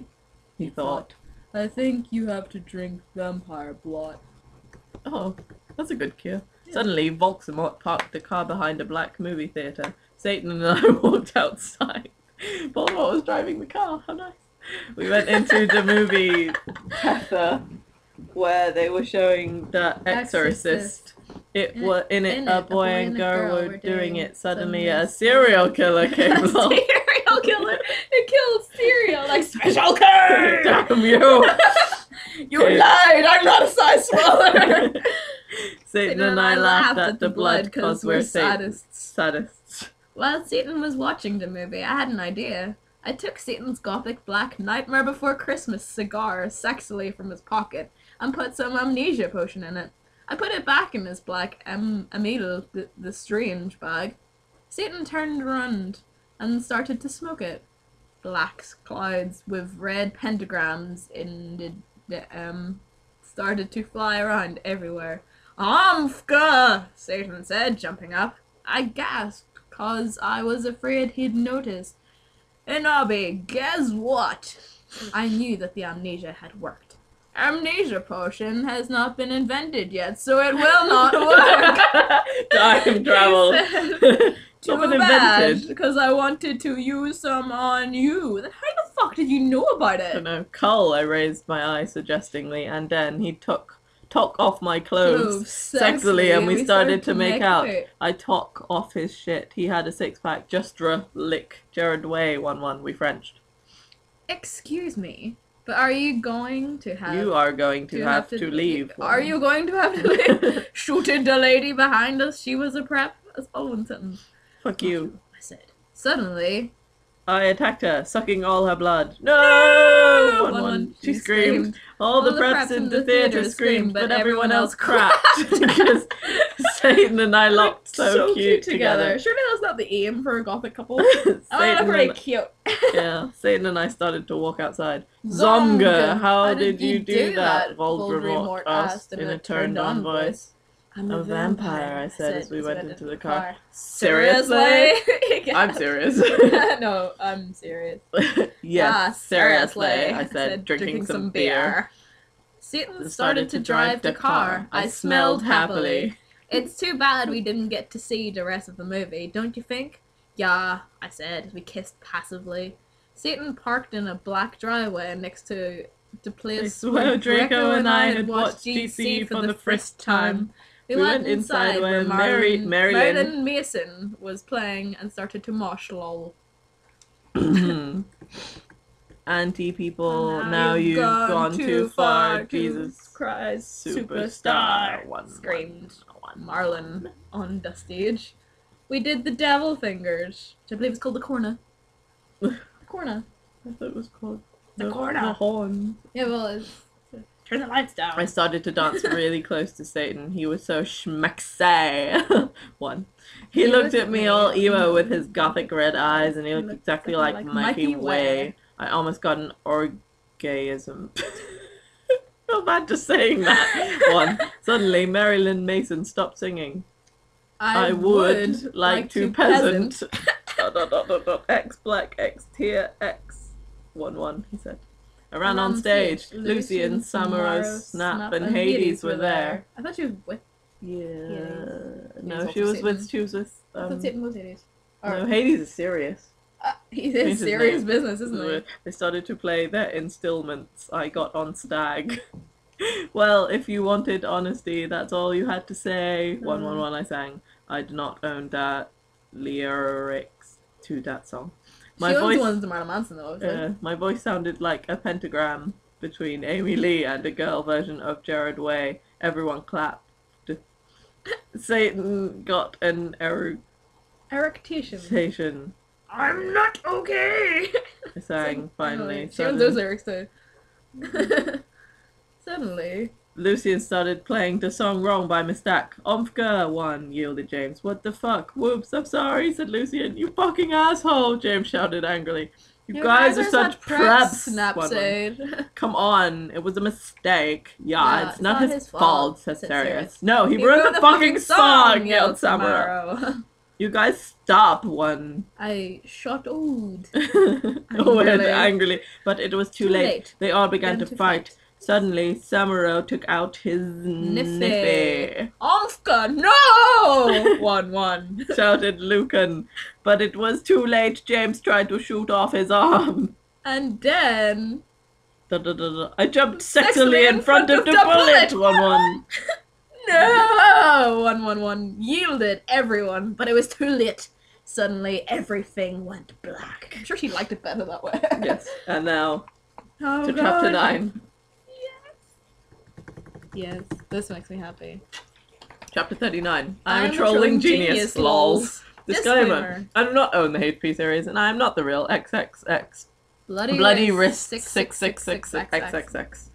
he thought. I think you have to drink vampire blood. Oh, that's a good cure. Yeah. Suddenly, Voxamort parked the car behind a black movie theatre. Satan and I walked outside. Voldemort was driving the car. How nice. We went into the movie Tether, where they were showing The Exorcist. A boy and girl were doing it. Suddenly, a serial killer came along. Serial killer? It killed cereal, like special K! Damn you! You lied! I'm not a size smaller! Satan and I laughed at the blood because we're sadists. While Satan was watching the movie, I had an idea. I took Satan's gothic black Nightmare Before Christmas cigar sexily from his pocket and put some amnesia potion in it. I put it back in his black Amidal, the strange bag. Satan turned around and started to smoke it. Black clouds with red pentagrams in the started to fly around everywhere. Amfka! Satan said, jumping up. I gasped, cause I was afraid he'd noticed. And Abby, guess what? I knew that the amnesia had worked. Amnesia potion has not been invented yet, so it will not work. Time travel. Too bad, because I wanted to use some on you. Then how the fuck did you know about it? I don't know. Cull, I raised my eye suggestingly, and then he took off my clothes sexily, and we started to make out. I took off his shit. He had a six-pack. Just lick Jared way, 1-1. We Frenched. Excuse me, but are you going to have... You are going to have to leave. Are you going to have to leave? Shooted the lady behind us. She was a prep. That's following sentence. Fuck you. I said. Suddenly... I attacked her, sucking all her blood. No! 1-1. She screamed. All the preps in the theatre screamed, but everyone else cracked. Because Satan and I locked so cute together. Surely that's not the aim for a gothic couple. Oh, pretty cute. Yeah, Satan and I started to walk outside. Zonga, how did you do that? Voldemort asked in a turned-on voice. I'm a vampire, I said as we went into the car. Seriously? I'm serious. No, I'm serious. Yes, seriously, I said, drinking some beer. Satan started to drive the car. I smelled happily. It's too bad we didn't get to see the rest of the movie, don't you think? Yeah, I said as we kissed passively. Satan parked in a black driveway next to the place where Draco and I had watched GC for the first time. We went inside where Marilyn Mason was playing and started to mosh lol. Anti-people, now you've gone too far. Jesus Christ, superstar. Screamed Marlon on the stage. We did the devil fingers, which I believe is called the corna. Corna. I thought it was called the corna. The horn. Yeah, well, it's Turn the lights down. I started to dance really close to Satan. He was so schmacksay. 1. He looked at me all emo with his gothic red eyes, and he looked exactly like Mikey Way. I almost got an orgasm. I feel bad just saying that. 1. Suddenly, Marilyn Mason stopped singing. I would like to peasant. X black, X tier, X 1 he said. I ran on stage. Lucian, Samaros, Snap, and Hades were there. I thought she was with. Yeah. No, she was with. I thought Satan was Hades. No, Hades is serious. He is serious business, isn't he? They started to play their installments. I got on stag. Well, if you wanted honesty, that's all you had to say. 111 I sang. I do not own that lyrics to that song. My voice owns the Marilyn Manson though. My voice sounded like a pentagram between Amy Lee and a girl version of Gerard Way. Everyone clapped. Satan got an eructation. I'm not okay. I sang finally. She owns those lyrics too. Suddenly. Lucian started playing the song wrong by mistake. Omfka 1, yielded James. What the fuck? Whoops, I'm sorry, said Lucian. You fucking asshole, James shouted angrily. You guys are such preps, Snap said. Come on, it was a mistake. Yeah, it's not his fault, said Sirius. No, he wrote the fucking song, yelled Samara. You guys stop 1. I shot old. Angrily. But it was too late. They all began to fight. Suddenly, Samuro took out his niffy. Omfka, no! 1 shouted Lucan. But it was too late. James tried to shoot off his arm. And then... I jumped sexily in front of the bullet. 1 No! 1 yielded everyone, but it was too late. Suddenly, everything went black. I'm sure she liked it better that way. Yes, and now to chapter 9. Yes, this makes me happy. Chapter 39. I'm a trolling genius, lols. Disclaimer. I do not own the HP series, and I am not the real XXX. Bloody wrist 6666XXX.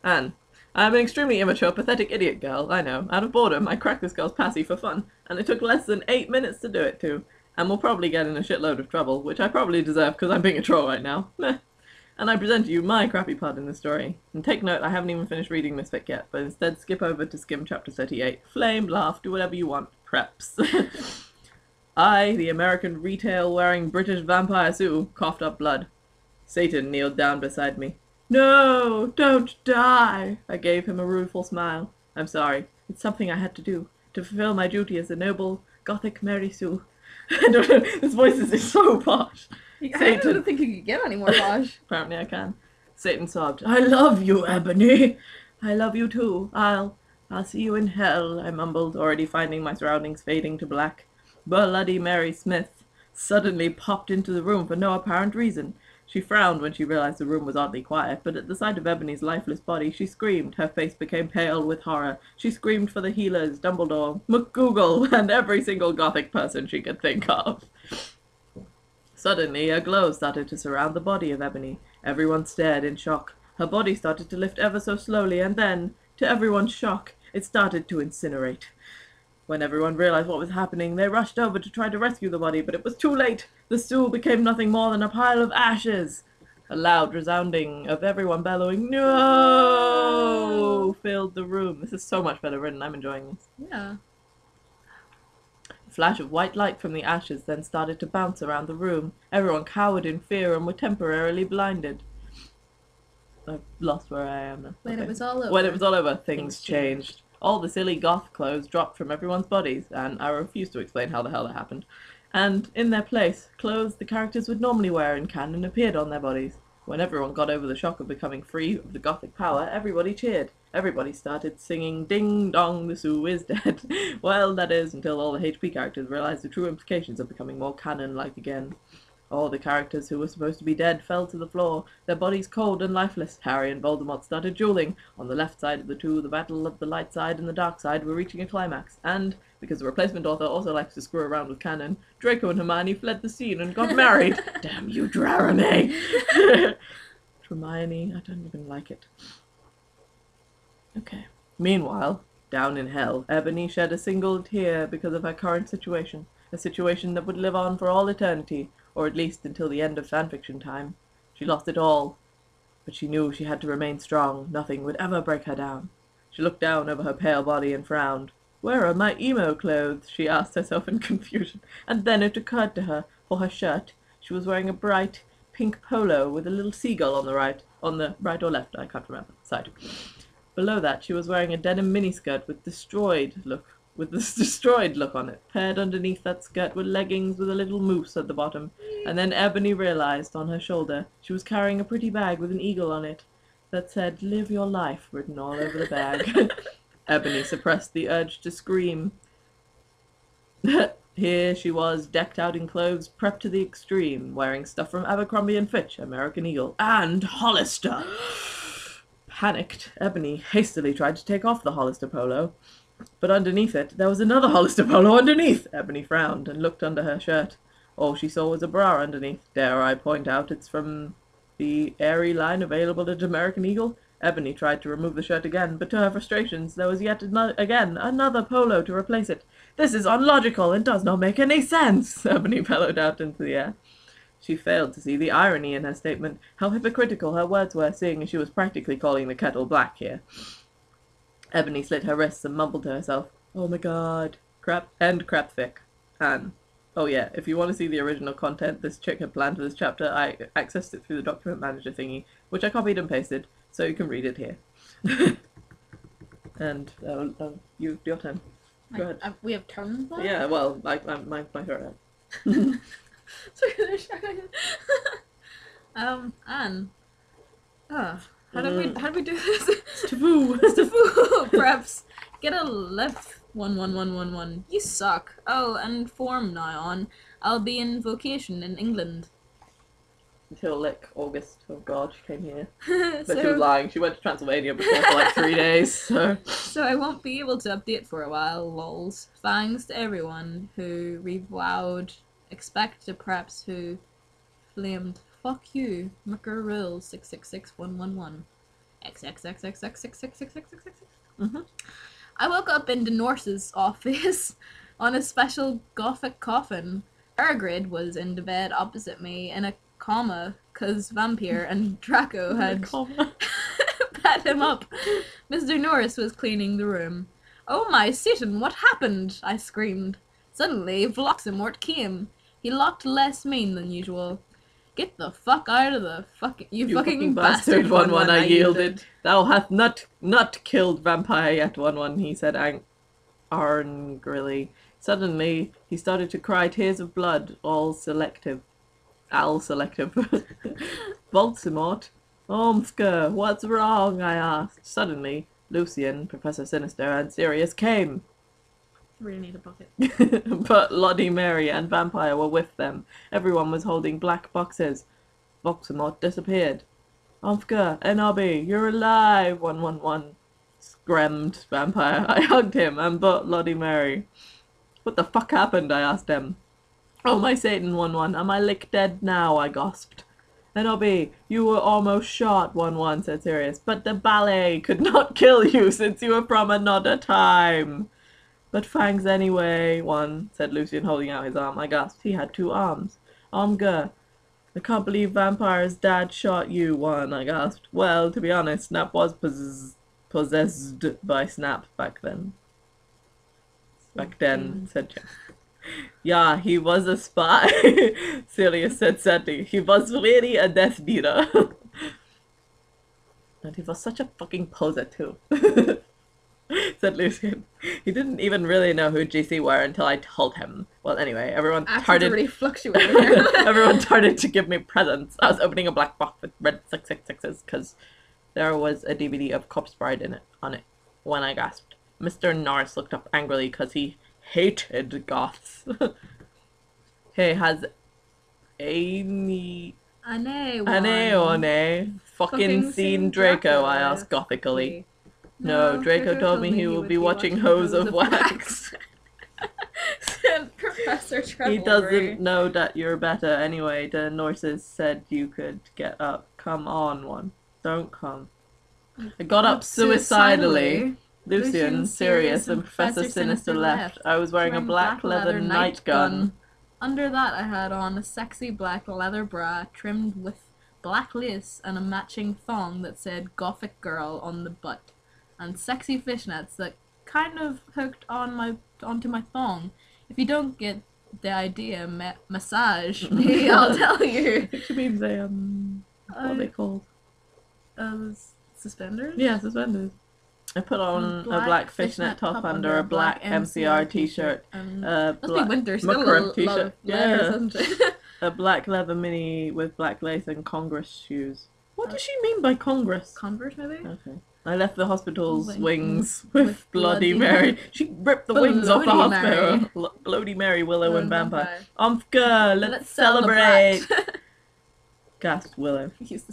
And I am an extremely immature, pathetic idiot girl, I know. Out of boredom, I cracked this girl's passy for fun, and it took less than 8 minutes to do it too. And will probably get in a shitload of trouble, which I probably deserve because I'm being a troll right now. Meh. And I present to you my crappy part in the story. And take note, I haven't even finished reading this fic yet, but instead skip over to skim chapter 38. Flame, laugh, do whatever you want. Preps. I, the American retail-wearing British vampire Sue, coughed up blood. Satan kneeled down beside me. No, don't die. I gave him a rueful smile. I'm sorry. It's something I had to do, to fulfill my duty as a noble, gothic Mary Sue. I don't know, this voice is so posh. I don't think you could get any more posh. Apparently I can. Satan sobbed. I love you, Ebony. I love you too. I'll see you in hell, I mumbled, already finding my surroundings fading to black. Bloody Mary Smith suddenly popped into the room for no apparent reason. She frowned when she realized the room was oddly quiet, but at the sight of Ebony's lifeless body, she screamed. Her face became pale with horror. She screamed for the healers, Dumbledore, McGoogle, and every single gothic person she could think of. Suddenly, a glow started to surround the body of Ebony. Everyone stared in shock. Her body started to lift ever so slowly, and then, to everyone's shock, it started to incinerate. When everyone realized what was happening, they rushed over to try to rescue the body, but it was too late. The stool became nothing more than a pile of ashes. A loud resounding of everyone bellowing, "No!" filled the room. This is so much better written. I'm enjoying this. Yeah. A flash of white light from the ashes then started to bounce around the room. Everyone cowered in fear and were temporarily blinded. I've lost where I am now. When it was all over. When it was all over, things changed. All the silly goth clothes dropped from everyone's bodies, and I refuse to explain how the hell that happened. And, in their place, clothes the characters would normally wear in canon appeared on their bodies. When everyone got over the shock of becoming free of the gothic power, everybody cheered. Everybody started singing, "Ding dong, the Sioux is dead." Well, that is, until all the HP characters realized the true implications of becoming more canon-like again. All the characters who were supposed to be dead fell to the floor, their bodies cold and lifeless. Harry and Voldemort started dueling. On the left side of the two, the battle of the light side and the dark side were reaching a climax. And, because the replacement author also likes to screw around with canon, Draco and Hermione fled the scene and got married. Damn you, Draramay! Hermione, I don't even like it. Okay. Meanwhile, down in hell, Ebony shed a single tear because of her current situation. A situation that would live on for all eternity, or at least until the end of fanfiction time. She lost it all, but she knew she had to remain strong. Nothing would ever break her down. She looked down over her pale body and frowned. "Where are my emo clothes?" she asked herself in confusion, and then it occurred to her, for her shirt, she was wearing a bright pink polo with a little seagull on the right or left, I can't remember, side. Below that, she was wearing a denim miniskirt with destroyed look on it. Paired underneath that skirt were leggings with a little moose at the bottom. And then Ebony realized, on her shoulder, she was carrying a pretty bag with an eagle on it that said, "Live your life," written all over the bag. Ebony suppressed the urge to scream. Here she was, decked out in clothes prepped to the extreme, wearing stuff from Abercrombie & Fitch, American Eagle, and Hollister. Panicked, Ebony hastily tried to take off the Hollister polo, but underneath it there was another Hollister polo underneath. Ebony frowned and looked under her shirt. All she saw was a bra underneath. Dare I point out it's from the airy line available at American Eagle? Ebony tried to remove the shirt again, but to her frustrations there was yet another polo to replace it. "This is illogical and does not make any sense," Ebony bellowed out into the air. She failed to see the irony in her statement, how hypocritical her words were, seeing as she was practically calling the kettle black here. Ebony slit her wrists and mumbled to herself, "Oh my god, crap fic." And, oh yeah, if you want to see the original content this chick had planned for this chapter, I accessed it through the document manager thingy, which I copied and pasted, so you can read it here. And, your turn. Go ahead. We have turns though? Yeah, well, my turn. Anne. How did we do this? Taboo. Perhaps get a lift. 11111. You suck. Oh, and form now on. I'll be in vocation in England. Until like August. Oh god, she came here. But she was lying. She went to Transylvania before for like 3 days, so I won't be able to update for a while, lols. Thanks to everyone who revowed. Expect to preps who flamed. Fuck you, Mucker Rules 666111. XXXXXXXXXXX. I woke up in the nurse's office on a special gothic coffin. Ergrid was in the bed opposite me in a coma, cause Vampire and Draco had pat him up. Mr. Norris was cleaning the room. "Oh my Satan, what happened?" I screamed. Suddenly, Vloximort came. He looked less mean than usual. "Get the fuck out of the you fucking bastard, 1-1, I yielded. Thou hast not killed Vampire yet, 1-1, he said angrily. Suddenly, he started to cry tears of blood, all selective. Voldemort, Omska, what's wrong? I asked. Suddenly, Lucian, Professor Sinister, and Sirius came. Really need a bucket. But Lottie, Mary, and Vampire were with them. Everyone was holding black boxes. Voldemort disappeared. Omska, NRB, you're alive, 111, screamed Vampire. I hugged him and brought Lottie Mary. What the fuck happened? I asked him. Oh my Satan, 1-1, am I lick dead now? I gasped. NRB, you were almost shot, 1-1, said Sirius, but the ballet could not kill you since you were from another time. But Fangs anyway, 1, said Lucian, holding out his arm. I gasped. He had 2 arms. Omga, I can't believe Vampire's dad shot you, 1, I gasped. Well, to be honest, Snap was possessed by Snap back then. Back then, said Jack. Yeah, he was a spy, Sirius said sadly. He was really a death dealer. And he was such a fucking poser too, said Lucian. He didn't even really know who GC were until I told him. Well, anyway, everyone started really fluctuating here. Everyone started to give me presents. I was opening a black box with red 666s because there was a DVD of Corpse Bride on it when I gasped. Mr. Norris looked up angrily because he hated goths. Hey, has Ane fucking seen Draco? I asked gothically. No, Draco told me he will be watching Hose of Wax. Professor Treble. He doesn't know that you're better. Anyway, the nurses said you could get up. Come on, 1. Don't come. I got up suicidally. Lucian, Sirius, and Professor Sinister left. I was wearing a black leather night gun. Under that I had on a sexy black leather bra trimmed with black lace and a matching thong that said Gothic Girl on the butt. And sexy fishnets that kind of hooked onto my thong. If you don't get the idea, massage me, I'll tell you. I think she means what are they called? Suspenders? Yeah, suspenders. I put on a black fishnet top under a black MCR t-shirt. Must be winter, still Mucker a t-shirt. lot of layers, isn't it? A black leather mini with black lace and Congress shoes. What does she mean by Congress? Converse, maybe? Okay. I left the hospital's wings with with Bloody Mary. She ripped the wings off the Bloody hospital. Bloody Mary, Willow, and Vampire. Let's celebrate! Gasped Willow.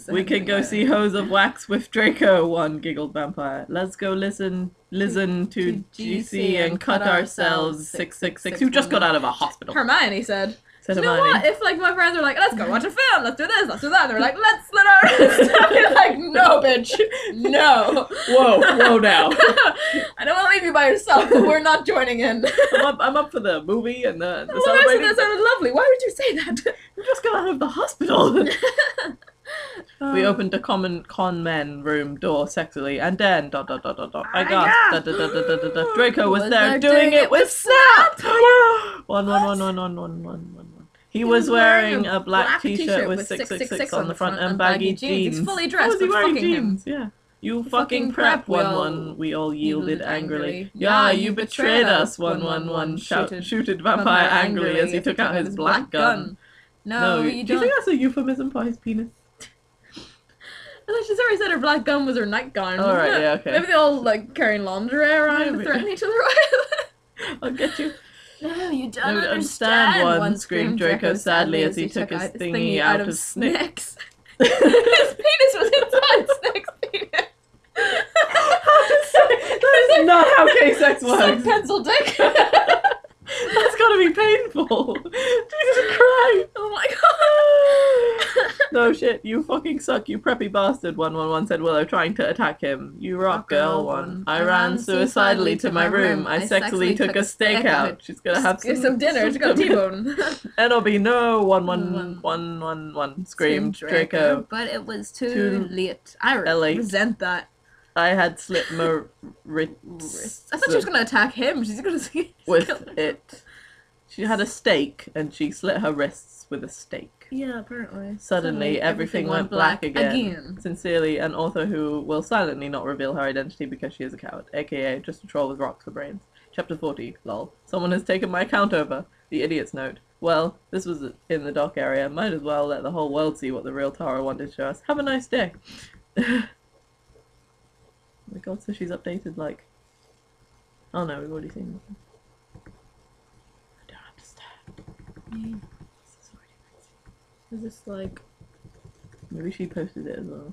We can go see Hose of Wax with Draco, one giggled Vampire. Let's go listen to GC and cut ourselves 666, who just got out of a hospital. Hermione said. Said You know Hermione. what? If like my friends were like, let's go watch a film, let's do this, let's do that, they were like, let's slit our wrists. I'd be like, no, bitch, no. Whoa now. I don't want to leave you by yourself, but we're not joining in. I'm up for the movie and the Well, celebrating. that sounded lovely. Why would you say that? We just got out of the hospital. We opened a con men room door sexily, and then ... I gasped. Draco was there doing it with Snap. One. He was wearing a black t-shirt with 666 on the front and baggy jeans. He's fully dressed. Was he but wearing fucking jeans? him. Yeah. You fucking prep, 1-1. We all yielded angrily. Yeah, you betrayed us, 1-1-1. Shooted Vampire angrily as he took out his black gun. No, you do you don't. think that's a euphemism for his penis? I thought she's already said her black gun was her night gun. Alright, wasn't it? yeah, okay. Maybe they all like carrying lingerie around and Maybe. threaten each other with. I'll get you. No, you don't No, understand. one, screamed Draco sadly as he took his thingy out of Snick's. His penis was inside Snick's penis. That is not how gay sex Some works. pencil dick. That's gotta be painful. Jesus Christ. Oh my god. No shit, you fucking suck, you preppy bastard, 111 said Willow, trying to attack him. You rock, girl, 1. I ran suicidally to my room. I sexily took a steak out. She's gonna have some dinner. She's got a T-bone. It'll be no 111 screamed Draco. But it was too late. I late. resent that. I had slit my wrists. I thought she was gonna attack him. She's gonna see with it. She had a stake and she slit her wrists with a stake. Yeah, apparently. Suddenly, everything went black again. Sincerely, an author who will silently not reveal her identity because she is a coward, aka just a troll with rocks for brains. Chapter 40, lol. Someone has taken my account over. The idiot's note. Well, this was in the dock area. Might as well let the whole world see what the real Tara wanted to show us. Have a nice day. Oh my god, so she's updated, like... Oh no, we've already seen this. I don't understand. Is this like... Maybe she posted it as well.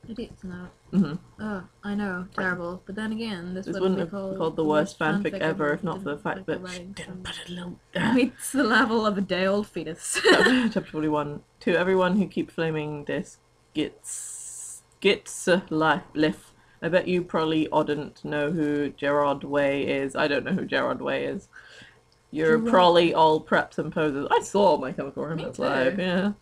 Idiots now. Mm-hmm. Oh, I know, terrible. But then again, this wouldn't have be called the worst fanfic ever if not for the fact that she didn't put a little... Meets the level of a day-old fetus. Chapter 41. To everyone who keep flaming this gets life. I bet you probably oughtn't know who Gerard Way is. I don't know who Gerard Way is. You're probably all preps and poses. I saw My Chemical Romance live, yeah.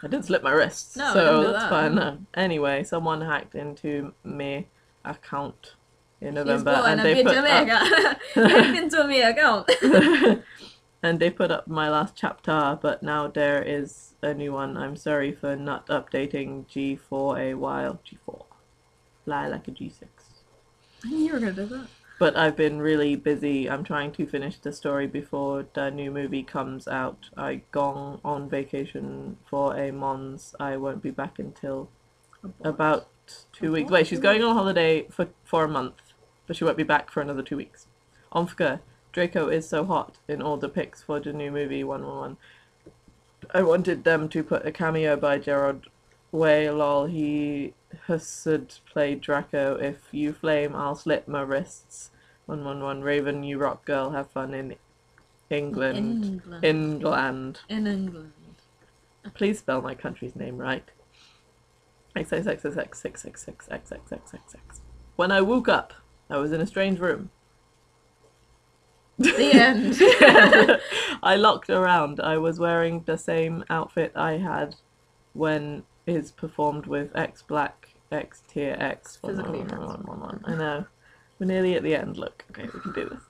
I didn't slip my wrists, No, so that's fine. No. Anyway, someone hacked into my account in November, and they put hacked into my account. and they put up my last chapter, but now there is a new one. I'm sorry for not updating G4 a while. G4. Fly like a G6. I knew you were gonna do that. But I've been really busy. I'm trying to finish the story before the new movie comes out. I gone on vacation for a month. I won't be back until about 2 weeks. Wait, she's going on holiday for a month, but she won't be back for another 2 weeks. Omfka, Draco is so hot in all the pics for the new movie 111. I wanted them to put a cameo by Gerard Way, lol. He Hussard played Draco. If you flame, I'll slit my wrists. 111 Raven, you rock girl. Have fun in England. In England. Please spell my country's name right. XXXXX666XXXXX. When I woke up, I was in a strange room. The end. I looked around. I was wearing the same outfit I had when is performed with X Black X Tier X. Physically I know. We're nearly at the end. Look, okay, we can do this.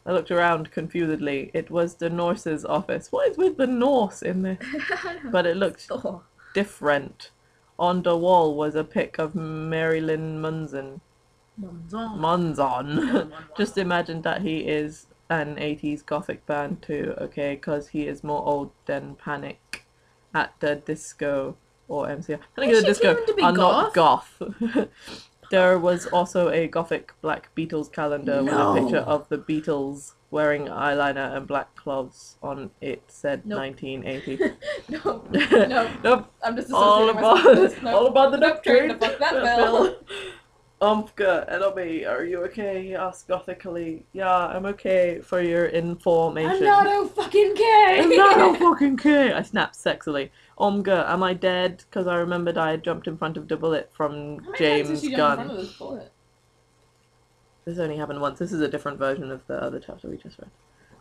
I looked around confusedly. It was the Norse's office. What is with the Norse in this? But it looked different. On the wall was a pic of Marilyn Manson. Just imagine that he is an 80s gothic band too, okay, because he is more old than Panic at the Disco or MCR. Panic at the Disco are not goth. There was also a gothic black Beatles calendar with a picture of the Beatles wearing eyeliner and black cloths on it. Said 1980. No. Nope. I'm just all about the duct trying to tape. fuck that bill. Umfka, Edomi, are you okay? He asked gothically. Yeah, I'm okay for your information. I'm not okay. I'm not okay. I snapped sexily. Omga, am I dead? Because I remembered I had jumped in front of the bullet from James' gun. This only happened once. This is a different version of the other chapter we just read.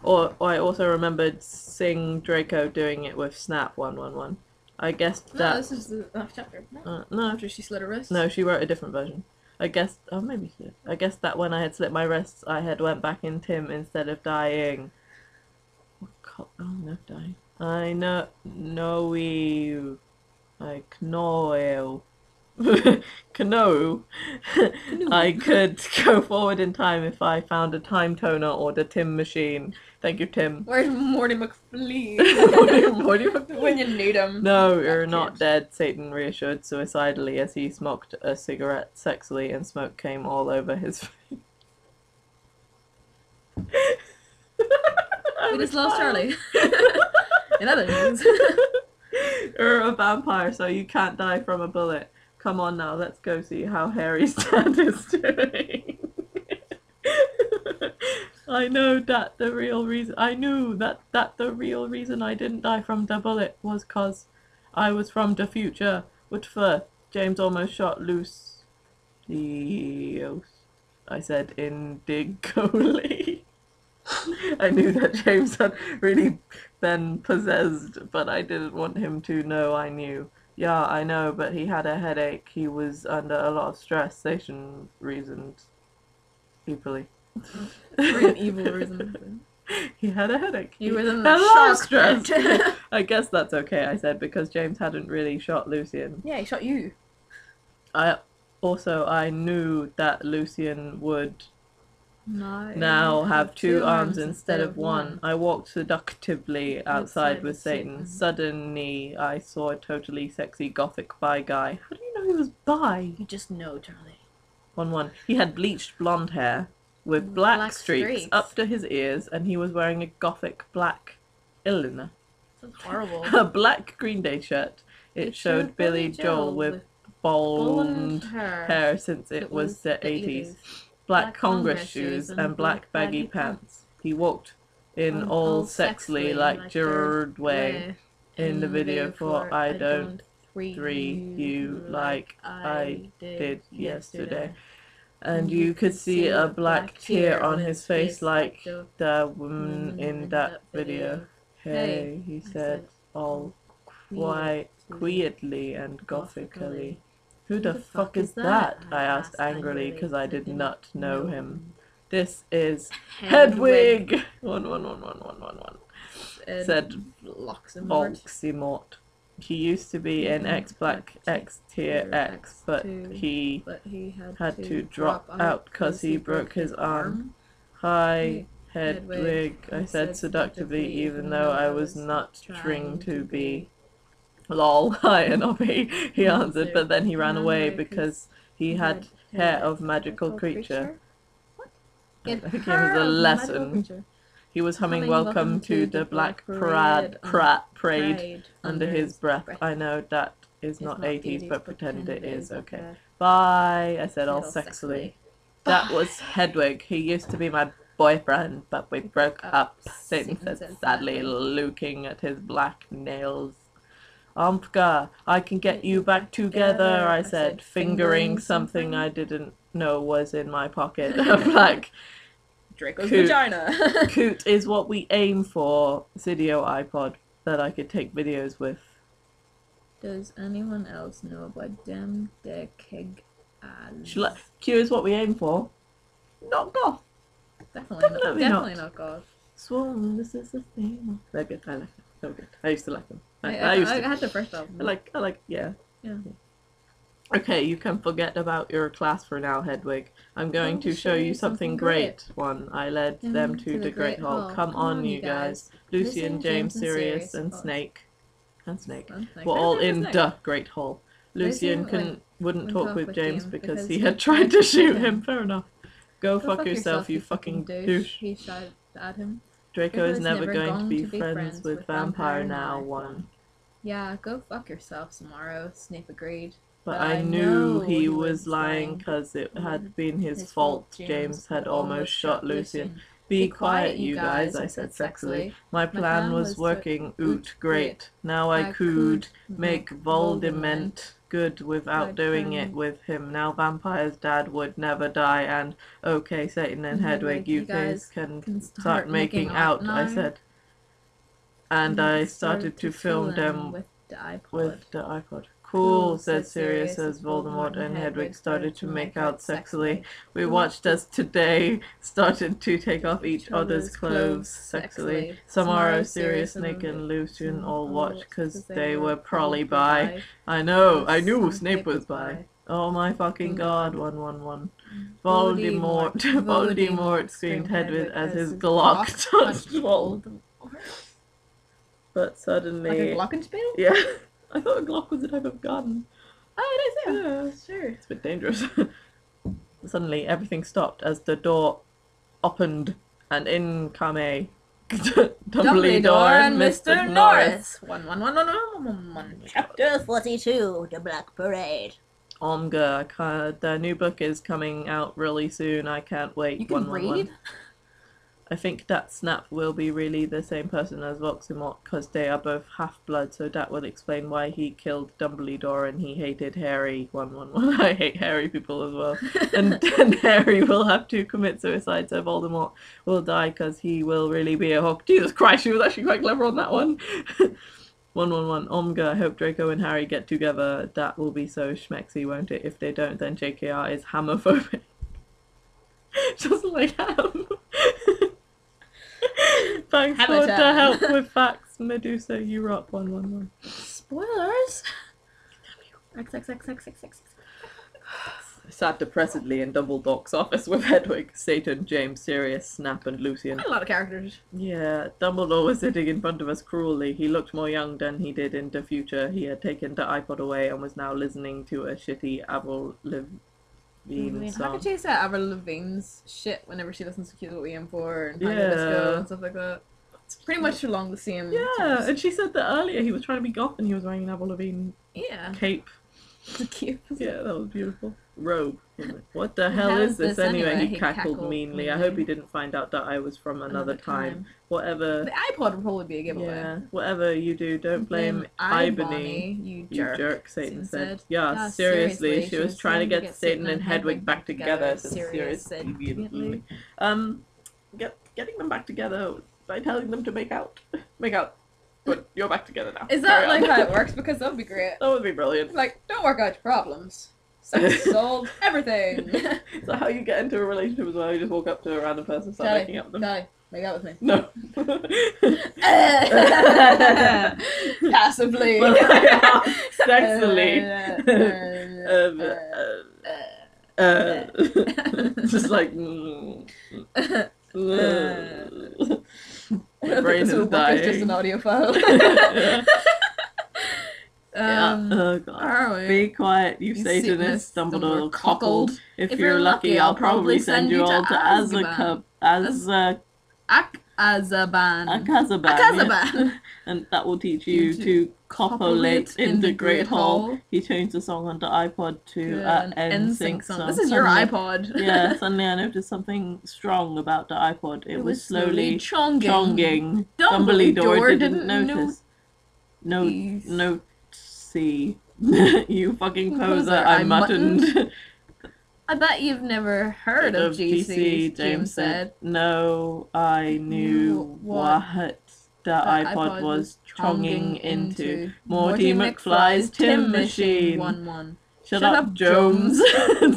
Or I also remembered Sing Draco doing it with Snap 111. I guess that... No, this is the last chapter. No. After she slit her wrist? No, she wrote a different version. I guess... Oh, maybe she did. I guess that when I had slit my wrists, I had went back in Tim instead of dying. Oh, no, dying. I know you. I know you. Canoe. I could go forward in time if I found a time toner or the Tim machine. Thank you, Tim. Where's Morty McFlee? Morty McFlee. When you need him. No, you're not dead, Satan reassured suicidally as he smoked a cigarette sexily and smoke came all over his face. We just lost Charly. In other news. You're a vampire, so you can't die from a bullet. Come on now, let's go see how Harry's dad is doing. I knew that the real reason I didn't die from the bullet was 'cause I was from the future. But first, James almost shot loose. I said indignantly. I knew that James had really been possessed, but I didn't want him to know I knew. Yeah, I know, but he had a headache. He was under a lot of stress. Station reasons. Evilly. For an evil reason. He had a headache. He was in had the a lot of shark stress. I guess that's okay, I said, because James hadn't really shot Lucian. Yeah, he shot you. I knew that Lucian would now have two arms instead of one. I walked seductively outside with Satan. Suddenly, I saw a totally sexy gothic bi guy. How do you know he was bi? You just know, Charlie. 1-1. He had bleached blonde hair with black streaks up to his ears, and he was wearing a gothic black illiner. That's horrible. A black Green Day shirt. It showed Billy Joel with blonde hair since it was the 80s. Black Congress shoes and black baggy pants. He walked in all sexily like Gerard Way in the video for I Don't Three You Like I Did Yesterday. And you could see a black tear on his face like the woman in that video. Hey, he said all quite quietly and gothically. Who the fuck is that? I asked angrily because I did not know him. This is Hedwig! 1111111. Said Volximort. He used to be in X Black X Tier X, but he had to drop out because he broke his arm. Hi, Hedwig, I said seductively, even though I was not trying to be. Lol, hi, Anobi, he answered, but then he ran away because he had hair of magical creature. What? I think it was a lesson. He was humming Welcome to the Black Parade under his breath. I know that is not 80s, but pretend it is, okay. Bye, I said all sexily. That was Hedwig. He used to be my boyfriend, but we broke up, Satan said sadly, looking at his black nails. Omka, I can get you back together, I said, fingering something I didn't know was in my pocket. A black Draco's Coot. vagina. Coot is what we aim for. Cydio iPod that I could take videos with. Does anyone else know about them keg ads? Q is what we aim for. Not goth. Definitely not God. Swollen, this is the thing. They're good. I like them. They're good. I used to like them. I had the first album. I like, yeah. Yeah. Okay, you can forget about your class for now, Hedwig. I'm going to show you something great. One, I led them to the Great Hall. Come on, you guys. Lucian, James, Sirius, and Snake. And Snake. Were all in the Great Hall. Lucian wouldn't talk with James because he had tried to shoot him. Fair enough. Go fuck yourself, you fucking douche. He shouted at him. Draco is never going to be friends with Vampire now. One. Yeah, go fuck yourself, Samaro. Snape agreed. But I knew he was lying because it had been his fault. James had almost shot Lucian. Be quiet, you guys, I said sexily. My plan was working oot great. Now I could make Voldemort good without doing it with him. Now Vampire's dad would never die, and okay, Satan and Hedwig, you guys can start making out, I said. And I started to film them with the iPod. Cool, said Sirius as Voldemort and Hedwig started to make out sexily. We watched as today started to take off each other's clothes sexily. Samaro, Sirius, Nick and Lucian all watched because they were probably by. I knew Snape was by. Oh my fucking god, 111. Voldemort screamed Hedwig as his Glock touched Voldemort. But suddenly... Like a glockenspiel? Yeah. I thought a Glock was a type of gun. Oh, it is, yeah. Sure. It's a bit dangerous. Suddenly, everything stopped as the door opened, and in came Dumbledore and Mr. Norris. 11111. Chapter 42, The Black Parade. Omga, the new book is coming out really soon. I can't wait. You can read? I think that Snap will be really the same person as Voldemort because they are both half-blood, so that will explain why he killed Dumbledore and he hated Harry. 111. I hate hairy people as well. and Harry will have to commit suicide, so Voldemort will die because he will really be a hawk. Jesus Christ, she was actually quite clever on that one. 111. Omga, I hope Draco and Harry get together. That will be so schmexy, won't it? If they don't, then JKR is hamophobic. Just like ham. Thanks for the help with facts, Medusa. You rock. 111. Spoilers. XXXXXX. I sat depressedly in Dumbledore's office with Hedwig, Satan, James, Sirius, Snap, and Lucian. A lot of characters. Yeah, Dumbledore was sitting in front of us cruelly. He looked more young than he did in the future. He had taken the iPod away and was now listening to a shitty Avril Lavigne song. How could she say Avril Lavigne's shit whenever she listens to Cute What We Aim For and Hang Disco and stuff like that? It's pretty much along the same. Yeah, and she said that earlier he was trying to be goth and he was wearing an Avril Lavigne cape. Cute. Yeah, that was beautiful. Robe. What the hell is this anyway? He cackled meanly. I hope he didn't find out that I was from another time. Whatever. The iPod would probably be a giveaway. Yeah, whatever you do, don't blame Ibony. You jerk, Satan said. Yeah, seriously, she was trying to get Satan and Hedwig back together. Sirius said immediately. Getting them back together by telling them to make out. Make out. But you're back together now. Is that like how it works? Because that would be great. That would be brilliant. Like, don't work out your problems. Sex solve everything. Is that how you get into a relationship as well? You just walk up to a random person and start making out with them? Charly, make out with me. No. Passively. Sexily. Just like... My brain is dying. It's just an audio file. Oh god. Be quiet, you Satanist. Dumbledore cockled. If you're lucky, I'll probably send you all to Azkaban. Yeah. And that will teach you to copulate in the Great Hall. He changed the song on the iPod to NSYNC song. This is your iPod. Yeah, suddenly I noticed something strong about the iPod. It was slowly chonging. Dumbledore didn't notice. Note BBC. You fucking poser, I muttoned. I bet you've never heard of GC, James said. No, I knew what the iPod was chonging into. Morty McFly's Tim Machine. 1-1. Shut up, Jones,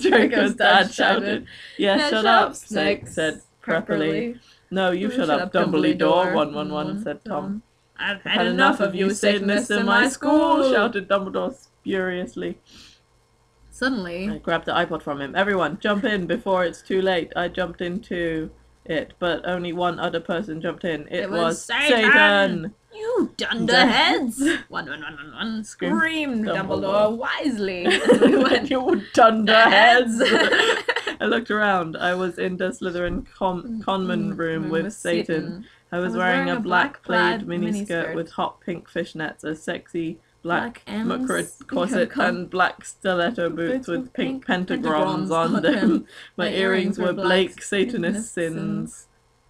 Draco's dad shouted. Yeah, shut up, Snake said properly. No, you shut up, Dumbledore, 111 said Tom. I've had enough of you Satanists in my school, shouted Dumbledore furiously. Suddenly, I grabbed the iPod from him. Everyone, jump in before it's too late. I jumped into it, but only one other person jumped in. It was Satan! You dunderheads! 1-1-1-1-1 screamed Dumbledore wisely as we went. You dunderheads! I looked around. I was in the Slytherin conman room with Satan. I was wearing a black plaid miniskirt with hot pink fishnets, a sexy black mukra corset, and black stiletto boots with pink pentagrams on them. My earrings were Blake Satanist sins.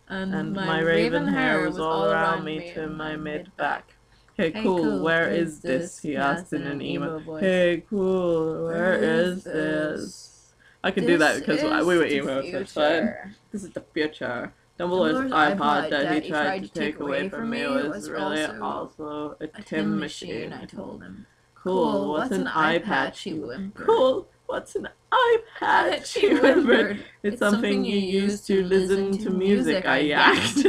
And my raven hair was all around me to my mid-back. Hey, cool, where is this? He asked in an emo voice. Hey, cool, where is this? I can do that because we were emo, so it's fine. This is the future. Dumbledore's iPod that he tried to take away from me was really also a Tim machine, I told him. Cool, what's an iPad? She whimpered. Cool, what's an iPad? She whimpered. It's something you use to listen to music, I yacked.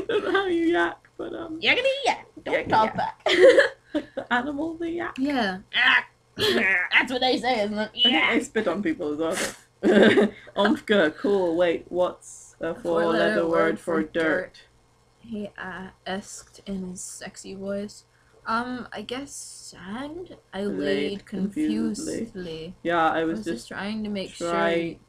Don't know how you yak, but Yakety yak, don't talk back. Like the animal, the yak? Yeah. That's what they say, isn't it? I think they spit on people as well. Omfka, cool, wait, what's a four-letter word for dirt? He asked in his sexy voice. I guess sand? I laid confusedly. Yeah, I was just trying to make trying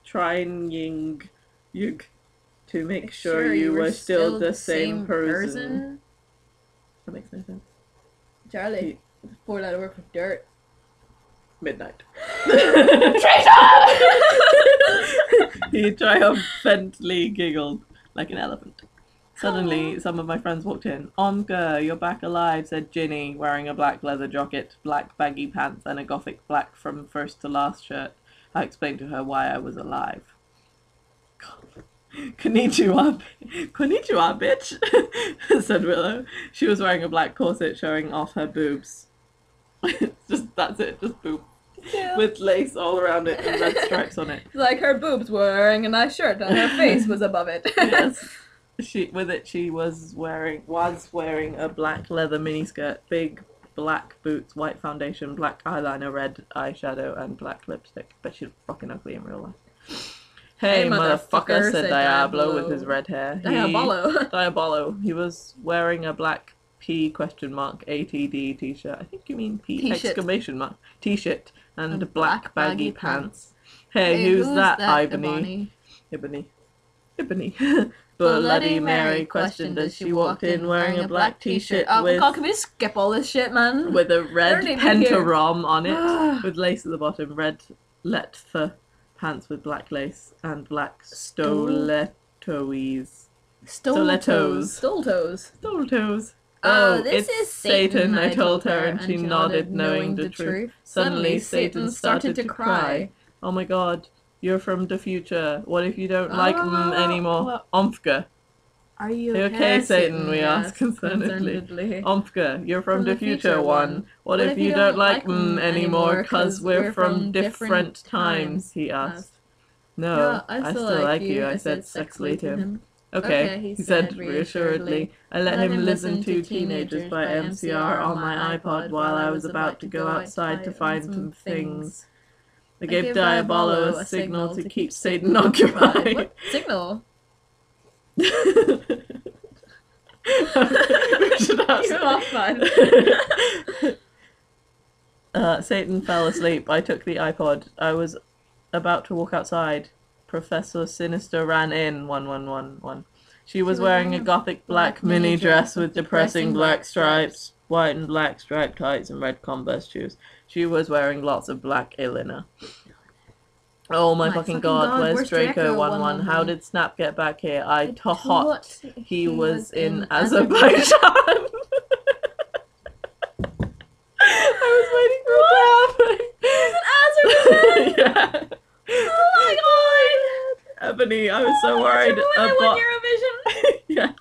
to make sure you were still the same person. That makes no sense. Charly, four-letter word for dirt. Midnight. Traitor! He triumphantly giggled like an elephant. Suddenly, some of my friends walked in. Omga, you're back alive, said Ginny, wearing a black leather jacket, black baggy pants, and a gothic black from first to last shirt. I explained to her why I was alive. Konnichiwa, bitch, said Willow. She was wearing a black corset showing off her boobs. That's it, just boob. Yeah. With lace all around it and red stripes on it. Like her boobs were wearing a nice shirt and her face was above it. Yes. She was wearing a black leather miniskirt, big black boots, white foundation, black eyeliner, red eyeshadow, and black lipstick. But she's fucking ugly in real life. Hey, motherfucker, said Diablo with his red hair. Diabolo. He was wearing a black P ATD t-shirt. I think you mean P exclamation mark t-shirt and black baggy pants. Hey, who's that? Ebony. Bloody Mary questioned as she walked in wearing a black t-shirt with... can we skip all this shit, man? With a red pentagram on it, with lace at the bottom, red lethe pants with black lace, and black stilettos. Oh, this is Satan, I told her, and she nodded, knowing the truth. Suddenly, Satan started to cry. Oh my god, you're from the future. What if you don't like anymore? Omfka. Are you okay, Satan? We asked concernedly. Omfka, you're from the future one. What if you don't like anymore? 'Cause we're from different times, he asked. No, I still like you, I said sexily to him. Okay, he said reassuredly. I let him listen to Teenagers by MCR on my iPod while I was about to go outside to find some things. I gave Diabolo a signal to keep Satan occupied. What signal? We should ask. You're off, man. Satan fell asleep. I took the iPod. I was about to walk outside. Professor Sinister ran in. 1111. She was wearing a gothic black mini dress with depressing black stripes, white and black striped tights, and red Converse shoes. She was wearing lots of black eyeliner. Oh my fucking god, where's Draco 11? How did Snap get back here? I thought he was in Azerbaijan. was so worried Remember about... when Eurovision? Yeah.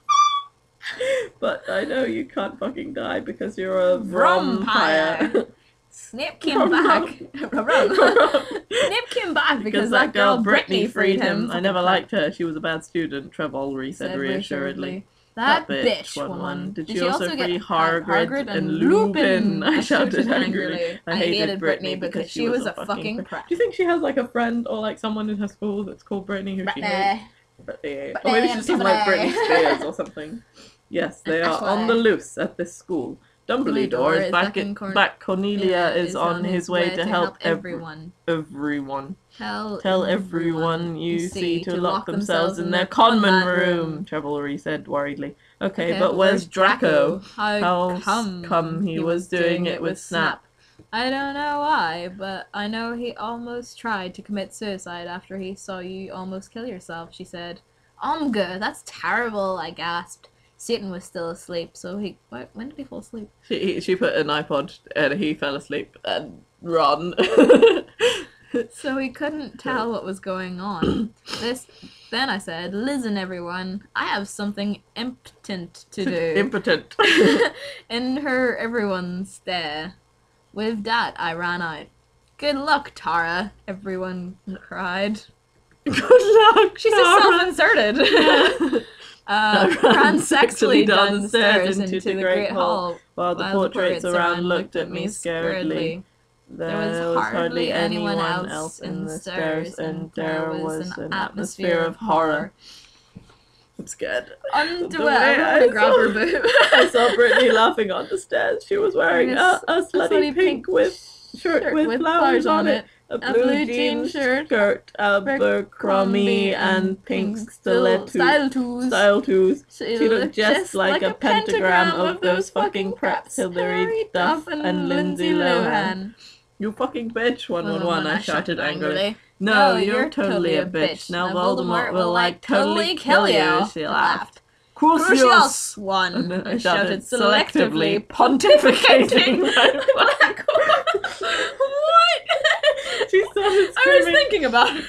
But I know you can't fucking die because you're a vampire. Vampire. Snape came back. Snape came back because that girl Brittany freed him. I never liked her. She was a bad student, Trevolry said reassuredly. That bitch won. Did she also free Hagrid and Lupin? I shouted angrily. I hated Brittany because she was a fucking prat. Do you think she has like a friend or like someone in her school that's called Brittany who she hates? Brittany. Or maybe she's just like Britney Spears or something. Yes, they are on the loose at this school. Dumbledore is back. Cornelia is on his way to help everyone. Tell everyone you see to lock themselves in their common room, Trevolry said worriedly. Okay, but where's Draco? How come he was doing it with Snap? I don't know why, but I know he almost tried to commit suicide after he saw you almost kill yourself, she said. Omga, that's terrible, I gasped. Satan was still asleep, so he... When did he fall asleep? She put an iPod and he fell asleep and run. So he couldn't tell what was going on. Then I said, listen everyone, I have something impotent to do. Impotent. In her everyone's stare. With that, I ran out. Good luck, Tara, everyone cried. Good luck, She's just self-inserted. Ran sexually down the stairs into the Great Hall, while the portraits around looked at me scaredly. There was hardly anyone else in the stairs, and there was an atmosphere of horror. I'm scared. Underwear. I grabbed her boob. I saw Brittany laughing on the stairs. She was wearing a slutty pink shirt with flowers on it. A blue jean skirt, Abercrombie and pink stilettos. She looked just like a pentagram of those fucking preps, Hilary Duff and Lindsay Lohan. You fucking bitch, 111, I shouted angrily. No, you're totally a bitch. Now Voldemort will like totally kill you, she laughed. Crucius, one, I shouted selectively, pontificating my black What? She started screaming. I was thinking about it.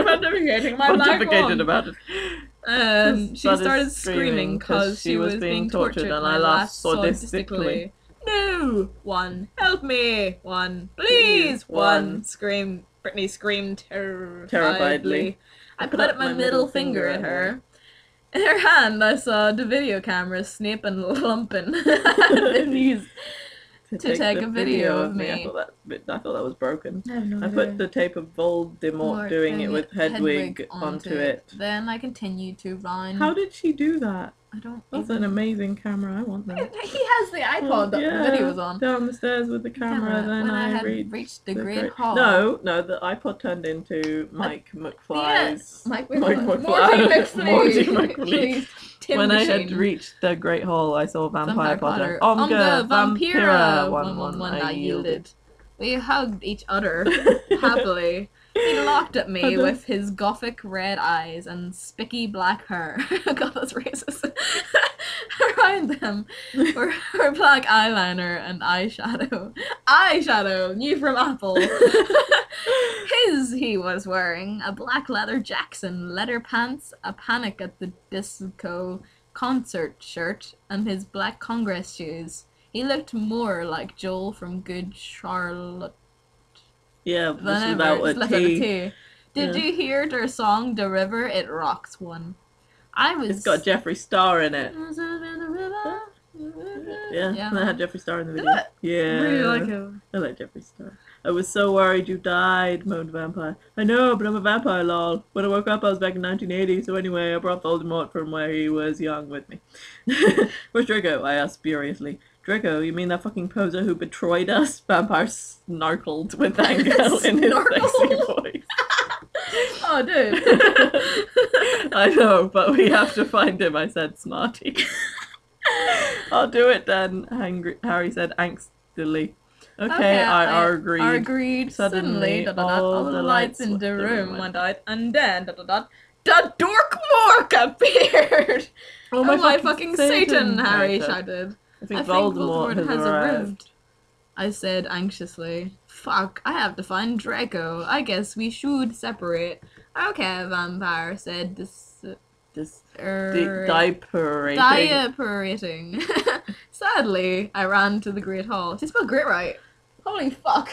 Pontificating my black Pontificated about it. She started screaming because she was being tortured and I laughed sadistically. No! One. Help me! One. Please! One. Screamed. Brittany screamed terrifiedly. I put up my middle finger at her. In her hand, I saw the video camera Snape and Lumpin used to take a video of me. I thought that was broken. I idea. put the tape of Voldemort doing it with Hedwig onto it. Then I continued to run. How did she do that? I don't. That's an amazing camera. I want that. He has the iPod that the video was on. Down the stairs with the camera. Then when I had reached the Great Hall. No, the iPod turned into Mike McFly's. Mike McFly. Morty Morty McFly. When I had reached the Great Hall, I saw Vampire Potter. Omga Vampira 111. I yielded. We hugged each other happily. He looked at me with his gothic red eyes and spiky black hair. God, that's racist. Around them were her black eyeliner and eyeshadow. Eyeshadow, new from Apple. He was wearing a black leather Jackson, leather pants, a Panic at the Disco concert shirt, and his black Congress shoes. He looked more like Joel from Good Charlotte. Yeah, this is about a T. Did you hear their song, The River? It rocks one. It's got Jeffree Star in it. Yeah, and I had Jeffree Star in the video. Yeah. I really like him. I like Jeffree Star. I was so worried you died, moaned Vampire. I know, but I'm a vampire, lol. When I woke up, I was back in 1980, so anyway, I brought Voldemort from where he was young with me. Where's Draco? I asked furiously. Draco, you mean that fucking poser who betrayed us? Vampire snarkled with anger in his sexy voice. Oh, dude. I know, but we have to find him, I said, smarty. I'll do it then, Harry said angstily. Okay, I agreed. Suddenly, all the lights in the room went out, and then, the Dork Mork appeared! Oh my fucking Satan, Harry shouted. I think Voldemort has arrived. I said anxiously. Fuck, I have to find Draco. I guess we should separate. Okay, Vampire said Diaperating. diaperating. Sadly, I ran to the Great Hall. She spelled great right. Holy fuck.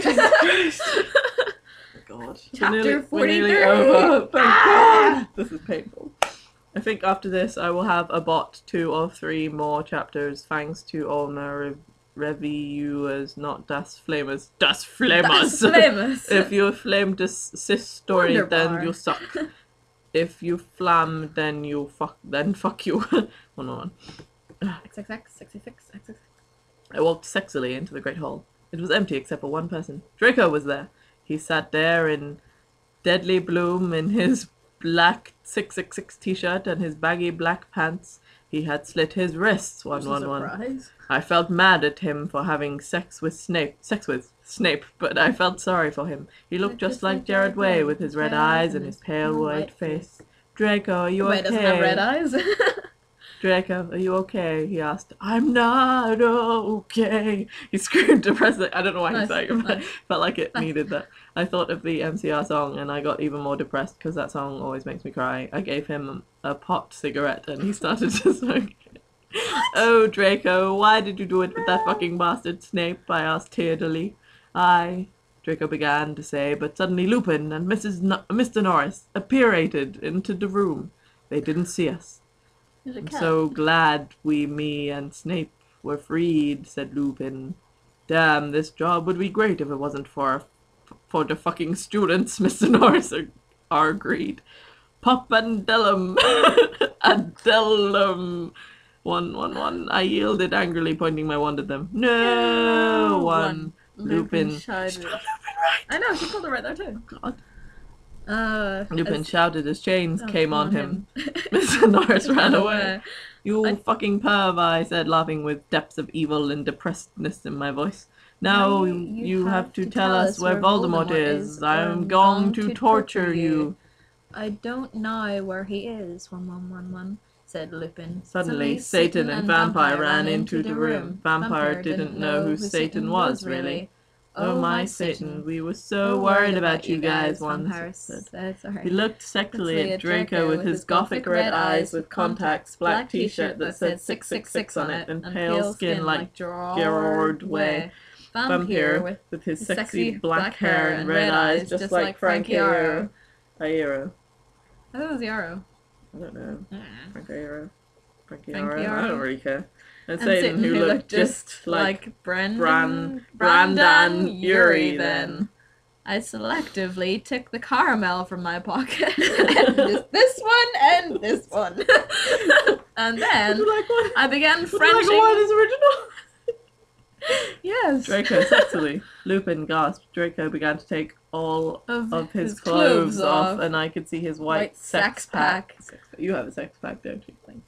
God. Chapter We're nearly 43. over. Thank God. This is painful. I think after this I will have about 2 or 3 more chapters thanks to all my reviewers, not Das Flamers. Das Flamers! Das Flamers. If you flame this story, then Wunderbar. you suck. If you flam, then fuck you. One. XXX. I walked sexily into the great hall. It was empty except for one person. Draco was there. He sat there in deadly bloom in his black 666 t-shirt and his baggy black pants. He had slit his wrists. 111. I felt mad at him for having sex with Snape, but I felt sorry for him. He looked just like Jared Way with his red eyes and his pale white face. Draco, are you okay? Wait, doesn't have red eyes? Draco, are you okay? He asked. I'm not okay. He screamed depressingly. I don't know why he's saying it, but felt like it needed that. I thought of the MCR song and I got even more depressed because that song always makes me cry. I gave him a pot cigarette and he started to smoke it. Oh, Draco, why did you do it with that fucking bastard Snape? I asked tearfully. Draco began to say, but suddenly Lupin and Mr. Norris appeared into the room. They didn't see us. I'm so glad me and Snape were freed, said Lupin. Damn, this job would be great if it wasn't for the fucking students, Mr. Norris agreed. Popandellum. Adellum. 111. I yielded angrily, pointing my wand at them. No! One. Lupin. Shouted. She spelled Lupin right. I know, she called it right there too. God. Lupin shouted as chains came on him. Mr. Norris ran away. You fucking perv, I said, laughing with depths of evil and depressedness in my voice. Now you have to tell us where Voldemort is. I'm going to torture you. I don't know where he is, 1111, said Lupin. Suddenly, Satan and Vampire ran into the room. Vampire didn't know who Satan was, really. Oh my Satan, we were so worried about you guys, one said. He looked sexily at Draco with his gothic red eyes with contacts, black t-shirt that said 666 on it, and pale skin like Gerard Way. Vampire with his sexy black hair and red eyes just like Frank Iero. Iero. I thought it was Yarrow. I don't know. Frank Iero. Frank Frank Iero. I Iero. don't really care. And Satan, who looked just like Brandan Urie then. I selectively took the caramel from my pocket. And this one and this one. And then I began Frenching. Would you like a original? Yes. Draco sexily. Lupin gasped. Draco began to take all of his clothes off, and I could see his white sex pack. You have a sex pack, don't you? Thank you.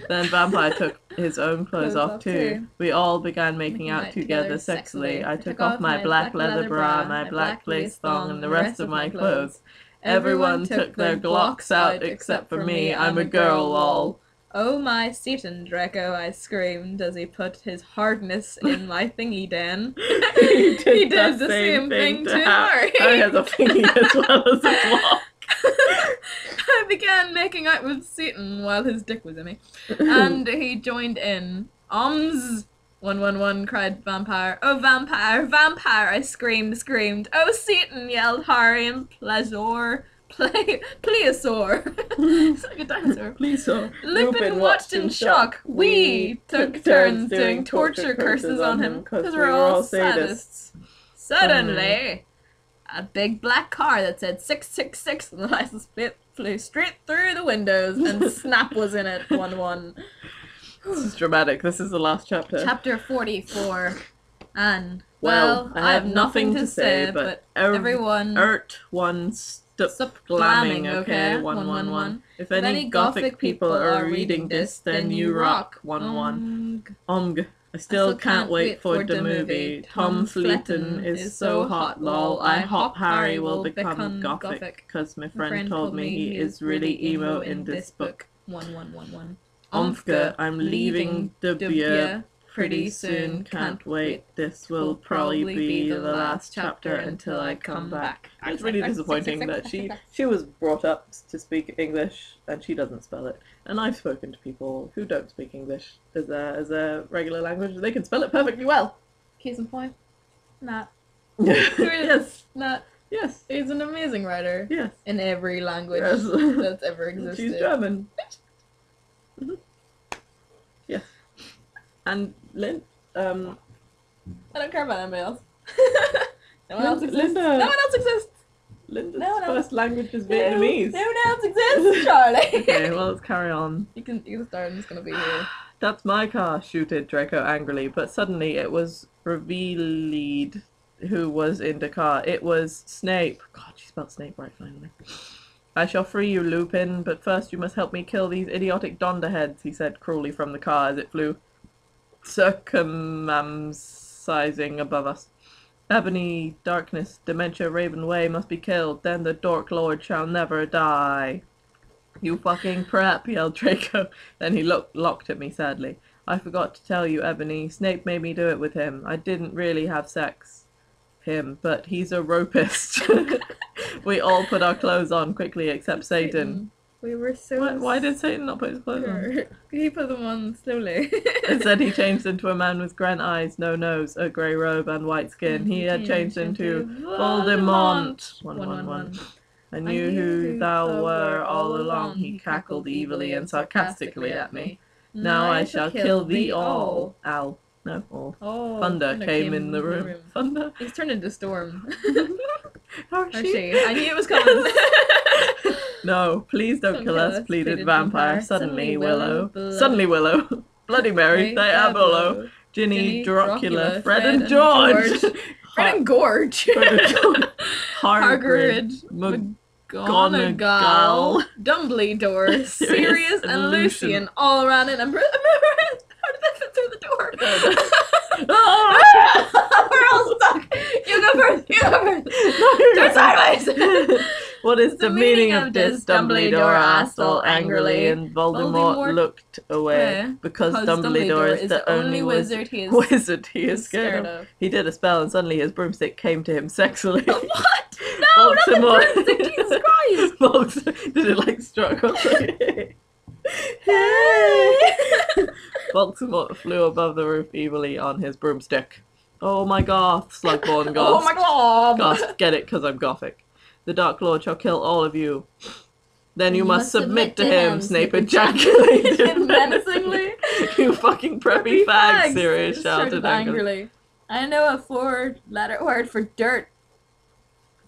Then Vampire took his own clothes off too. We all began making out together sexily. I took off my black leather bra, my black lace thong, and the rest of my clothes. Everyone took their Glocks out except for me. I'm a girl, lol. Oh my Satan, Draco, I screamed as he put his hardness in my thingy den. He did the same thing to Harry. Harry has a thingy as well as a Glock. I began making out with Satan while his dick was in me. And he joined in. 111, cried Vampire. Oh, Vampire, Vampire, I screamed. Oh, Satan, yelled Harry in plesiosaur. It's like a dinosaur. Plesiosaur. Lupin watched in shock. We took turns doing torture curses on him because we're all sadists. Suddenly, a big black car that said 666 on the license plate flew straight through the windows and Snap was in it. 1-1. This is dramatic. This is the last chapter. Chapter 44. And, well, I have nothing to say, but everyone... Stop glamming, okay? 111. If any gothic people are reading this, then you rock. 11. I still can't wait for the movie. Tom Fleeton is so hot, lol. I hope Harry will become gothic, cause my friend told me he is really emo in this book. 1111. I'm leaving the beer pretty soon. Can't wait. This will probably be the last chapter until I come back. It's really disappointing that she was brought up to speak English and she doesn't spell it. And I've spoken to people who don't speak English as a regular language. They can spell it perfectly well. Case in point, Nat. Yes. Nat. Yes. He's an amazing writer. Yes. In every language Yes. that's ever existed. She's German. Mm-hmm. Yes. And Lynn, I don't care about anybody else. No one else exists. Linda. No one else exists. Linda's No one else. first language is Vietnamese. No one else exists, Charlie. Okay, well, let's carry on. You can start. I'm just gonna be here. That's my car, shooted Draco angrily, but suddenly it was revealed who was in the car. It was Snape. God, she spelled Snape right finally. I shall free you, Lupin, but first you must help me kill these idiotic Donderheads, he said cruelly from the car as it flew circumcising above us. Ebony, darkness, dementia, Raven Way must be killed, then the Dork Lord shall never die. You fucking prep, yelled Draco. Then he looked at me sadly. I forgot to tell you, Ebony. Snape made me do it with him. I didn't really have sex. Him, but he's a rapist. We all put our clothes on quickly except Satan. We were so... Why did Satan not put his clothes on? He put them on slowly. Instead he changed into a man with grand eyes, no nose, a grey robe and white skin. He had changed into Voldemort. 111. I knew who thou were all along. He cackled evilly and sarcastically at me. Now I shall kill thee all. Ow. No, all. Oh, Thunder came in the room. Thunder? He's turned into Storm. How is she? I knew it was coming. No, please don't kill us, pleaded Vampire. Suddenly Willow. Suddenly Willow. Bloody Mary, Diabolo. Ginny, Dracula, Fred and George. Fred and Gorge. Hagrid, McGonagall, Dumbledore, Sirius, and Lucian all around it. And how did that fit through the door? We're all stuck. You go first. You go first. Turn sideways. What is the meaning of this? Dumbledore asked all angrily, and Voldemort looked away because Dumbledore is the only wizard he is scared of. He did a spell, and suddenly his broomstick came to him sexually. What? No, not the broomstick. Jesus Christ! Did it like struck us? Hey! Voldemort flew above the roof evilly on his broomstick. Oh my goth, Slugborn goth. Oh my god! Goth, get it, because I'm gothic. The Dark Lord shall kill all of you. Then you must submit to him, Snape ejaculated menacingly. You fucking preppy fag, Sirius shouted angrily. I know a 4-letter word for dirt.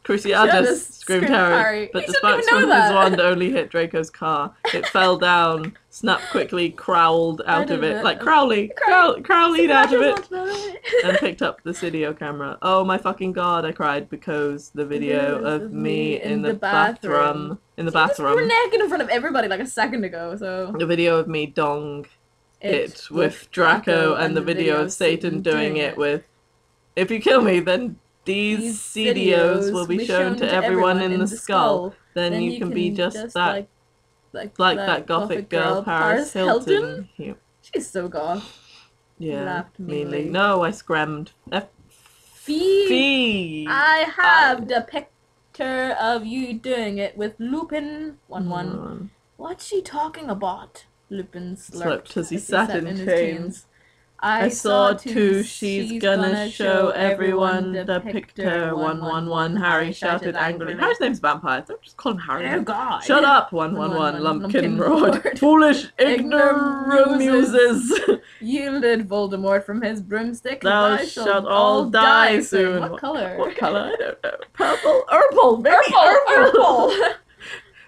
Cruciatus, screamed Harry, but despite swinging his wand only hit Draco's car. It fell down, Snap quickly crowled out of it, like Crowley'd out of it, and picked up the video camera. Oh my fucking god, I cried, because the video of me in the bathroom. You were naked in front of everybody like a second ago, so... The video of me dong it with Draco, and the video of Satan doing it with... If you kill me, then... These CDOs will be shown to everyone in the skull. Then you can be just that, like that gothic girl, Paris Hilton. She's so goth. Yeah, meanly. No, I scrammed. Fee. I have the picture of you doing it with Lupin. 1-1. What's she talking about? Lupin slurped as he sat in chains. I saw too, she's gonna show everyone the picture. 111, Harry shouted angrily. Harry's name's Vampire, don't just call him Harry. Oh god. Shut up, 111, Lumpkin roared. Foolish ignoramuses. Yielded Voldemort from his broomstick. Thou shalt all die soon. What colour? What colour? I don't know. Purple? Urple! Urple!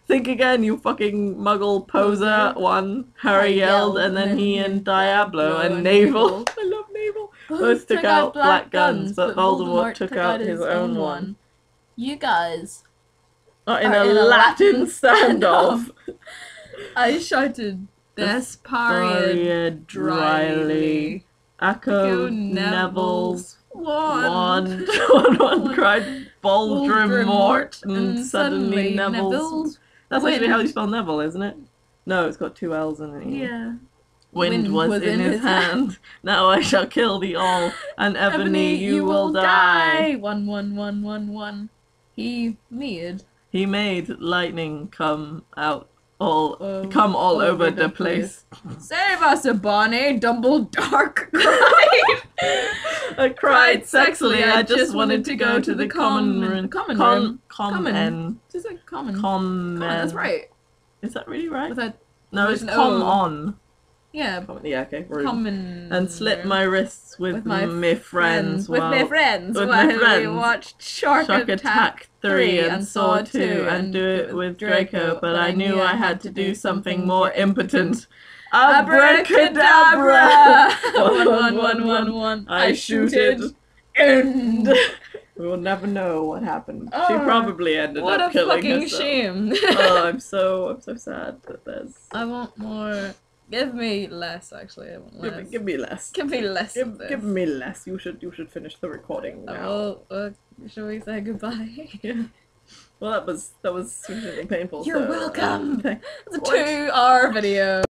Think again, you fucking muggle poser. 1, Harry yelled, and then he and Diablo and Navel. I love Navel. Both took out black guns, but Voldemort took out his own one. You guys are in a Latin standoff. I shouted, Desparia dryly. Echo Neville's wand. One cried Voldemort, and suddenly Neville's... That's actually how you spell Neville, isn't it? No, it's got 2 L's in it. Yeah. Wind was in his hand. Now I shall kill thee all, and Ebony, you will die. 11111. He made lightning come all over the place. Save us, Bonnie! Dumbledore cried. I cried sexily. I just wanted to go to the common room. Just like common. Common. That's right. Is that really right? No, it's come on. Yeah. Yeah, okay. Room. Common. And slip my wrists with my friends. With my friends. While we watched Shark Attack 3 and Saw 2 and do it with Draco, but I knew I had to do something more impotent. Abracadabra! 11111. I shooted. End. We will never know what happened. She probably ended up killing herself. What a fucking shame. I'm so sad that there's... I want more. Give me less, actually. I want less. Give me less. Give me less of this. Give me less. You should finish the recording now. Shall we say goodbye? Yeah. Well, that was sufficiently painful. You're welcome. It's a 2-hour video.